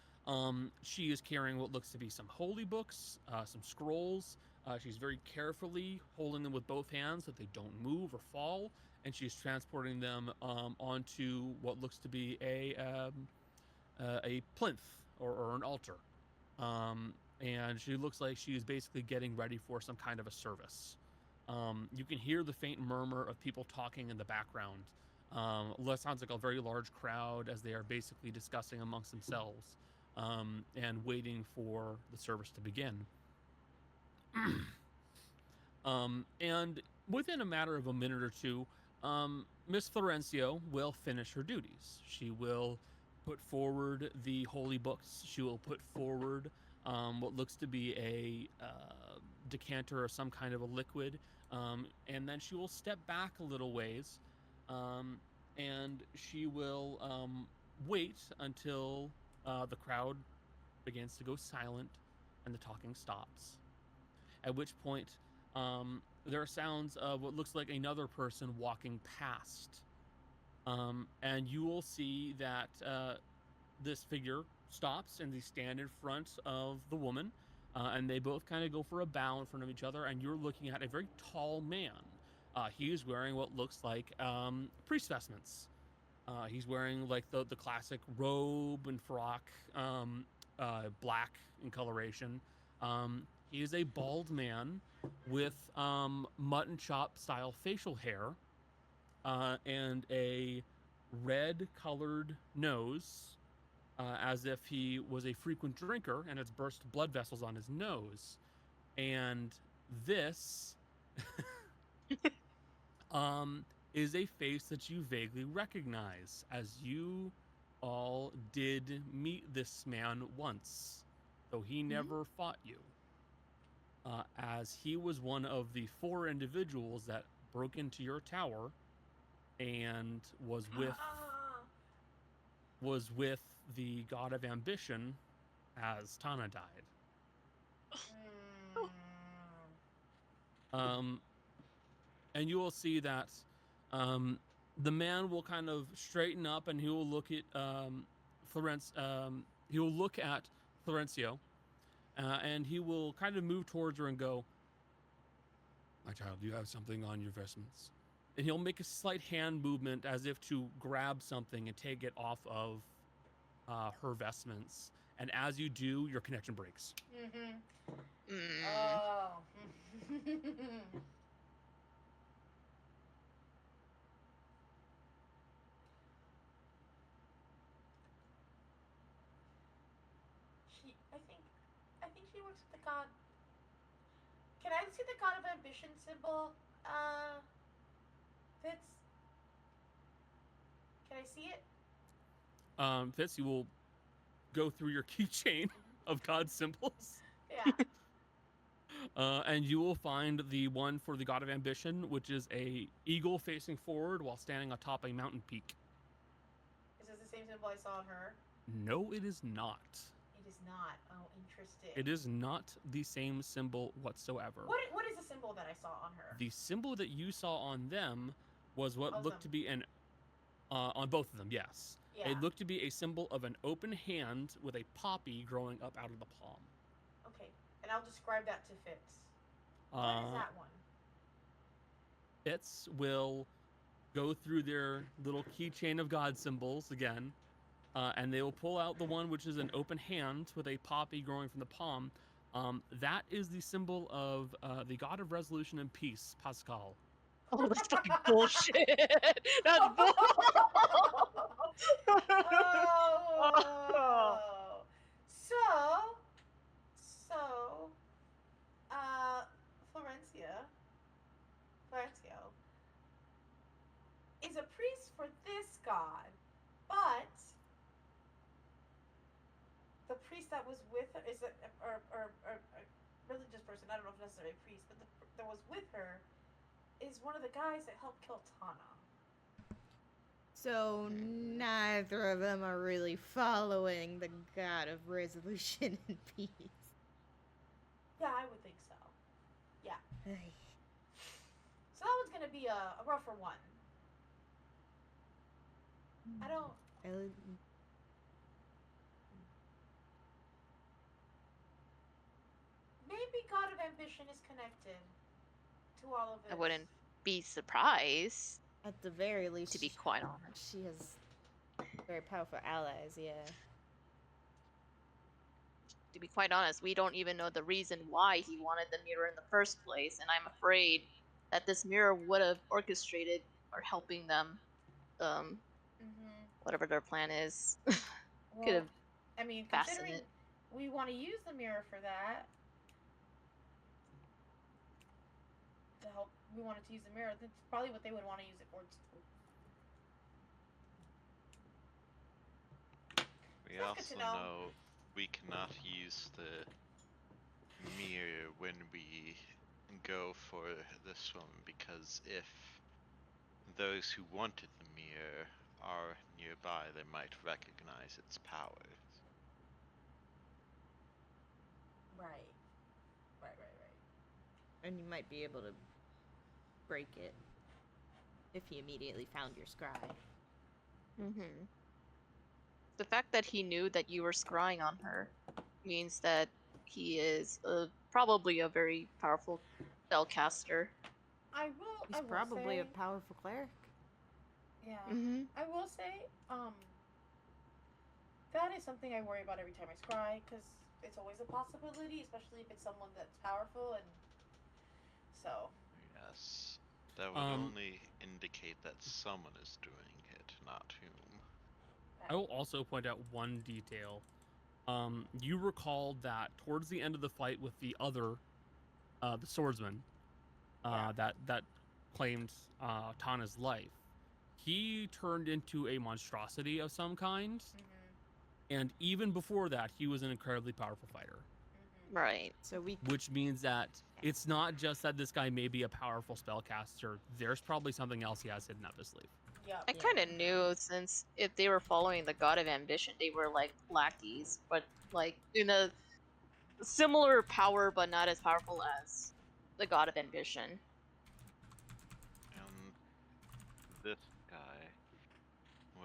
She is carrying what looks to be some holy books, some scrolls. She's very carefully holding them with both hands so that they don't move or fall, and she's transporting them onto what looks to be a plinth or an altar. And she looks like she's basically getting ready for some kind of a service. You can hear the faint murmur of people talking in the background. That sounds like a very large crowd as they are basically discussing amongst themselves and waiting for the service to begin. And within a matter of a minute or two, Miss Florencio will finish her duties. She will put forward the holy books. She will put forward what looks to be a decanter or some kind of a liquid. And then she will step back a little ways and she will wait until the crowd begins to go silent and the talking stops. At which point, there are sounds of what looks like another person walking past. And you will see that this figure stops and they stand in front of the woman. And they both kind of go for a bow in front of each other. And you're looking at a very tall man. He is wearing what looks like priest vestments. He's wearing like the classic robe and frock, black in coloration. He is a bald man with mutton chop style facial hair and a red colored nose, as if he was a frequent drinker and has burst blood vessels on his nose. And this is a face that you vaguely recognize, as you all did meet this man once, though he never fought you. As he was one of the 4 individuals that broke into your tower and was with the god of ambition as Tana died. And you will see that the man will kind of straighten up and he will look at he will look at Florencio. And he will kind of move towards her and go, "My child, do you have something on your vestments?" And he'll make a slight hand movement as if to grab something and take it off of her vestments. And as you do, your connection breaks. Oh. I think she works with the god. Can I see the god of ambition symbol? Fitz? Can I see it? Fitz, you will go through your keychain of god symbols. Yeah. And you will find the one for the god of ambition, which is a eagle facing forward while standing atop a mountain peak. Is this the same symbol I saw on her? No, it is not. It is not. Oh, interesting. It is not the same symbol whatsoever. What is the symbol that I saw on her? The symbol that you saw on them was what Both looked of to be an on both of them, yes. Yeah. It looked to be a symbol of an open hand with a poppy growing up out of the palm. Okay, and I'll describe that to Fitz. What is that one? Fitz will go through their little keychain of god symbols again, and they will pull out the one which is an open hand with a poppy growing from the palm. That is the symbol of the god of resolution and peace, Pascal. Oh, that's fucking bullshit. That's bull. Oh. So, Florencio is a priest for this god, but the priest that was with her is a religious person. I don't know if necessarily a priest, but that was with her is one of the guys that helped kill Tana. So neither of them are really following the god of resolution and peace. Yeah, I would think so. Yeah. gonna be a rougher one. I don't. Maybe God of Ambition is connected to all of this. I wouldn't be surprised, At the very least, to be quite honest. she has very powerful allies. Yeah. To be quite honest, we don't even know the reason why he wanted the mirror in the first place, and I'm afraid that this mirror would have orchestrated or helping them, whatever their plan is. Well, Could have I mean, fastened considering it. we want to use the mirror for that, to help, we wanted to use the mirror. That's probably what they would want to use it for. We That's also good to know. know we cannot use the mirror when we go for the swim, because if those who wanted the mirror are nearby, they might recognize its powers. Right. And you might be able to break it if he immediately found your scry. Mm-hmm. The fact that he knew that you were scrying on her means that he is probably a very powerful spellcaster. He's probably a powerful cleric. Yeah. Mm-hmm. I will say, that is something I worry about every time I scry, because it's always a possibility, especially if it's someone that's powerful, and so. Yes, that would only indicate that someone is doing it, not whom. I will also point out one detail. You recall that towards the end of the fight with the other, the swordsman, that claimed Tana's life, he turned into a monstrosity of some kind. And even before that, he was an incredibly powerful fighter. Right. So which means that it's not just that this guy may be a powerful spellcaster. There's probably something else he has hidden up his sleeve. Yep. I kind of knew, since if they were following the God of Ambition, they were like lackeys, but like in a similar power, but not as powerful as the God of Ambition. And this guy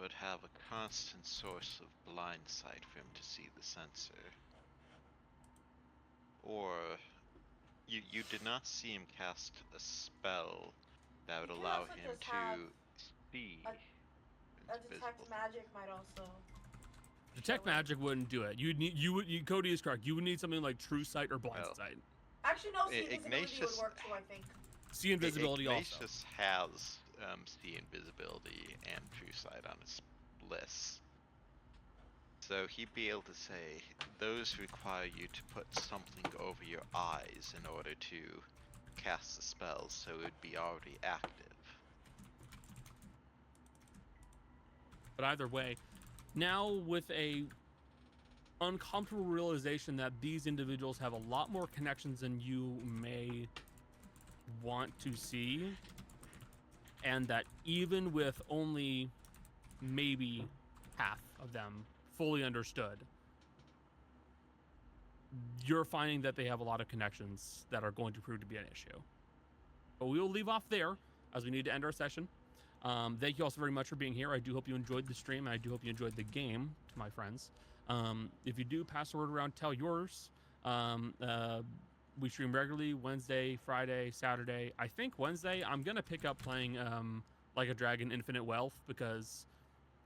would have a constant source of blind sight for him to see the sensor. Or you did not see him cast a spell that would allow him to see. A detect magic might also. Detect magic wouldn't do it. Cody is correct. You would need something like true sight or blind sight. Actually, no, see invisibility would work too, I think. See invisibility Ignatius has see invisibility and true sight on his list. So he'd be able to say, those require you to put something over your eyes in order to cast the spell, so it would be already active. But either way, now with a uncomfortable realization that these individuals have a lot more connections than you may want to see, and that even with only maybe half of them fully understood, you're finding that they have a lot of connections that are going to prove to be an issue. But we will leave off there, as we need to end our session. Thank you all so very much for being here. I do hope you enjoyed the stream, and I do hope you enjoyed the game, to my friends. If you do, pass the word around, tell yours. We stream regularly Wednesday, Friday, Saturday. I think Wednesday I'm going to pick up playing Like a Dragon Infinite Wealth, because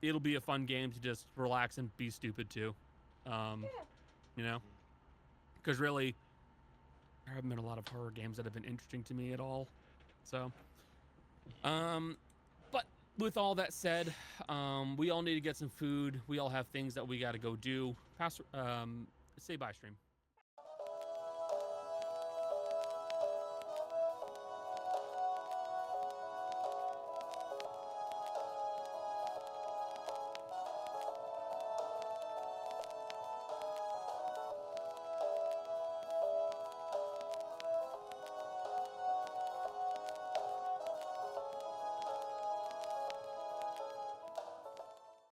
it'll be a fun game to just relax and be stupid too. You know? Because really, there haven't been a lot of horror games that have been interesting to me at all. So, but with all that said, we all need to get some food. We all have things that we got to go do. Say bye, stream.